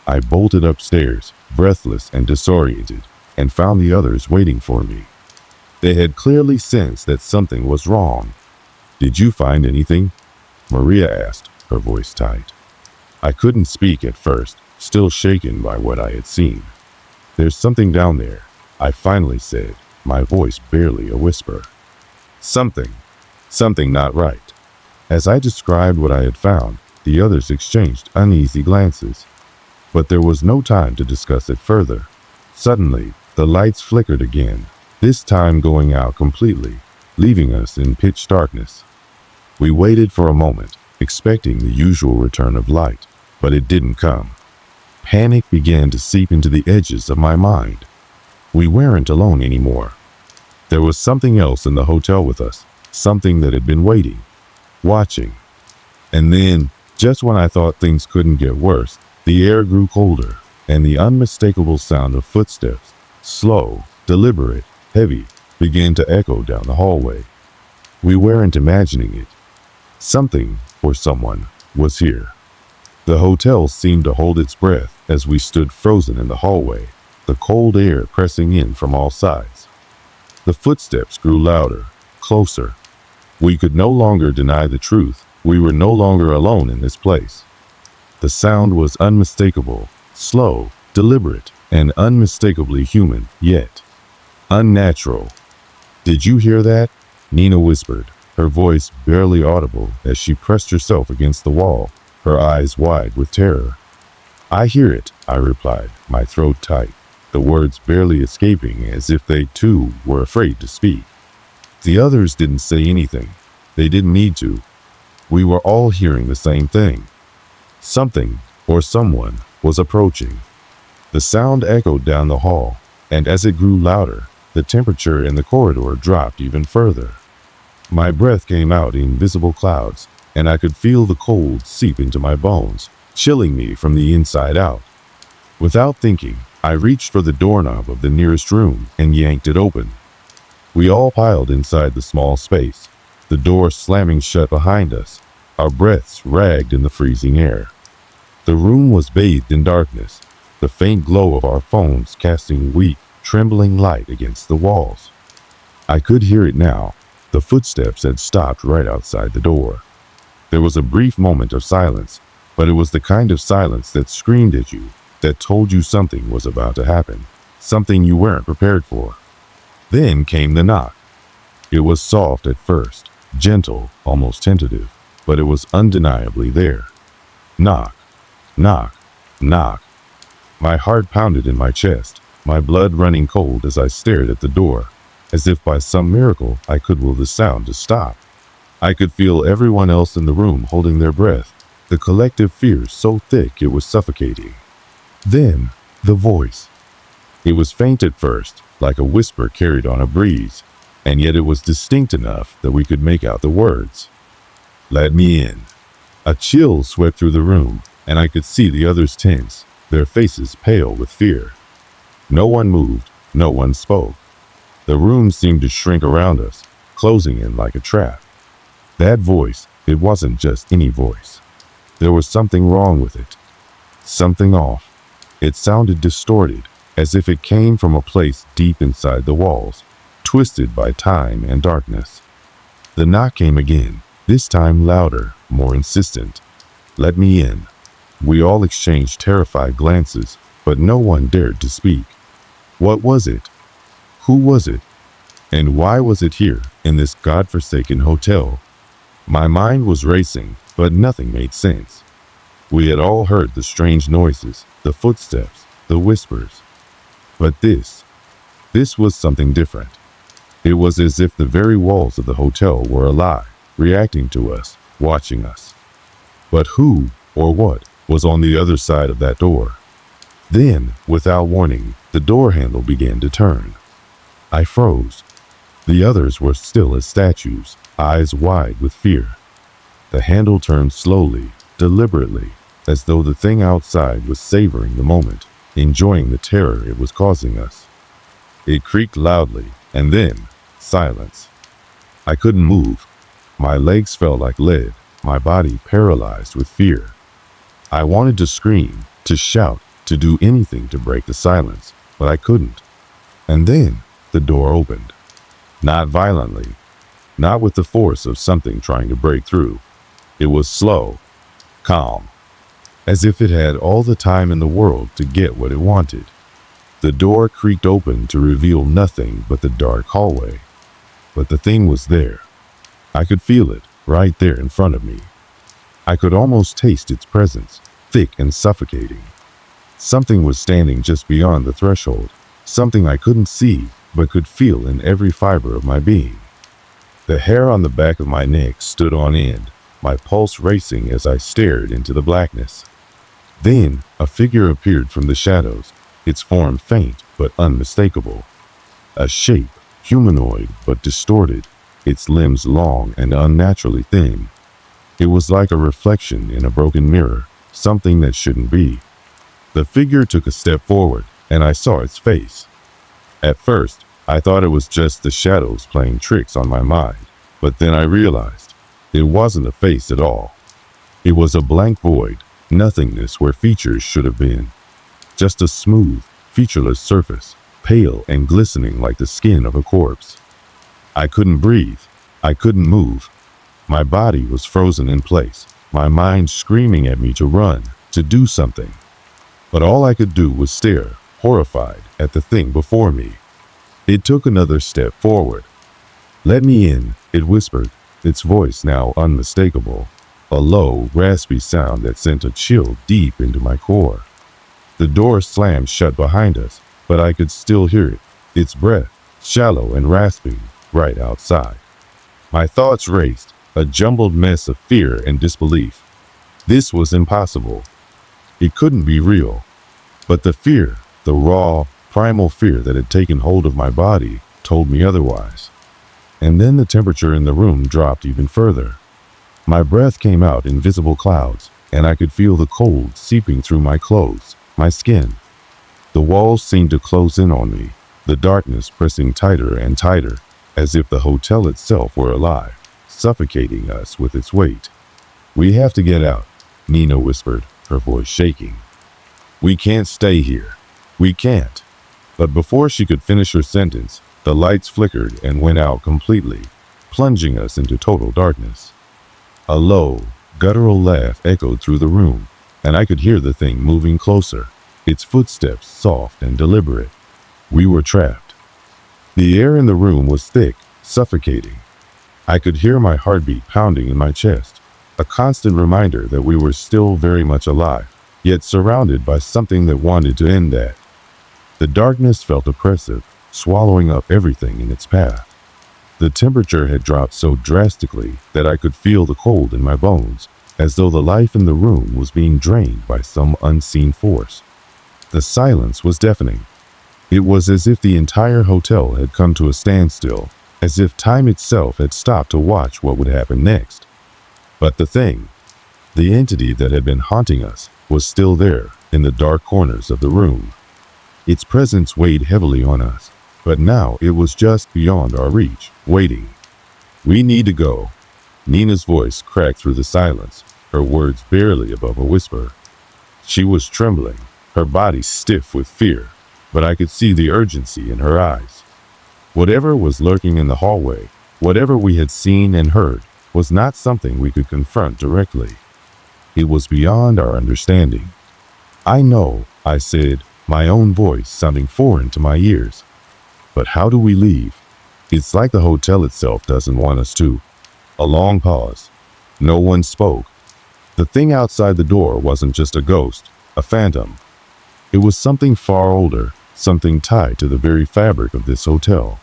I bolted upstairs, breathless and disoriented, and found the others waiting for me. They had clearly sensed that something was wrong. "Did you find anything?" Maria asked, her voice tight. I couldn't speak at first, still shaken by what I had seen. "There's something down there," I finally said, my voice barely a whisper. Something not right. As I described what I had found, the others exchanged uneasy glances. But there was no time to discuss it further. Suddenly, the lights flickered again, this time going out completely, leaving us in pitch darkness. We waited for a moment, expecting the usual return of light, but it didn't come. Panic began to seep into the edges of my mind. We weren't alone anymore. There was something else in the hotel with us, something that had been waiting, watching. And then, just when I thought things couldn't get worse, the air grew colder, and the unmistakable sound of footsteps, slow, deliberate, heavy, began to echo down the hallway. We weren't imagining it. Something, or someone, was here. The hotel seemed to hold its breath as we stood frozen in the hallway, the cold air pressing in from all sides. The footsteps grew louder, closer. We could no longer deny the truth. We were no longer alone in this place. The sound was unmistakable, slow, deliberate, and unmistakably human, yet unnatural. "Did you hear that?" Nina whispered, her voice barely audible as she pressed herself against the wall, her eyes wide with terror. "I hear it," I replied, my throat tight, the words barely escaping as if they too were afraid to speak. The others didn't say anything. They didn't need to. We were all hearing the same thing. Something, or someone, was approaching. The sound echoed down the hall, and as it grew louder, the temperature in the corridor dropped even further. My breath came out in invisible clouds, and I could feel the cold seep into my bones, chilling me from the inside out. Without thinking, I reached for the doorknob of the nearest room and yanked it open. We all piled inside the small space, the door slamming shut behind us, our breaths ragged in the freezing air. The room was bathed in darkness, the faint glow of our phones casting weak, trembling light against the walls. I could hear it now. The footsteps had stopped right outside the door. There was a brief moment of silence, but it was the kind of silence that screamed at you, that told you something was about to happen, something you weren't prepared for. Then came the knock. It was soft at first, gentle, almost tentative, but it was undeniably there. Knock, knock, knock. My heart pounded in my chest, my blood running cold as I stared at the door. As if by some miracle, I could will the sound to stop. I could feel everyone else in the room holding their breath, the collective fear so thick it was suffocating. Then, the voice. It was faint at first, like a whisper carried on a breeze, and yet it was distinct enough that we could make out the words. "Let me in." A chill swept through the room, and I could see the others tense, their faces pale with fear. No one moved, no one spoke. The room seemed to shrink around us, closing in like a trap. That voice, it wasn't just any voice. There was something wrong with it. Something off. It sounded distorted, as if it came from a place deep inside the walls, twisted by time and darkness. The knock came again, this time louder, more insistent. "Let me in." We all exchanged terrified glances, but no one dared to speak. What was it? Who was it? And why was it here, in this godforsaken hotel? My mind was racing, but nothing made sense. We had all heard the strange noises, the footsteps, the whispers. But this was something different. It was as if the very walls of the hotel were alive, reacting to us, watching us. But who, or what, was on the other side of that door? Then, without warning, the door handle began to turn. I froze. The others were still as statues, eyes wide with fear. The handle turned slowly, deliberately, as though the thing outside was savoring the moment, enjoying the terror it was causing us. It creaked loudly, and then, silence. I couldn't move. My legs felt like lead, my body paralyzed with fear. I wanted to scream, to shout, to do anything to break the silence, but I couldn't. And then, the door opened. Not violently, not with the force of something trying to break through. It was slow, calm, as if it had all the time in the world to get what it wanted. The door creaked open to reveal nothing but the dark hallway. But the thing was there. I could feel it, right there in front of me. I could almost taste its presence, thick and suffocating. Something was standing just beyond the threshold, something I couldn't see, but could feel in every fiber of my being. The hair on the back of my neck stood on end, my pulse racing as I stared into the blackness. Then, a figure appeared from the shadows, its form faint but unmistakable. A shape, humanoid but distorted, its limbs long and unnaturally thin. It was like a reflection in a broken mirror, something that shouldn't be. The figure took a step forward, and I saw its face. At first, I thought it was just the shadows playing tricks on my mind, but then I realized it wasn't a face at all. It was a blank void, nothingness where features should have been. Just a smooth, featureless surface, pale and glistening like the skin of a corpse. I couldn't breathe. I couldn't move. My body was frozen in place, my mind screaming at me to run, to do something. But all I could do was stare, horrified, at the thing before me. It took another step forward. "Let me in," it whispered, its voice now unmistakable, a low, raspy sound that sent a chill deep into my core. The door slammed shut behind us, but I could still hear it, its breath, shallow and rasping, right outside. My thoughts raced, a jumbled mess of fear and disbelief. This was impossible. It couldn't be real. But the fear, the raw, primal fear that had taken hold of my body, told me otherwise. And then the temperature in the room dropped even further. My breath came out in visible clouds, and I could feel the cold seeping through my clothes, my skin. The walls seemed to close in on me, the darkness pressing tighter and tighter, as if the hotel itself were alive, suffocating us with its weight. "We have to get out," Nina whispered, her voice shaking. "We can't stay here. We can't." But before she could finish her sentence, the lights flickered and went out completely, plunging us into total darkness. A low, guttural laugh echoed through the room, and I could hear the thing moving closer, its footsteps soft and deliberate. We were trapped. The air in the room was thick, suffocating. I could hear my heartbeat pounding in my chest, a constant reminder that we were still very much alive, yet surrounded by something that wanted to end that. The darkness felt oppressive, swallowing up everything in its path. The temperature had dropped so drastically that I could feel the cold in my bones, as though the life in the room was being drained by some unseen force. The silence was deafening. It was as if the entire hotel had come to a standstill, as if time itself had stopped to watch what would happen next. But the entity that had been haunting us, was still there in the dark corners of the room. Its presence weighed heavily on us, but now it was just beyond our reach, waiting. "We need to go." Nina's voice cracked through the silence, her words barely above a whisper. She was trembling, her body stiff with fear, but I could see the urgency in her eyes. Whatever was lurking in the hallway, whatever we had seen and heard, was not something we could confront directly. It was beyond our understanding. "I know," I said, my own voice sounding foreign to my ears. "But how do we leave? It's like the hotel itself doesn't want us to." A long pause. No one spoke. The thing outside the door wasn't just a ghost, a phantom. It was something far older, something tied to the very fabric of this hotel.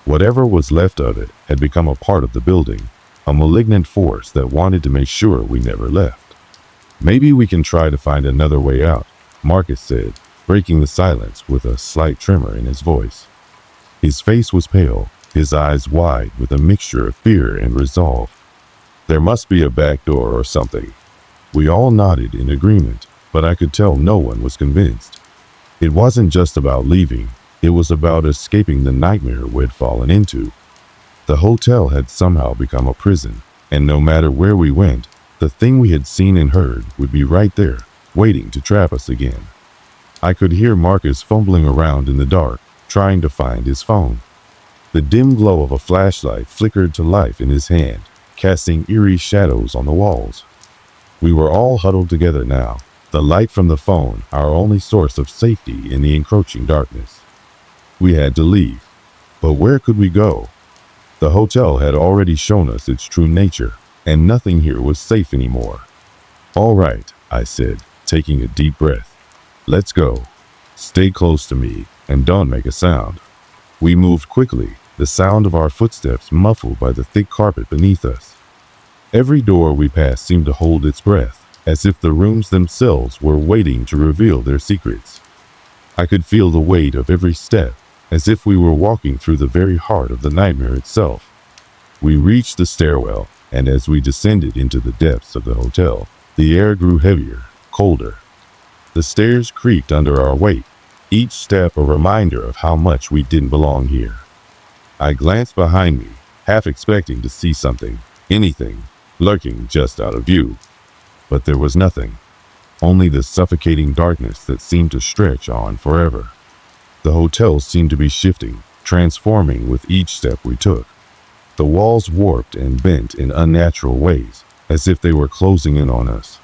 Whatever was left of it had become a part of the building, a malignant force that wanted to make sure we never left. "Maybe we can try to find another way out," Marcus said, breaking the silence with a slight tremor in his voice. His face was pale, his eyes wide with a mixture of fear and resolve. "There must be a back door or something." We all nodded in agreement, but I could tell no one was convinced. It wasn't just about leaving, it was about escaping the nightmare we'd fallen into. The hotel had somehow become a prison, and no matter where we went, the thing we had seen and heard would be right there, waiting to trap us again. I could hear Marcus fumbling around in the dark, trying to find his phone. The dim glow of a flashlight flickered to life in his hand, casting eerie shadows on the walls. We were all huddled together now, the light from the phone our only source of safety in the encroaching darkness. We had to leave, but where could we go? The hotel had already shown us its true nature, and nothing here was safe anymore. "All right," I said, taking a deep breath. "Let's go. Stay close to me, and don't make a sound." We moved quickly, the sound of our footsteps muffled by the thick carpet beneath us. Every door we passed seemed to hold its breath, as if the rooms themselves were waiting to reveal their secrets. I could feel the weight of every step, as if we were walking through the very heart of the nightmare itself. We reached the stairwell, and as we descended into the depths of the hotel, the air grew heavier, colder. The stairs creaked under our weight, each step a reminder of how much we didn't belong here. I glanced behind me, half expecting to see something, anything, lurking just out of view. But there was nothing, only the suffocating darkness that seemed to stretch on forever. The hotel seemed to be shifting, transforming with each step we took. The walls warped and bent in unnatural ways, as if they were closing in on us.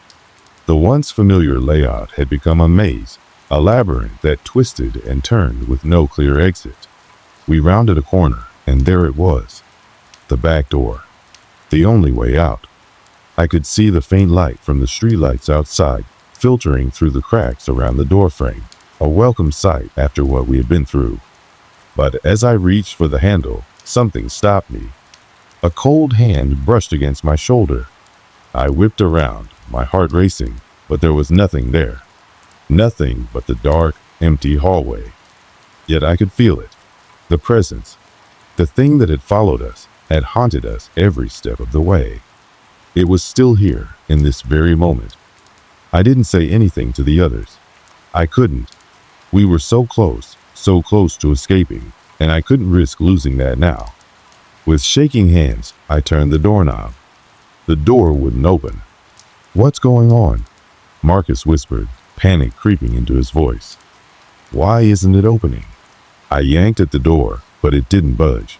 The once familiar layout had become a maze, a labyrinth that twisted and turned with no clear exit. We rounded a corner, and there it was, the back door, the only way out. I could see the faint light from the streetlights outside, filtering through the cracks around the doorframe, a welcome sight after what we had been through. But as I reached for the handle, something stopped me. A cold hand brushed against my shoulder. I whipped around, my heart racing, but there was nothing there. Nothing but the dark, empty hallway. Yet I could feel it. The presence. The thing that had followed us, had haunted us every step of the way. It was still here, in this very moment. I didn't say anything to the others. I couldn't. We were so close to escaping, and I couldn't risk losing that now. With shaking hands, I turned the doorknob. The door wouldn't open. "What's going on?" Marcus whispered, panic creeping into his voice. "Why isn't it opening?" I yanked at the door, but it didn't budge.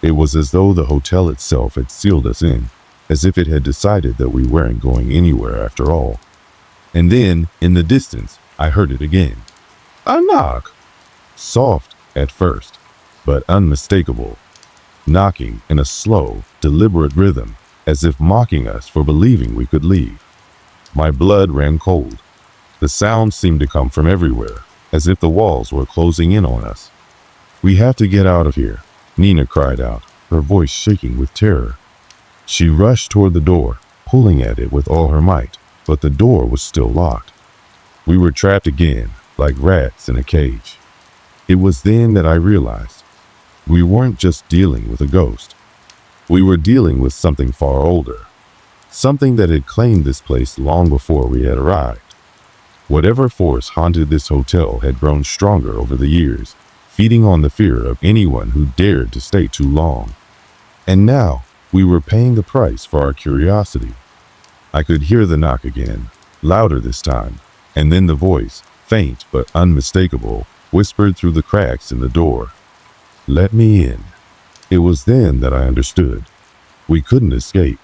It was as though the hotel itself had sealed us in, as if it had decided that we weren't going anywhere after all. And then, in the distance, I heard it again. A knock. Soft at first, but unmistakable. Knocking in a slow, deliberate rhythm, as if mocking us for believing we could leave. My blood ran cold. The sound seemed to come from everywhere, as if the walls were closing in on us. "We have to get out of here," Nina cried out, her voice shaking with terror. She rushed toward the door, pulling at it with all her might, but the door was still locked. We were trapped again, like rats in a cage. It was then that I realized we weren't just dealing with a ghost. We were dealing with something far older, something that had claimed this place long before we had arrived. Whatever force haunted this hotel had grown stronger over the years, feeding on the fear of anyone who dared to stay too long. And now, we were paying the price for our curiosity. I could hear the knock again, louder this time, and then the voice, faint but unmistakable, whispered through the cracks in the door. "Let me in." It was then that I understood. We couldn't escape.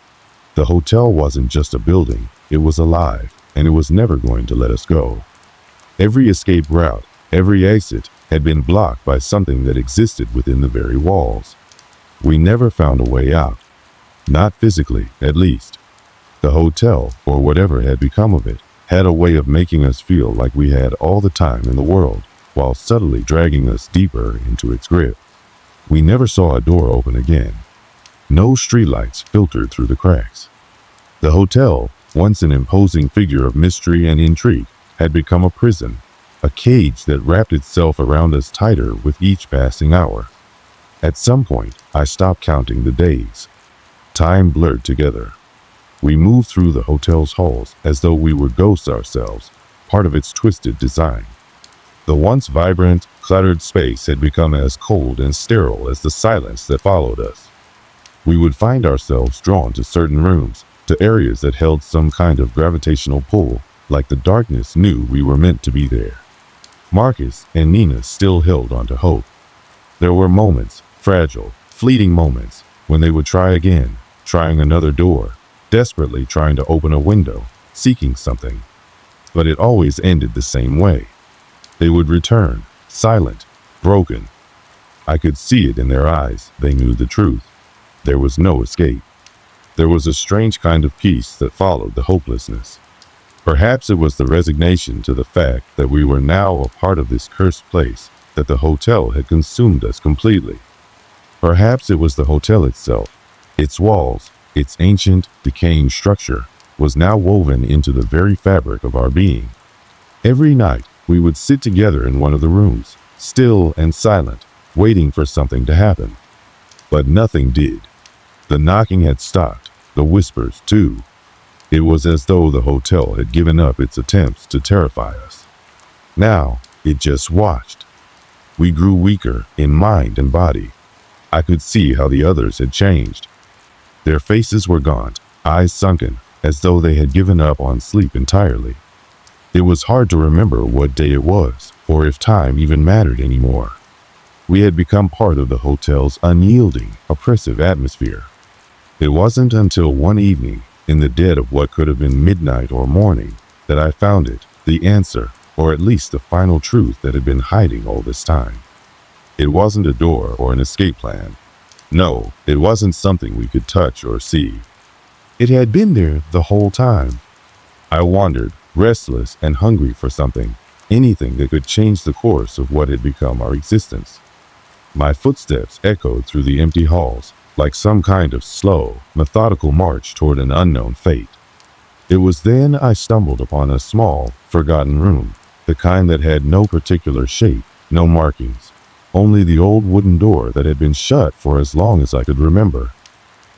The hotel wasn't just a building, it was alive, and it was never going to let us go. Every escape route, every exit, had been blocked by something that existed within the very walls. We never found a way out. Not physically, at least. The hotel, or whatever had become of it, had a way of making us feel like we had all the time in the world, while subtly dragging us deeper into its grip. We never saw a door open again. No streetlights filtered through the cracks. The hotel, once an imposing figure of mystery and intrigue, had become a prison, a cage that wrapped itself around us tighter with each passing hour. At some point, I stopped counting the days. Time blurred together. We moved through the hotel's halls as though we were ghosts ourselves, part of its twisted design. The once vibrant, cluttered space had become as cold and sterile as the silence that followed us. We would find ourselves drawn to certain rooms, to areas that held some kind of gravitational pull, like the darkness knew we were meant to be there. Marcus and Nina still held on to hope. There were moments, fragile, fleeting moments, when they would try again, trying another door, desperately trying to open a window, seeking something. But it always ended the same way. They would return, silent, broken. I could see it in their eyes. They knew the truth. There was no escape. There was a strange kind of peace that followed the hopelessness. Perhaps it was the resignation to the fact that we were now a part of this cursed place, that the hotel had consumed us completely. Perhaps it was the hotel itself. Its walls, its ancient, decaying structure, was now woven into the very fabric of our being. Every night, we would sit together in one of the rooms, still and silent, waiting for something to happen. But nothing did. The knocking had stopped, the whispers too. It was as though the hotel had given up its attempts to terrify us. Now, it just watched. We grew weaker in mind and body. I could see how the others had changed. Their faces were gaunt, eyes sunken, as though they had given up on sleep entirely. It was hard to remember what day it was, or if time even mattered anymore. We had become part of the hotel's unyielding, oppressive atmosphere. It wasn't until one evening, in the dead of what could have been midnight or morning, that I found it, the answer, or at least the final truth that had been hiding all this time. It wasn't a door or an escape plan. No, it wasn't something we could touch or see. It had been there the whole time. I wandered, restless and hungry for something, anything that could change the course of what had become our existence. My footsteps echoed through the empty halls, like some kind of slow, methodical march toward an unknown fate. It was then I stumbled upon a small, forgotten room, the kind that had no particular shape, no markings, only the old wooden door that had been shut for as long as I could remember.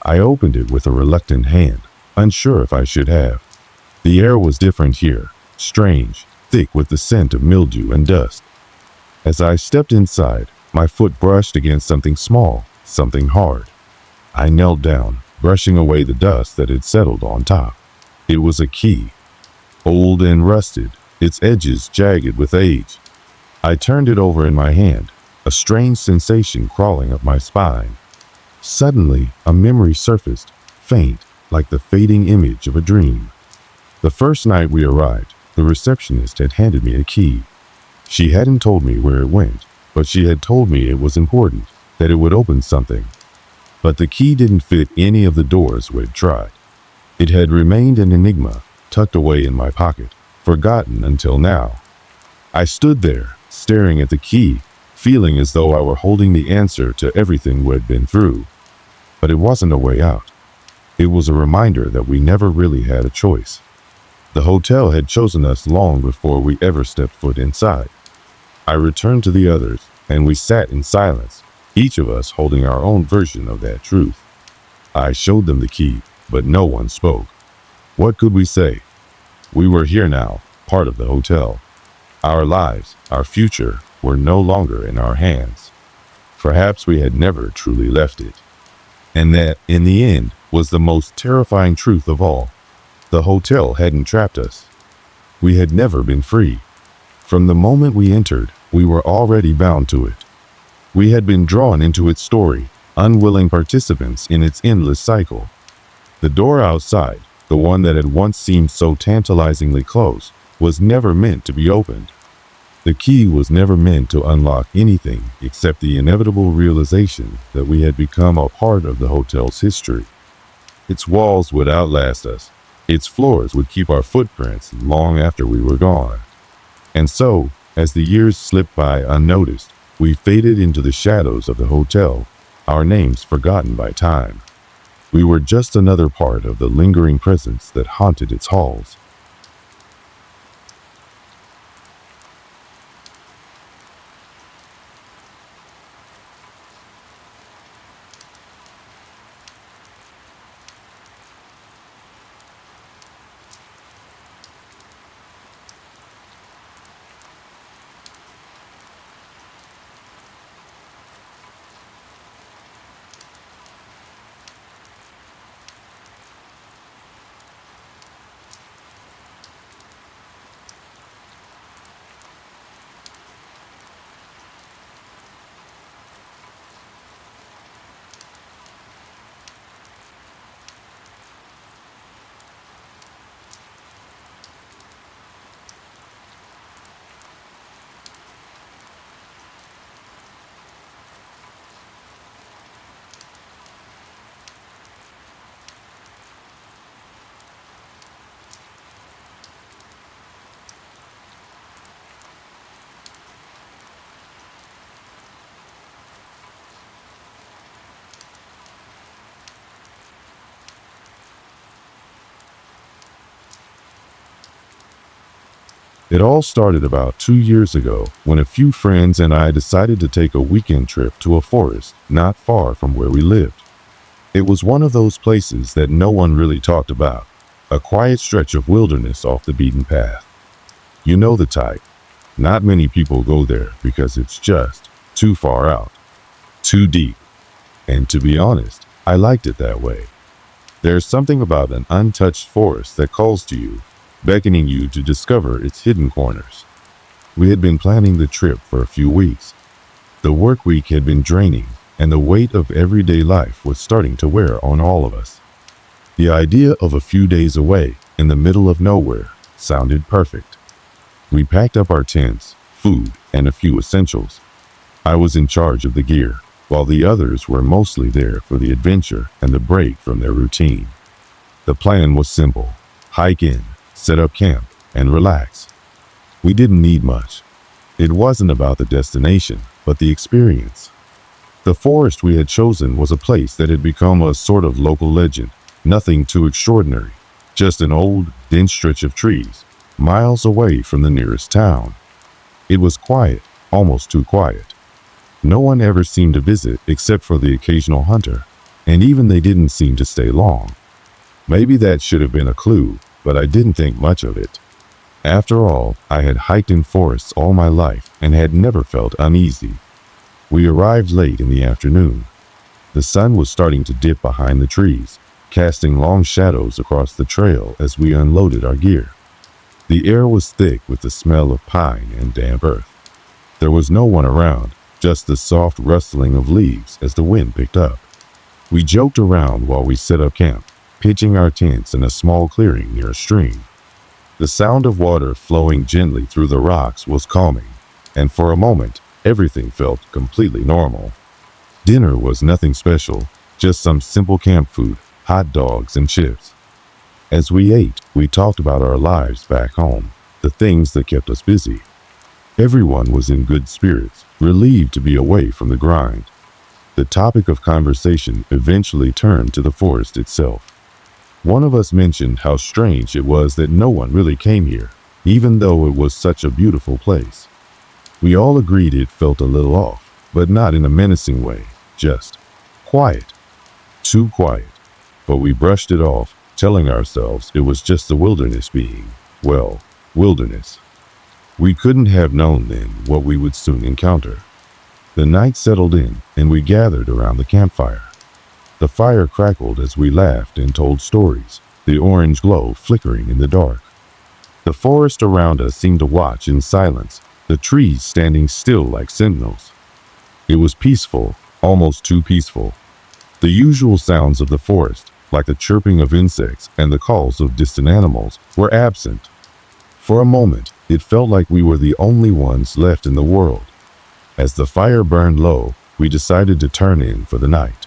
I opened it with a reluctant hand, unsure if I should have. The air was different here, strange, thick with the scent of mildew and dust. As I stepped inside, my foot brushed against something small, something hard. I knelt down, brushing away the dust that had settled on top. It was a key, old and rusted, its edges jagged with age. I turned it over in my hand, a strange sensation crawling up my spine. Suddenly, a memory surfaced, faint, like the fading image of a dream. The first night we arrived, the receptionist had handed me a key. She hadn't told me where it went, but she had told me it was important, that it would open something. But the key didn't fit any of the doors we'd tried. It had remained an enigma, tucked away in my pocket, forgotten until now. I stood there, staring at the key, feeling as though I were holding the answer to everything we'd been through. But it wasn't a way out. It was a reminder that we never really had a choice. The hotel had chosen us long before we ever stepped foot inside. I returned to the others, and we sat in silence, each of us holding our own version of that truth. I showed them the key, but no one spoke. What could we say? We were here now, part of the hotel. Our lives, our future, were no longer in our hands. Perhaps we had never truly left it. And that, in the end, was the most terrifying truth of all. The hotel hadn't trapped us. We had never been free. From the moment we entered, we were already bound to it. We had been drawn into its story, unwilling participants in its endless cycle. The door outside, the one that had once seemed so tantalizingly close, was never meant to be opened. The key was never meant to unlock anything except the inevitable realization that we had become a part of the hotel's history. Its walls would outlast us. Its floors would keep our footprints long after we were gone. And so, as the years slipped by unnoticed, we faded into the shadows of the hotel, our names forgotten by time. We were just another part of the lingering presence that haunted its halls. It all started about 2 years ago when a few friends and I decided to take a weekend trip to a forest not far from where we lived. It was one of those places that no one really talked about, a quiet stretch of wilderness off the beaten path. You know the type. Not many people go there because it's just too far out, too deep. And to be honest, I liked it that way. There's something about an untouched forest that calls to you, beckoning you to discover its hidden corners. We had been planning the trip for a few weeks. The work week had been draining, and the weight of everyday life was starting to wear on all of us. The idea of a few days away, in the middle of nowhere, sounded perfect. We packed up our tents, food, and a few essentials. I was in charge of the gear, while the others were mostly there for the adventure and the break from their routine. The plan was simple: hike in, set up camp, and relax. We didn't need much. It wasn't about the destination, but the experience. The forest we had chosen was a place that had become a sort of local legend, nothing too extraordinary, just an old, dense stretch of trees, miles away from the nearest town. It was quiet, almost too quiet. No one ever seemed to visit except for the occasional hunter, and even they didn't seem to stay long. Maybe that should have been a clue, but I didn't think much of it. After all, I had hiked in forests all my life and had never felt uneasy. We arrived late in the afternoon. The sun was starting to dip behind the trees, casting long shadows across the trail as we unloaded our gear. The air was thick with the smell of pine and damp earth. There was no one around, just the soft rustling of leaves as the wind picked up. We joked around while we set up camp, pitching our tents in a small clearing near a stream. The sound of water flowing gently through the rocks was calming, and for a moment, everything felt completely normal. Dinner was nothing special, just some simple camp food, hot dogs and chips. As we ate, we talked about our lives back home, the things that kept us busy. Everyone was in good spirits, relieved to be away from the grind. The topic of conversation eventually turned to the forest itself. One of us mentioned how strange it was that no one really came here, even though it was such a beautiful place. We all agreed it felt a little off, but not in a menacing way, just quiet. Too quiet. But we brushed it off, telling ourselves it was just the wilderness being, well, wilderness. We couldn't have known then what we would soon encounter. The night settled in, and we gathered around the campfire. The fire crackled as we laughed and told stories, the orange glow flickering in the dark. The forest around us seemed to watch in silence, the trees standing still like sentinels. It was peaceful, almost too peaceful. The usual sounds of the forest, like the chirping of insects and the calls of distant animals, were absent. For a moment, it felt like we were the only ones left in the world. As the fire burned low, we decided to turn in for the night.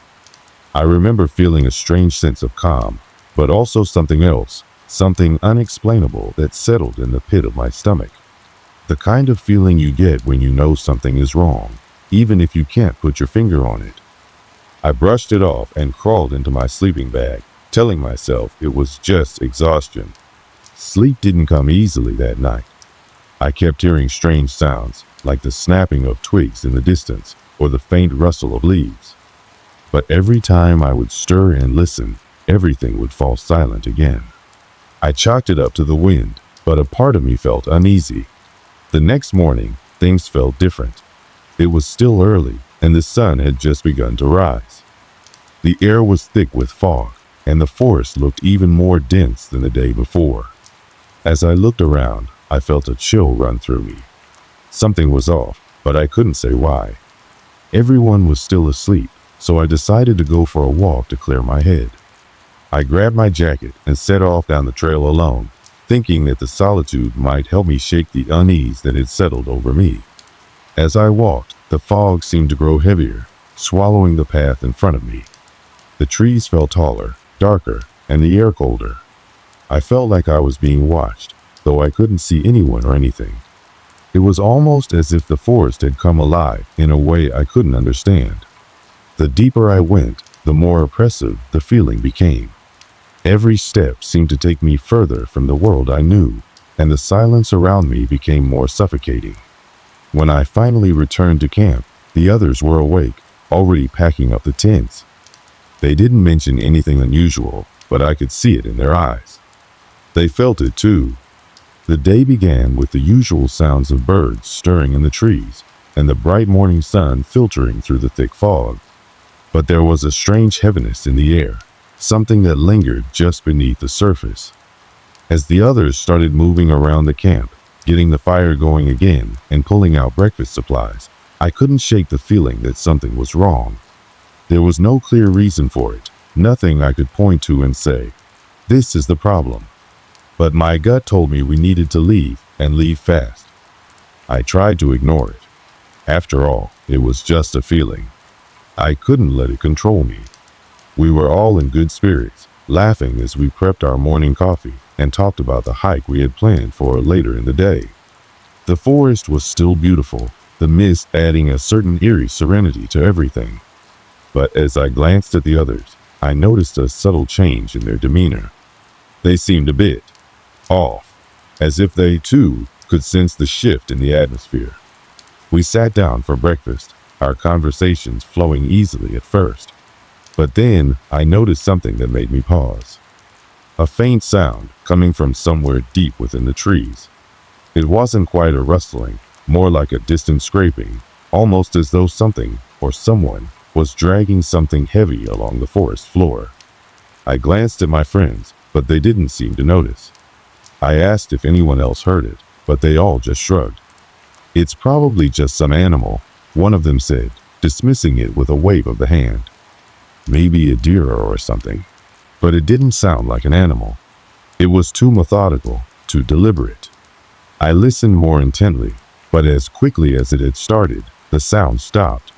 I remember feeling a strange sense of calm, but also something else, something unexplainable that settled in the pit of my stomach. The kind of feeling you get when you know something is wrong, even if you can't put your finger on it. I brushed it off and crawled into my sleeping bag, telling myself it was just exhaustion. Sleep didn't come easily that night. I kept hearing strange sounds, like the snapping of twigs in the distance or the faint rustle of leaves. But every time I would stir and listen, everything would fall silent again. I chalked it up to the wind, but a part of me felt uneasy. The next morning, things felt different. It was still early, and the sun had just begun to rise. The air was thick with fog, and the forest looked even more dense than the day before. As I looked around, I felt a chill run through me. Something was off, but I couldn't say why. Everyone was still asleep, so I decided to go for a walk to clear my head. I grabbed my jacket and set off down the trail alone, thinking that the solitude might help me shake the unease that had settled over me. As I walked, the fog seemed to grow heavier, swallowing the path in front of me. The trees felt taller, darker, and the air colder. I felt like I was being watched, though I couldn't see anyone or anything. It was almost as if the forest had come alive in a way I couldn't understand. The deeper I went, the more oppressive the feeling became. Every step seemed to take me further from the world I knew, and the silence around me became more suffocating. When I finally returned to camp, the others were awake, already packing up the tents. They didn't mention anything unusual, but I could see it in their eyes. They felt it too. The day began with the usual sounds of birds stirring in the trees, and the bright morning sun filtering through the thick fog. But there was a strange heaviness in the air, something that lingered just beneath the surface. As the others started moving around the camp, getting the fire going again and pulling out breakfast supplies, I couldn't shake the feeling that something was wrong. There was no clear reason for it, nothing I could point to and say, "This is the problem." But my gut told me we needed to leave, and leave fast. I tried to ignore it. After all, it was just a feeling. I couldn't let it control me. We were all in good spirits, laughing as we prepped our morning coffee and talked about the hike we had planned for later in the day. The forest was still beautiful, the mist adding a certain eerie serenity to everything. But as I glanced at the others, I noticed a subtle change in their demeanor. They seemed a bit off, as if they too could sense the shift in the atmosphere. We sat down for breakfast, our conversations flowing easily at first. But then I noticed something that made me pause. A faint sound coming from somewhere deep within the trees. It wasn't quite a rustling, more like a distant scraping, almost as though something or someone was dragging something heavy along the forest floor. I glanced at my friends, but they didn't seem to notice. I asked if anyone else heard it, but they all just shrugged. "It's probably just some animal," one of them said, dismissing it with a wave of the hand. "Maybe a deer or something." But it didn't sound like an animal. It was too methodical, too deliberate. I listened more intently, but as quickly as it had started, the sound stopped.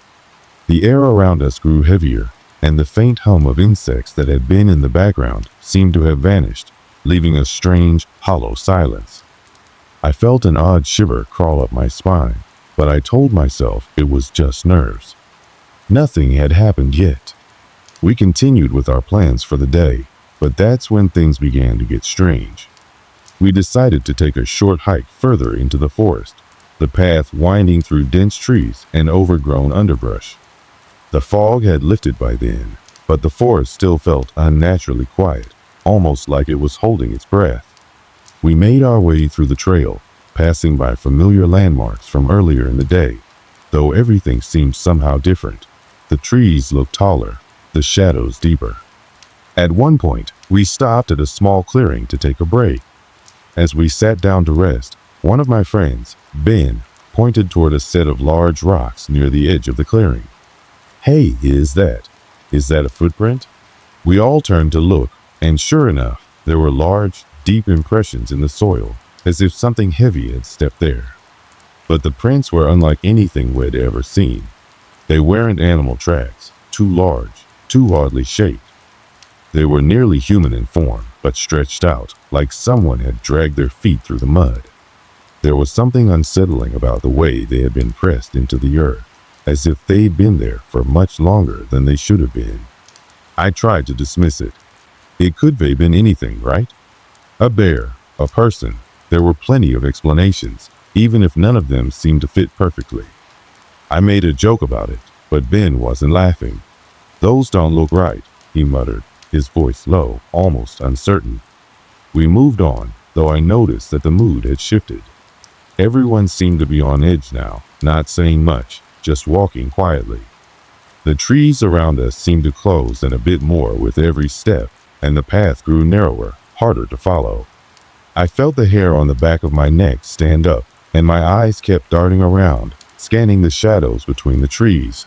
The air around us grew heavier, and the faint hum of insects that had been in the background seemed to have vanished, leaving a strange, hollow silence. I felt an odd shiver crawl up my spine, but I told myself it was just nerves. Nothing had happened yet. We continued with our plans for the day, but that's when things began to get strange. We decided to take a short hike further into the forest, the path winding through dense trees and overgrown underbrush. The fog had lifted by then, but the forest still felt unnaturally quiet, almost like it was holding its breath. We made our way through the trail, passing by familiar landmarks from earlier in the day, though everything seemed somehow different. The trees looked taller, the shadows deeper. At one point, we stopped at a small clearing to take a break. As we sat down to rest, one of my friends, Ben, pointed toward a set of large rocks near the edge of the clearing. "Hey, is that a footprint?" We all turned to look, and sure enough, there were large, deep impressions in the soil, as if something heavy had stepped there. But the prints were unlike anything we'd ever seen. They weren't animal tracks, too large, too oddly shaped. They were nearly human in form, but stretched out, like someone had dragged their feet through the mud. There was something unsettling about the way they had been pressed into the earth, as if they'd been there for much longer than they should have been. I tried to dismiss it. It could have been anything, right? A bear, a person. There were plenty of explanations, even if none of them seemed to fit perfectly. I made a joke about it, but Ben wasn't laughing. "Those don't look right," he muttered, his voice low, almost uncertain. We moved on, though I noticed that the mood had shifted. Everyone seemed to be on edge now, not saying much, just walking quietly. The trees around us seemed to close in a bit more with every step, and the path grew narrower, harder to follow. I felt the hair on the back of my neck stand up, and my eyes kept darting around, scanning the shadows between the trees.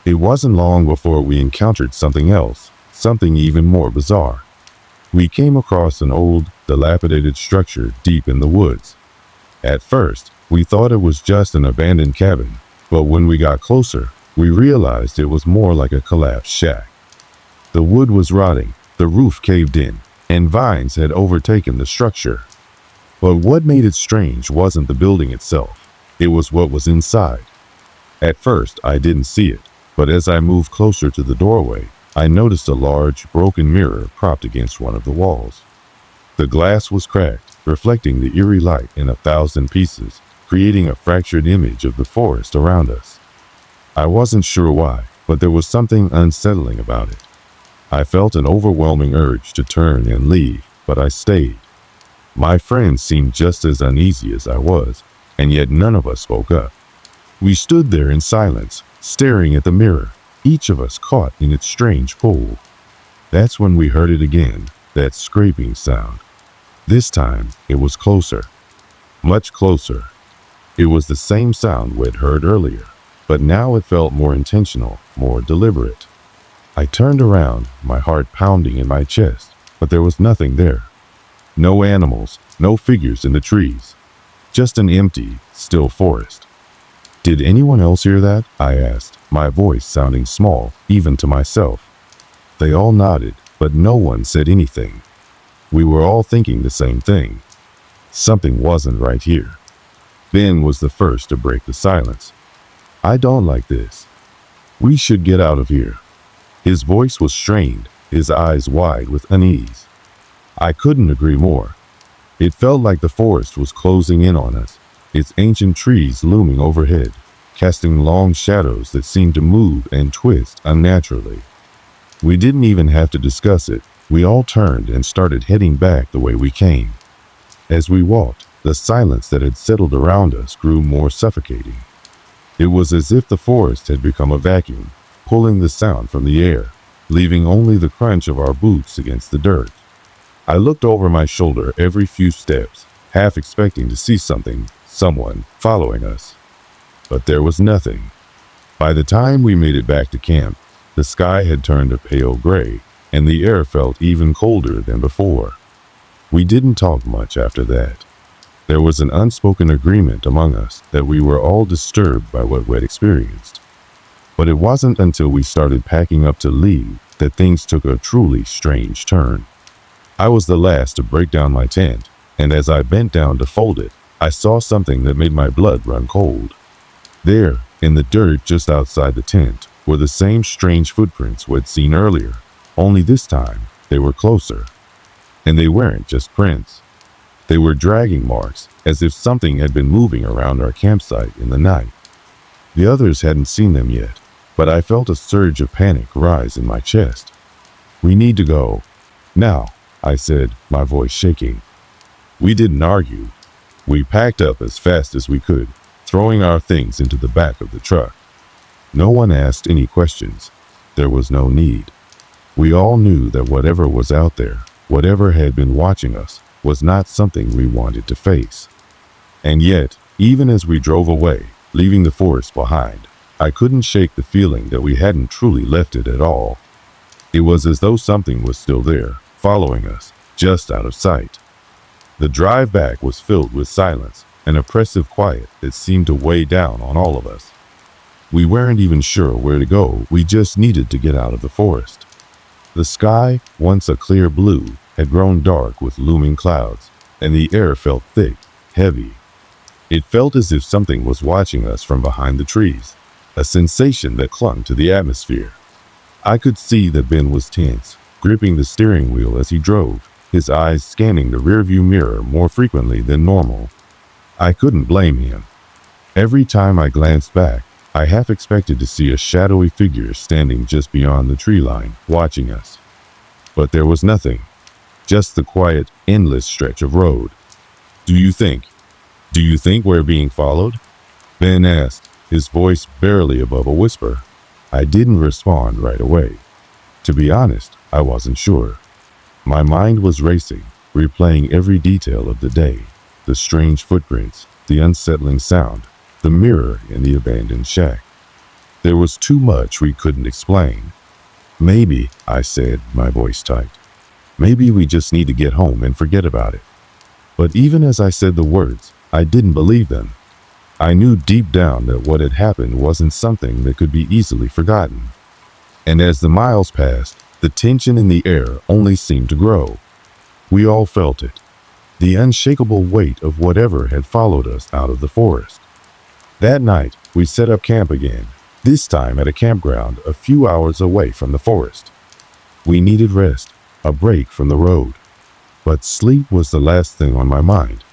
It wasn't long before we encountered something else, something even more bizarre. We came across an old, dilapidated structure deep in the woods. At first, we thought it was just an abandoned cabin, but when we got closer, we realized it was more like a collapsed shack. The wood was rotting, the roof caved in, and vines had overtaken the structure. But what made it strange wasn't the building itself, it was what was inside. At first, I didn't see it, but as I moved closer to the doorway, I noticed a large, broken mirror propped against one of the walls. The glass was cracked, reflecting the eerie light in 1,000 pieces, creating a fractured image of the forest around us. I wasn't sure why, but there was something unsettling about it. I felt an overwhelming urge to turn and leave, but I stayed. My friends seemed just as uneasy as I was, and yet none of us spoke up. We stood there in silence, staring at the mirror, each of us caught in its strange pull. That's when we heard it again, that scraping sound. This time, it was closer. Much closer. It was the same sound we'd heard earlier, but now it felt more intentional, more deliberate. I turned around, my heart pounding in my chest, but there was nothing there. No animals, no figures in the trees. Just an empty, still forest. "Did anyone else hear that?" I asked, my voice sounding small, even to myself. They all nodded, but no one said anything. We were all thinking the same thing. Something wasn't right here. Ben was the first to break the silence. "I don't like this. We should get out of here." His voice was strained, his eyes wide with unease. I couldn't agree more. It felt like the forest was closing in on us, its ancient trees looming overhead, casting long shadows that seemed to move and twist unnaturally. We didn't even have to discuss it. We all turned and started heading back the way we came. As we walked, the silence that had settled around us grew more suffocating. It was as if the forest had become a vacuum, pulling the sound from the air, leaving only the crunch of our boots against the dirt. I looked over my shoulder every few steps, half expecting to see something, someone, following us. But there was nothing. By the time we made it back to camp, the sky had turned a pale gray, and the air felt even colder than before. We didn't talk much after that. There was an unspoken agreement among us that we were all disturbed by what we'd experienced. But it wasn't until we started packing up to leave that things took a truly strange turn. I was the last to break down my tent, and as I bent down to fold it, I saw something that made my blood run cold. There, in the dirt just outside the tent, were the same strange footprints we'd seen earlier, only this time they were closer. And they weren't just prints. They were dragging marks, as if something had been moving around our campsite in the night. The others hadn't seen them yet, but I felt a surge of panic rise in my chest. "We need to go. Now," I said, my voice shaking. We didn't argue. We packed up as fast as we could, throwing our things into the back of the truck. No one asked any questions. There was no need. We all knew that whatever was out there, whatever had been watching us, was not something we wanted to face. And yet, even as we drove away, leaving the forest behind, I couldn't shake the feeling that we hadn't truly left it at all. It was as though something was still there, following us, just out of sight. The drive back was filled with silence, an oppressive quiet that seemed to weigh down on all of us. We weren't even sure where to go, we just needed to get out of the forest. The sky, once a clear blue, had grown dark with looming clouds, and the air felt thick, heavy. It felt as if something was watching us from behind the trees, a sensation that clung to the atmosphere. I could see that Ben was tense, gripping the steering wheel as he drove, his eyes scanning the rearview mirror more frequently than normal. I couldn't blame him. Every time I glanced back, I half expected to see a shadowy figure standing just beyond the tree line, watching us. But there was nothing, just the quiet, endless stretch of road. Do you think we're being followed?" Ben asked, his voice barely above a whisper. I didn't respond right away. To be honest, I wasn't sure. My mind was racing, replaying every detail of the day, the strange footprints, the unsettling sound, the mirror in the abandoned shack. There was too much we couldn't explain. "Maybe," I said, my voice tight. "Maybe we just need to get home and forget about it." But even as I said the words, I didn't believe them. I knew deep down that what had happened wasn't something that could be easily forgotten. And as the miles passed, the tension in the air only seemed to grow. We all felt it, the unshakable weight of whatever had followed us out of the forest. That night, we set up camp again, this time at a campground a few hours away from the forest. We needed rest, a break from the road. But sleep was the last thing on my mind.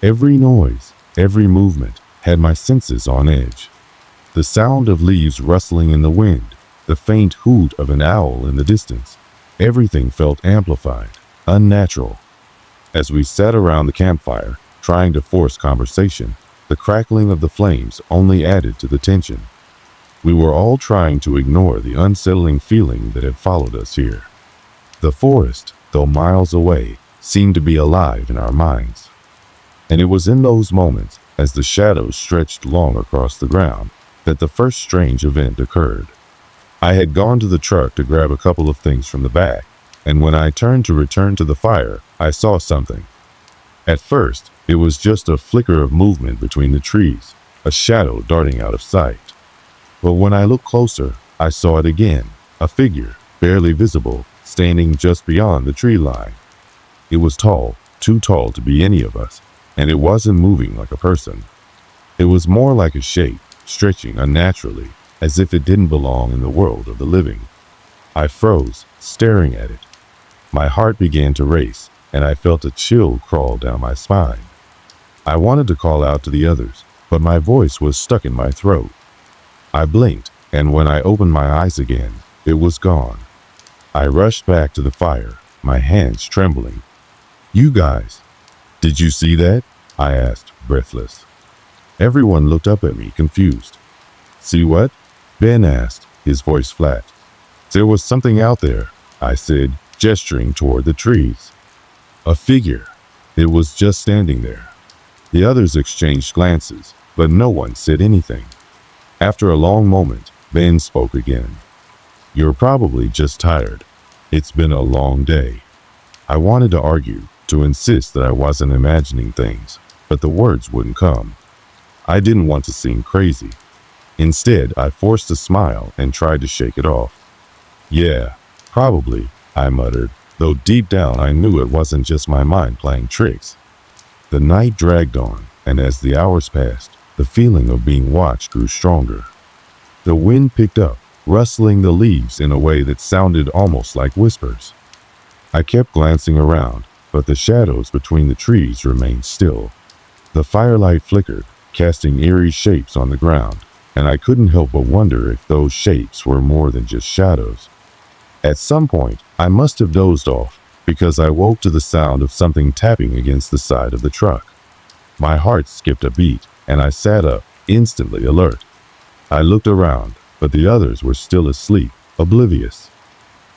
Every noise, every movement had my senses on edge. The sound of leaves rustling in the wind, the faint hoot of an owl in the distance, everything felt amplified, unnatural. As we sat around the campfire, trying to force conversation, the crackling of the flames only added to the tension. We were all trying to ignore the unsettling feeling that had followed us here. The forest, though miles away, seemed to be alive in our minds. And it was in those moments, as the shadows stretched long across the ground, that the first strange event occurred. I had gone to the truck to grab a couple of things from the back, and when I turned to return to the fire, I saw something. At first, it was just a flicker of movement between the trees, a shadow darting out of sight. But when I looked closer, I saw it again, a figure, barely visible, standing just beyond the tree line. It was tall, too tall to be any of us, and it wasn't moving like a person. It was more like a shape, stretching unnaturally, as if it didn't belong in the world of the living. I froze, staring at it. My heart began to race, and I felt a chill crawl down my spine. I wanted to call out to the others, but my voice was stuck in my throat. I blinked, and when I opened my eyes again, it was gone. I rushed back to the fire, my hands trembling. "You guys, did you see that?" I asked, breathless. Everyone looked up at me, confused. "See what?" Ben asked, his voice flat. "There was something out there," I said, gesturing toward the trees. A figure. It was just standing there. The others exchanged glances, but no one said anything. After a long moment, Ben spoke again. "You're probably just tired. It's been a long day." I wanted to argue, to insist that I wasn't imagining things, but the words wouldn't come. I didn't want to seem crazy. Instead, I forced a smile and tried to shake it off. "Yeah, probably," I muttered, though deep down I knew it wasn't just my mind playing tricks. The night dragged on, and as the hours passed, the feeling of being watched grew stronger. The wind picked up, rustling the leaves in a way that sounded almost like whispers. I kept glancing around, but the shadows between the trees remained still. The firelight flickered, casting eerie shapes on the ground, and I couldn't help but wonder if those shapes were more than just shadows. At some point, I must have dozed off, because I woke to the sound of something tapping against the side of the truck. My heart skipped a beat, and I sat up, instantly alert. I looked around, but the others were still asleep, oblivious.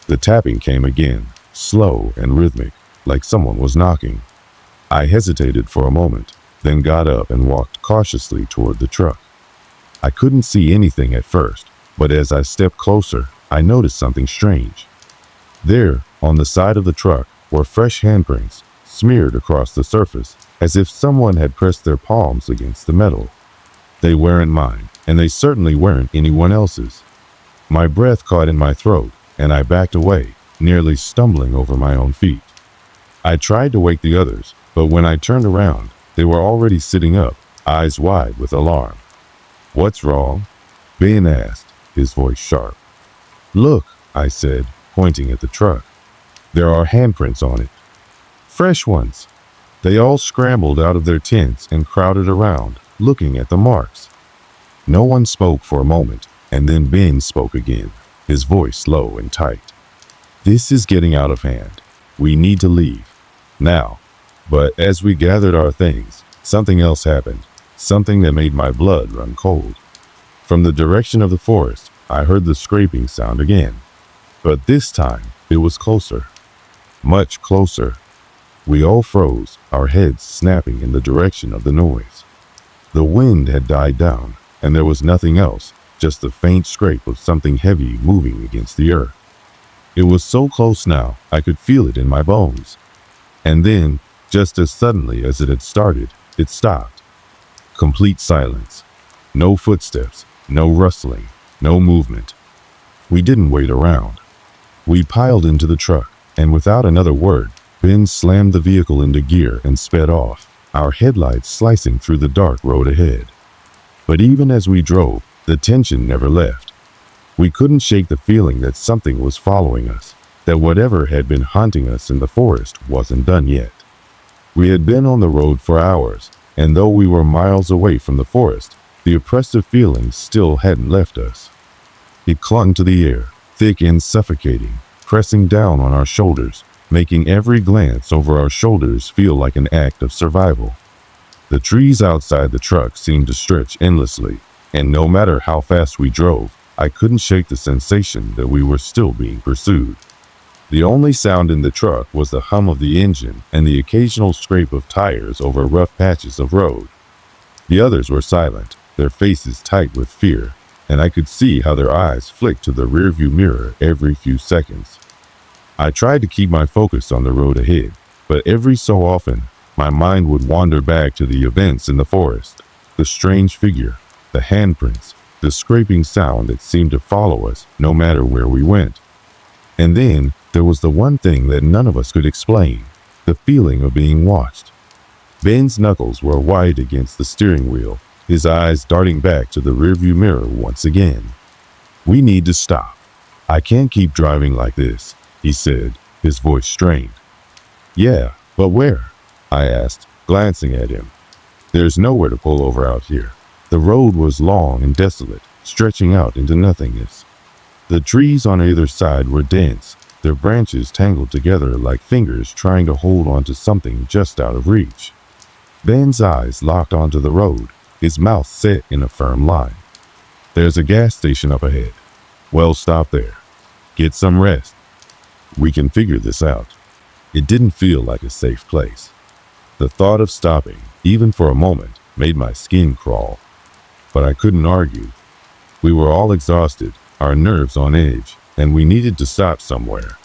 The tapping came again, slow and rhythmic, like someone was knocking. I hesitated for a moment, then got up and walked cautiously toward the truck. I couldn't see anything at first, but as I stepped closer, I noticed something strange. There, on the side of the truck, were fresh handprints, smeared across the surface, as if someone had pressed their palms against the metal. They weren't mine, and they certainly weren't anyone else's. My breath caught in my throat, and I backed away, nearly stumbling over my own feet. I tried to wake the others, but when I turned around, they were already sitting up, eyes wide with alarm. "What's wrong?" Ben asked, his voice sharp. "Look," I said, pointing at the truck. "There are handprints on it. Fresh ones." They all scrambled out of their tents and crowded around, looking at the marks. No one spoke for a moment, and then Ben spoke again, his voice low and tight. "This is getting out of hand. We need to leave. Now." But as we gathered our things, something else happened, something that made my blood run cold. From the direction of the forest, I heard the scraping sound again. But this time, it was closer. Much closer. We all froze, our heads snapping in the direction of the noise. The wind had died down, and there was nothing else, just the faint scrape of something heavy moving against the earth. It was so close now, I could feel it in my bones. And then, just as suddenly as it had started, it stopped. Complete silence. No footsteps, no rustling, no movement. We didn't wait around. We piled into the truck, and without another word, Ben slammed the vehicle into gear and sped off, our headlights slicing through the dark road ahead. But even as we drove, the tension never left. We couldn't shake the feeling that something was following us, that whatever had been haunting us in the forest wasn't done yet. We had been on the road for hours, and though we were miles away from the forest, the oppressive feeling still hadn't left us. It clung to the air, thick and suffocating, pressing down on our shoulders, making every glance over our shoulders feel like an act of survival. The trees outside the truck seemed to stretch endlessly, and no matter how fast we drove, I couldn't shake the sensation that we were still being pursued. The only sound in the truck was the hum of the engine and the occasional scrape of tires over rough patches of road. The others were silent, their faces tight with fear, and I could see how their eyes flicked to the rearview mirror every few seconds. I tried to keep my focus on the road ahead, but every so often, my mind would wander back to the events in the forest, the strange figure, the handprints, the scraping sound that seemed to follow us no matter where we went. And then, there was the one thing that none of us could explain, the feeling of being watched. Ben's knuckles were white against the steering wheel, his eyes darting back to the rearview mirror once again. "We need to stop. I can't keep driving like this," he said, his voice strained. "Yeah, but where?" I asked, glancing at him. "There's nowhere to pull over out here." The road was long and desolate, stretching out into nothingness. The trees on either side were dense, their branches tangled together like fingers trying to hold onto something just out of reach. Ben's eyes locked onto the road, his mouth set in a firm line. "There's a gas station up ahead. Well, stop there. Get some rest. We can figure this out." It didn't feel like a safe place. The thought of stopping, even for a moment, made my skin crawl. But I couldn't argue. We were all exhausted, our nerves on edge, and we needed to stop somewhere.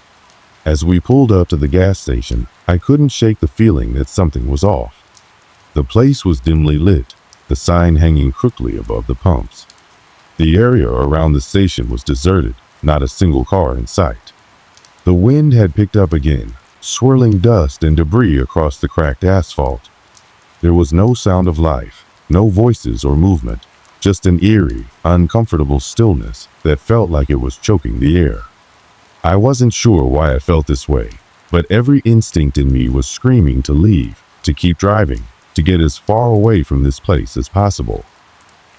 As we pulled up to the gas station, I couldn't shake the feeling that something was off. The place was dimly lit, the sign hanging crookedly above the pumps. The area around the station was deserted, not a single car in sight. The wind had picked up again, swirling dust and debris across the cracked asphalt. There was no sound of life, no voices or movement, just an eerie, uncomfortable stillness that felt like it was choking the air. I wasn't sure why I felt this way, but every instinct in me was screaming to leave, to keep driving, to get as far away from this place as possible.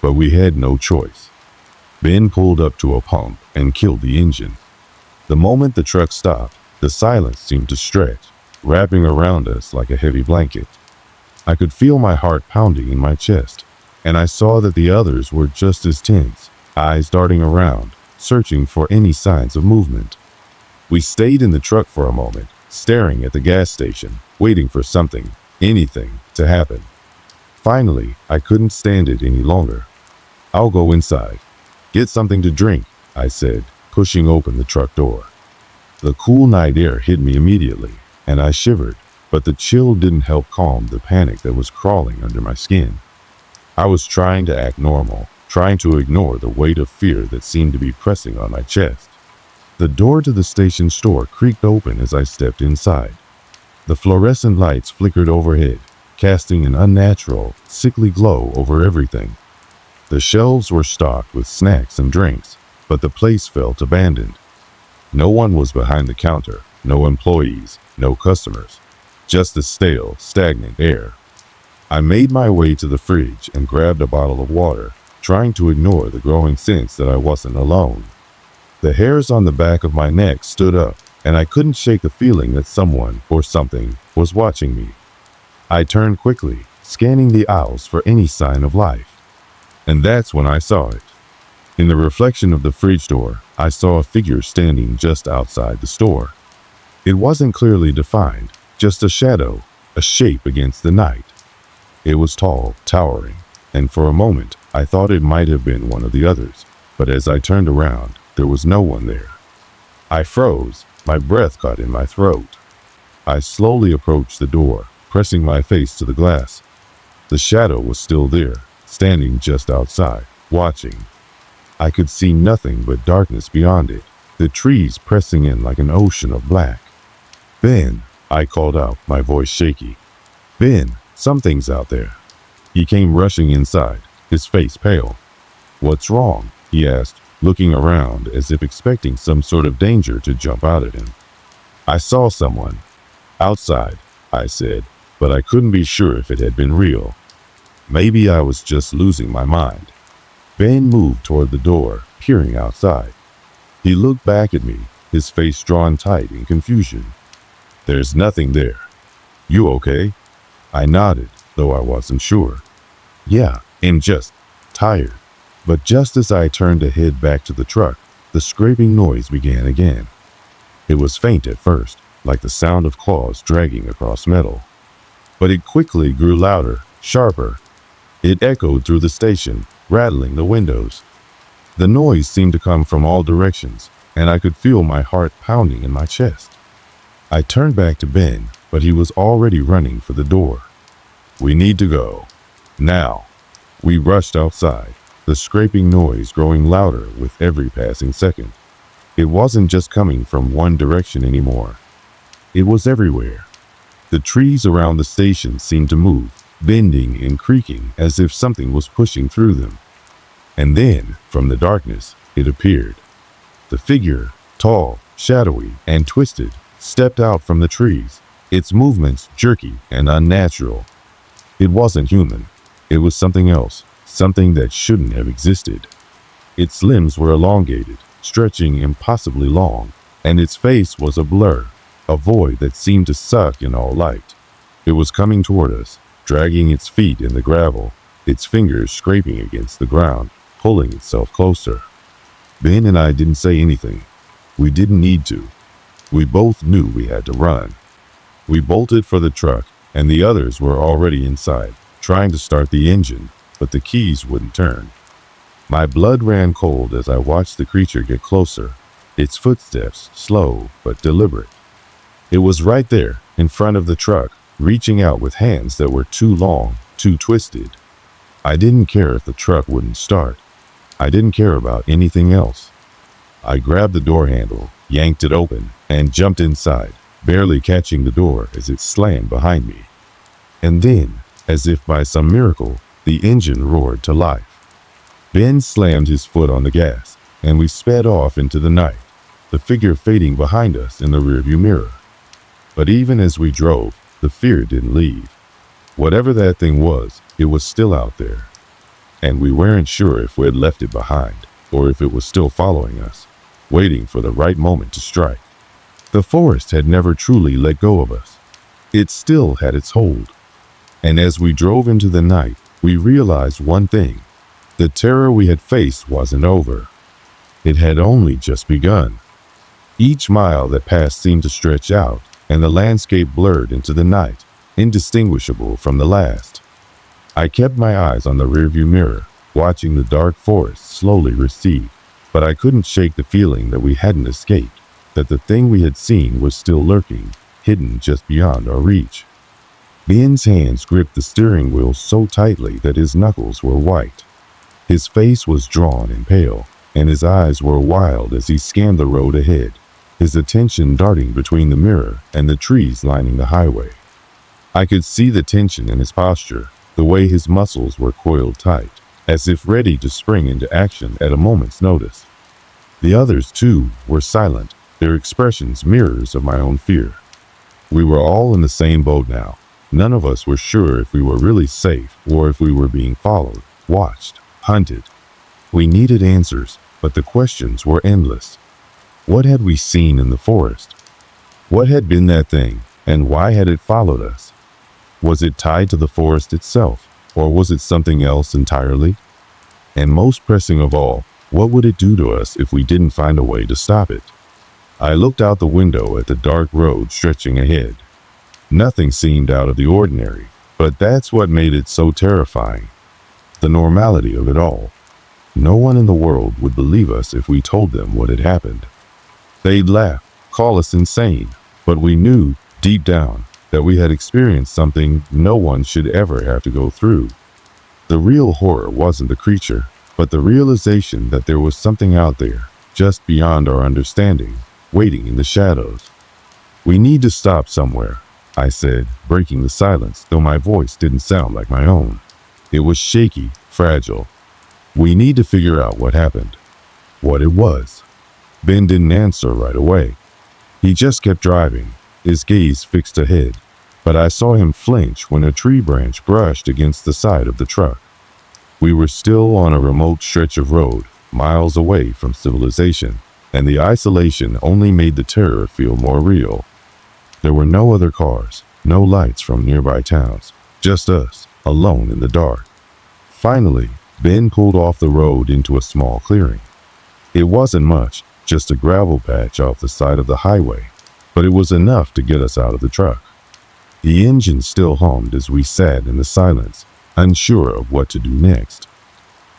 But we had no choice. Ben pulled up to a pump and killed the engine. The moment the truck stopped, the silence seemed to stretch, wrapping around us like a heavy blanket. I could feel my heart pounding in my chest, and I saw that the others were just as tense, eyes darting around, searching for any signs of movement. We stayed in the truck for a moment, staring at the gas station, waiting for something, anything, to happen. Finally, I couldn't stand it any longer. "I'll go inside. Get something to drink," I said, pushing open the truck door. The cool night air hit me immediately, and I shivered, but the chill didn't help calm the panic that was crawling under my skin. I was trying to act normal, trying to ignore the weight of fear that seemed to be pressing on my chest. The door to the station store creaked open as I stepped inside. The fluorescent lights flickered overhead, casting an unnatural, sickly glow over everything. The shelves were stocked with snacks and drinks, but the place felt abandoned. No one was behind the counter, no employees, no customers, just the stale, stagnant air. I made my way to the fridge and grabbed a bottle of water, trying to ignore the growing sense that I wasn't alone. The hairs on the back of my neck stood up, and I couldn't shake the feeling that someone or something was watching me. I turned quickly, scanning the aisles for any sign of life. And that's when I saw it. In the reflection of the fridge door, I saw a figure standing just outside the store. It wasn't clearly defined, just a shadow, a shape against the night. It was tall, towering, and for a moment I thought it might have been one of the others, but as I turned around, there was no one there. I froze, my breath caught in my throat. I slowly approached the door, pressing my face to the glass. The shadow was still there, standing just outside, watching. I could see nothing but darkness beyond it, the trees pressing in like an ocean of black. "Ben," I called out, my voice shaky. "Ben, something's out there." He came rushing inside, his face pale. "What's wrong?" he asked, looking around as if expecting some sort of danger to jump out at him. "I saw someone outside," I said, but I couldn't be sure if it had been real. Maybe I was just losing my mind. Ben moved toward the door, peering outside. He looked back at me, his face drawn tight in confusion. "There's nothing there. You okay?" I nodded, though I wasn't sure. "Yeah, and just tired." But just as I turned to head back to the truck, the scraping noise began again. It was faint at first, like the sound of claws dragging across metal. But it quickly grew louder, sharper. It echoed through the station, rattling the windows. The noise seemed to come from all directions, and I could feel my heart pounding in my chest. I turned back to Ben, but he was already running for the door. "We need to go. Now." We rushed outside, the scraping noise growing louder with every passing second. It wasn't just coming from one direction anymore. It was everywhere. The trees around the station seemed to move, bending and creaking as if something was pushing through them. And then, from the darkness, it appeared. The figure, tall, shadowy, and twisted, stepped out from the trees, its movements jerky and unnatural. It wasn't human. It was something else, something that shouldn't have existed. Its limbs were elongated, stretching impossibly long, and its face was a blur, a void that seemed to suck in all light. It was coming toward us, dragging its feet in the gravel, its fingers scraping against the ground, pulling itself closer. Ben and I didn't say anything. We didn't need to. We both knew we had to run. We bolted for the truck, and the others were already inside, trying to start the engine, but the keys wouldn't turn. My blood ran cold as I watched the creature get closer, its footsteps slow but deliberate. It was right there, in front of the truck, reaching out with hands that were too long, too twisted. I didn't care if the truck wouldn't start. I didn't care about anything else. I grabbed the door handle, yanked it open, and jumped inside, barely catching the door as it slammed behind me. And then, As if by some miracle, the engine roared to life. Ben slammed his foot on the gas, and we sped off into the night, the figure fading behind us in the rearview mirror. But even as we drove, the fear didn't leave. Whatever that thing was, it was still out there. And we weren't sure if we had left it behind, or if it was still following us, waiting for the right moment to strike. The forest had never truly let go of us. It still had its hold. And as we drove into the night, we realized one thing. The terror we had faced wasn't over. It had only just begun. Each mile that passed seemed to stretch out, and the landscape blurred into the night, indistinguishable from the last. I kept my eyes on the rearview mirror, watching the dark forest slowly recede, but I couldn't shake the feeling that we hadn't escaped, that the thing we had seen was still lurking, hidden just beyond our reach. Ben's hands gripped the steering wheel so tightly that his knuckles were white. His face was drawn and pale, and his eyes were wild as he scanned the road ahead, his attention darting between the mirror and the trees lining the highway. I could see the tension in his posture, the way his muscles were coiled tight, as if ready to spring into action at a moment's notice. The others, too, were silent, their expressions mirrors of my own fear. We were all in the same boat now. None of us were sure if we were really safe or if we were being followed, watched, hunted. We needed answers, but the questions were endless. What had we seen in the forest? What had been that thing, and why had it followed us? Was it tied to the forest itself, or was it something else entirely? And most pressing of all, what would it do to us if we didn't find a way to stop it? I looked out the window at the dark road stretching ahead. Nothing seemed out of the ordinary, but that's what made it so terrifying. The normality of it all. No one in the world would believe us if we told them what had happened. They'd laugh, call us insane, but we knew, deep down, that we had experienced something no one should ever have to go through. The real horror wasn't the creature, but the realization that there was something out there, just beyond our understanding, waiting in the shadows. We need to stop somewhere, I said, breaking the silence, though my voice didn't sound like my own. It was shaky, fragile. We need to figure out what happened, what it was. Ben didn't answer right away. He just kept driving, his gaze fixed ahead, but I saw him flinch when a tree branch brushed against the side of the truck. We were still on a remote stretch of road, miles away from civilization, and the isolation only made the terror feel more real. There were no other cars, no lights from nearby towns, just us, alone in the dark. Finally, Ben pulled off the road into a small clearing. It wasn't much, just a gravel patch off the side of the highway, but it was enough to get us out of the truck. The engine still hummed as we sat in the silence, unsure of what to do next.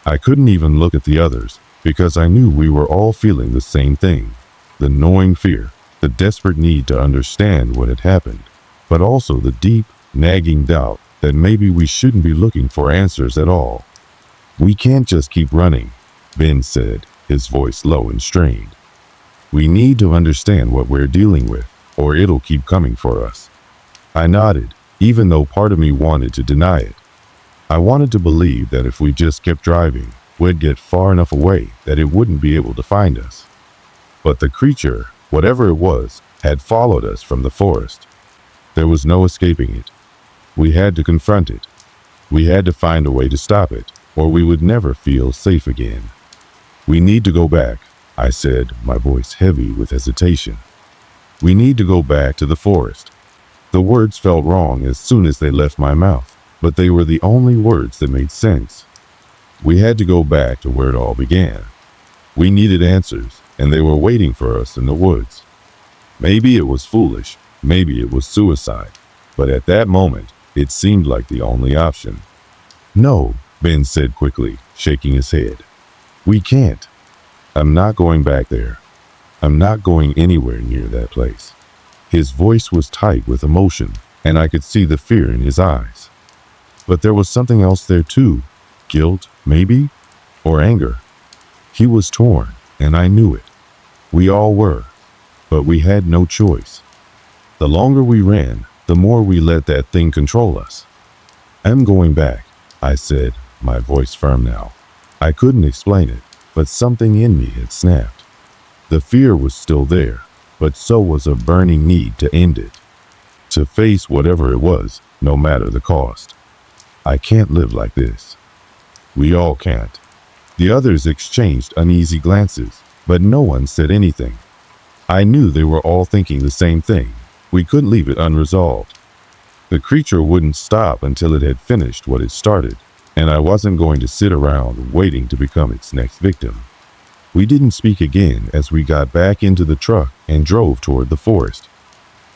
I couldn't even look at the others, because I knew we were all feeling the same thing, the gnawing fear, the desperate need to understand what had happened, but also the deep, nagging doubt that maybe we shouldn't be looking for answers at all. "We can't just keep running," Ben said, his voice low and strained. "We need to understand what we're dealing with, or it'll keep coming for us." I nodded, even though part of me wanted to deny it. I wanted to believe that if we just kept driving, we'd get far enough away that it wouldn't be able to find us. But the creature, whatever it was, had followed us from the forest. There was no escaping it. We had to confront it. We had to find a way to stop it, or we would never feel safe again. "We need to go back," I said, my voice heavy with hesitation. "We need to go back to the forest." The words felt wrong as soon as they left my mouth, but they were the only words that made sense. We had to go back to where it all began. We needed answers, and they were waiting for us in the woods. Maybe it was foolish, maybe it was suicide, but at that moment, it seemed like the only option. "No," Ben said quickly, shaking his head. "We can't. I'm not going back there. I'm not going anywhere near that place." His voice was tight with emotion, and I could see the fear in his eyes. But there was something else there too. Guilt, maybe? Or anger. He was torn, and I knew it. We all were. But we had no choice. The longer we ran, the more we let that thing control us. I'm going back, I said, my voice firm now. I couldn't explain it, but something in me had snapped. The fear was still there, but so was a burning need to end it. To face whatever it was, no matter the cost. I can't live like this. We all can't. The others exchanged uneasy glances, but no one said anything. I knew they were all thinking the same thing. We couldn't leave it unresolved. The creature wouldn't stop until it had finished what it started, and I wasn't going to sit around waiting to become its next victim. We didn't speak again as we got back into the truck and drove toward the forest.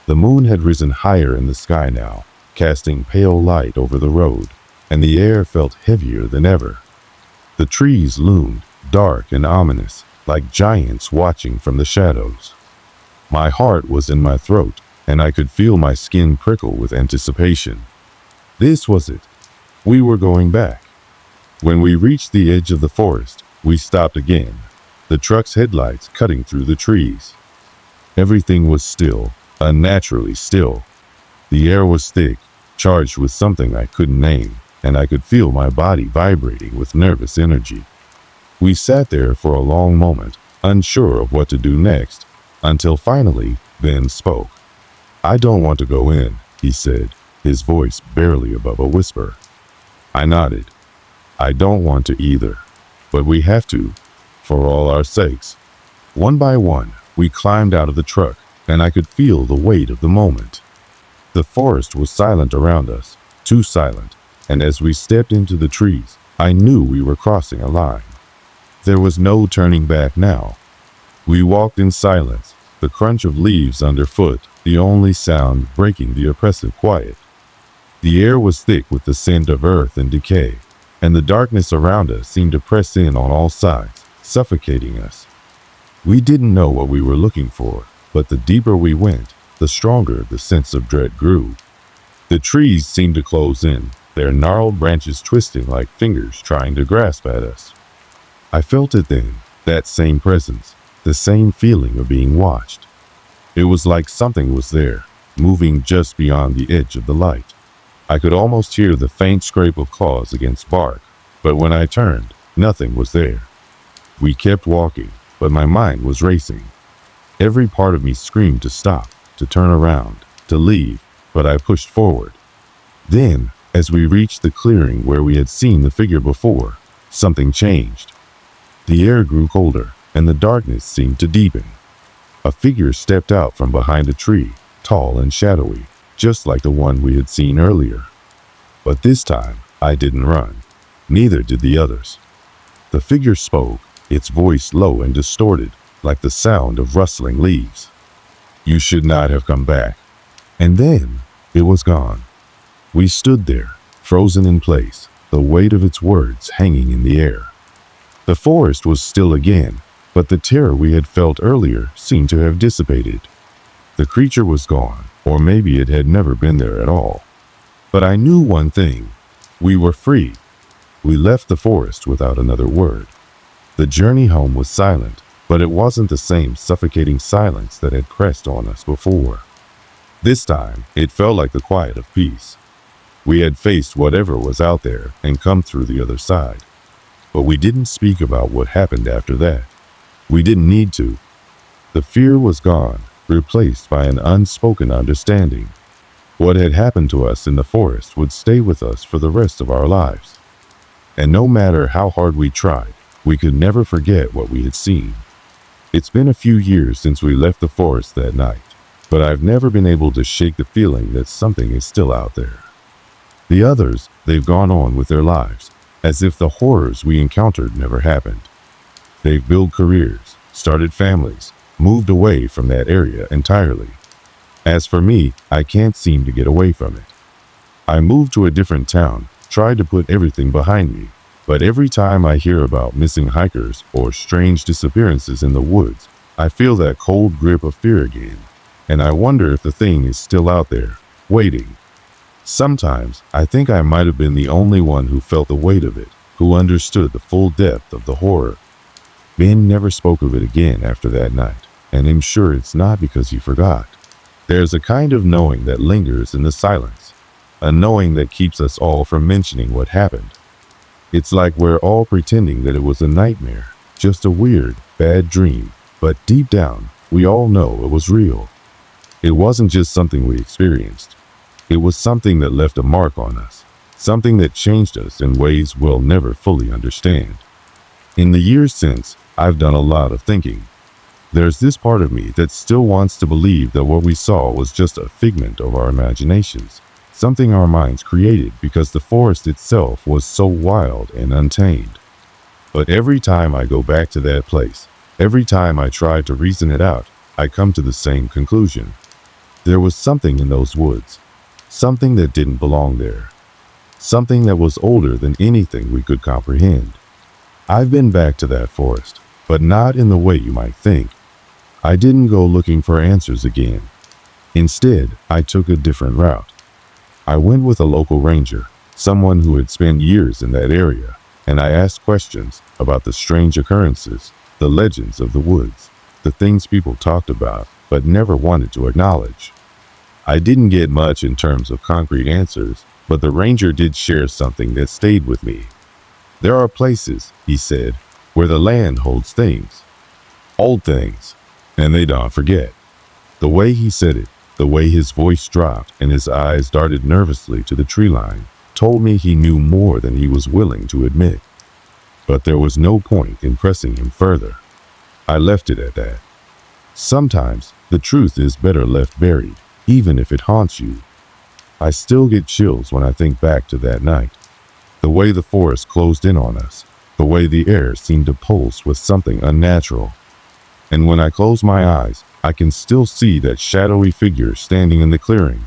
The moon had risen higher in the sky now, casting pale light over the road, and the air felt heavier than ever. The trees loomed, dark and ominous, like giants watching from the shadows. My heart was in my throat, and I could feel my skin prickle with anticipation. This was it. We were going back. When we reached the edge of the forest, we stopped again, the truck's headlights cutting through the trees. Everything was still, unnaturally still. The air was thick, charged with something I couldn't name, and I could feel my body vibrating with nervous energy. We sat there for a long moment, unsure of what to do next, until finally, Ben spoke. I don't want to go in, he said, his voice barely above a whisper. I nodded. I don't want to either, but we have to, for all our sakes. One by one, we climbed out of the truck, and I could feel the weight of the moment. The forest was silent around us, too silent, and as we stepped into the trees, I knew we were crossing a line. There was no turning back now. We walked in silence, the crunch of leaves underfoot, the only sound breaking the oppressive quiet. The air was thick with the scent of earth and decay, and the darkness around us seemed to press in on all sides, suffocating us. We didn't know what we were looking for, but the deeper we went, the stronger the sense of dread grew. The trees seemed to close in, their gnarled branches twisting like fingers trying to grasp at us. I felt it then, that same presence, the same feeling of being watched. It was like something was there, moving just beyond the edge of the light. I could almost hear the faint scrape of claws against bark, but when I turned, nothing was there. We kept walking, but my mind was racing. Every part of me screamed to stop, to turn around, to leave, but I pushed forward. Then, as we reached the clearing where we had seen the figure before, something changed. The air grew colder, and the darkness seemed to deepen. A figure stepped out from behind a tree, tall and shadowy, just like the one we had seen earlier. But this time, I didn't run. Neither did the others. The figure spoke, its voice low and distorted, like the sound of rustling leaves. You should not have come back. And then, it was gone. We stood there, frozen in place, the weight of its words hanging in the air. The forest was still again, but the terror we had felt earlier seemed to have dissipated. The creature was gone, or maybe it had never been there at all. But I knew one thing. We were free. We left the forest without another word. The journey home was silent, but it wasn't the same suffocating silence that had pressed on us before. This time, it felt like the quiet of peace. We had faced whatever was out there and come through the other side. But we didn't speak about what happened after that. We didn't need to. The fear was gone, replaced by an unspoken understanding. What had happened to us in the forest would stay with us for the rest of our lives. And no matter how hard we tried, we could never forget what we had seen. It's been a few years since we left the forest that night, but I've never been able to shake the feeling that something is still out there. The others, they've gone on with their lives, as if the horrors we encountered never happened. They've built careers, started families, moved away from that area entirely. As for me, I can't seem to get away from it. I moved to a different town, tried to put everything behind me, but every time I hear about missing hikers or strange disappearances in the woods, I feel that cold grip of fear again, and I wonder if the thing is still out there, waiting. Sometimes, I think I might have been the only one who felt the weight of it, who understood the full depth of the horror. Ben never spoke of it again after that night, and I'm sure it's not because he forgot. There's a kind of knowing that lingers in the silence, a knowing that keeps us all from mentioning what happened. It's like we're all pretending that it was a nightmare, just a weird, bad dream, but deep down, we all know it was real. It wasn't just something we experienced. It was something that left a mark on us, something that changed us in ways we'll never fully understand. In the years since, I've done a lot of thinking. There's this part of me that still wants to believe that what we saw was just a figment of our imaginations, something our minds created because the forest itself was so wild and untamed. But every time I go back to that place, every time I try to reason it out, I come to the same conclusion. There was something in those woods, something that didn't belong there, something that was older than anything we could comprehend. I've been back to that forest, but not in the way you might think. I didn't go looking for answers again. Instead, I took a different route. I went with a local ranger, someone who had spent years in that area, and I asked questions about the strange occurrences, the legends of the woods, the things people talked about but never wanted to acknowledge. I didn't get much in terms of concrete answers, but the ranger did share something that stayed with me. There are places, he said, where the land holds things, old things, and they don't forget. The way he said it, the way his voice dropped and his eyes darted nervously to the tree line, told me he knew more than he was willing to admit. But there was no point in pressing him further. I left it at that. Sometimes the truth is better left buried, even if it haunts you. I still get chills when I think back to that night. The way the forest closed in on us, the way the air seemed to pulse with something unnatural. And when I close my eyes, I can still see that shadowy figure standing in the clearing,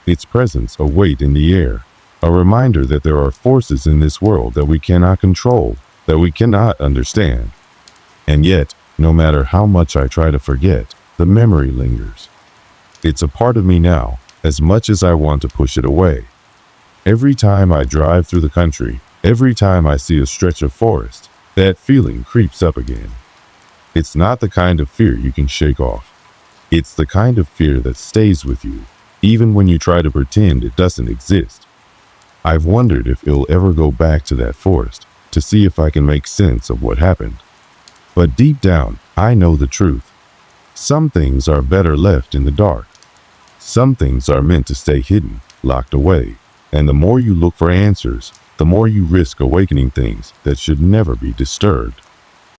its presence a weight in the air, a reminder that there are forces in this world that we cannot control, that we cannot understand. And yet, no matter how much I try to forget, the memory lingers. It's a part of me now, as much as I want to push it away. Every time I drive through the country, every time I see a stretch of forest, that feeling creeps up again. It's not the kind of fear you can shake off. It's the kind of fear that stays with you, even when you try to pretend it doesn't exist. I've wondered if it'll ever go back to that forest, to see if I can make sense of what happened. But deep down, I know the truth. Some things are better left in the dark. Some things are meant to stay hidden, locked away. And the more you look for answers, the more you risk awakening things that should never be disturbed.